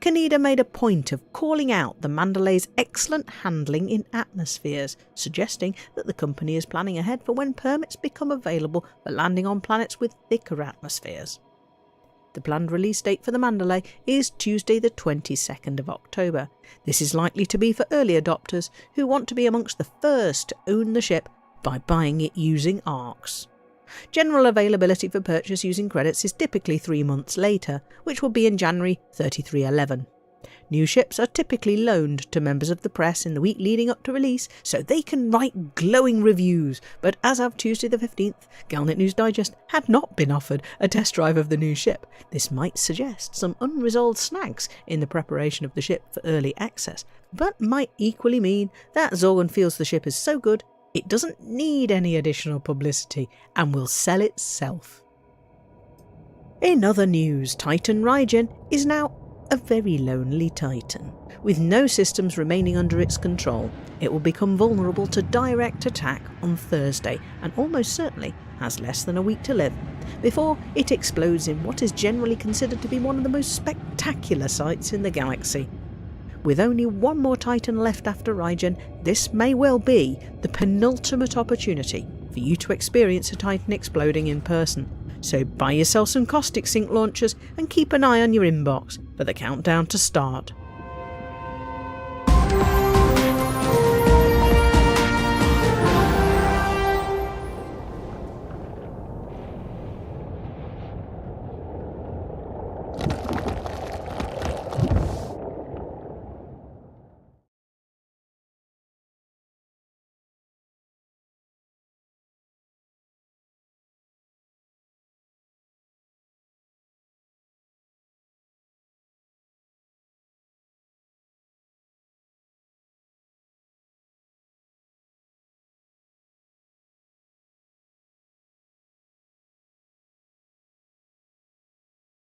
Kaneda made a point of calling out the Mandalay's excellent handling in atmospheres, suggesting that the company is planning ahead for when permits become available for landing on planets with thicker atmospheres. The planned release date for the Mandalay is Tuesday the 22nd of October. This is likely to be for early adopters who want to be amongst the first to own the ship by buying it using ARCs. General availability for purchase using credits is typically 3 months later, which will be in January 3311. New ships are typically loaned to members of the press in the week leading up to release so they can write glowing reviews, but as of Tuesday the 15th, Galnet News Digest had not been offered a test drive of the new ship. This might suggest some unresolved snags in the preparation of the ship for early access, but might equally mean that Zorgan feels the ship is so good it doesn't need any additional publicity and will sell itself. In other news, Titan Raijin is now a very lonely Titan. With no systems remaining under its control, it will become vulnerable to direct attack on Thursday and almost certainly has less than a week to live before it explodes in what is generally considered to be one of the most spectacular sights in the galaxy. With only one more Titan left after Raijin, this may well be the penultimate opportunity for you to experience a Titan exploding in person. So buy yourself some caustic sink launchers and keep an eye on your inbox for the countdown to start.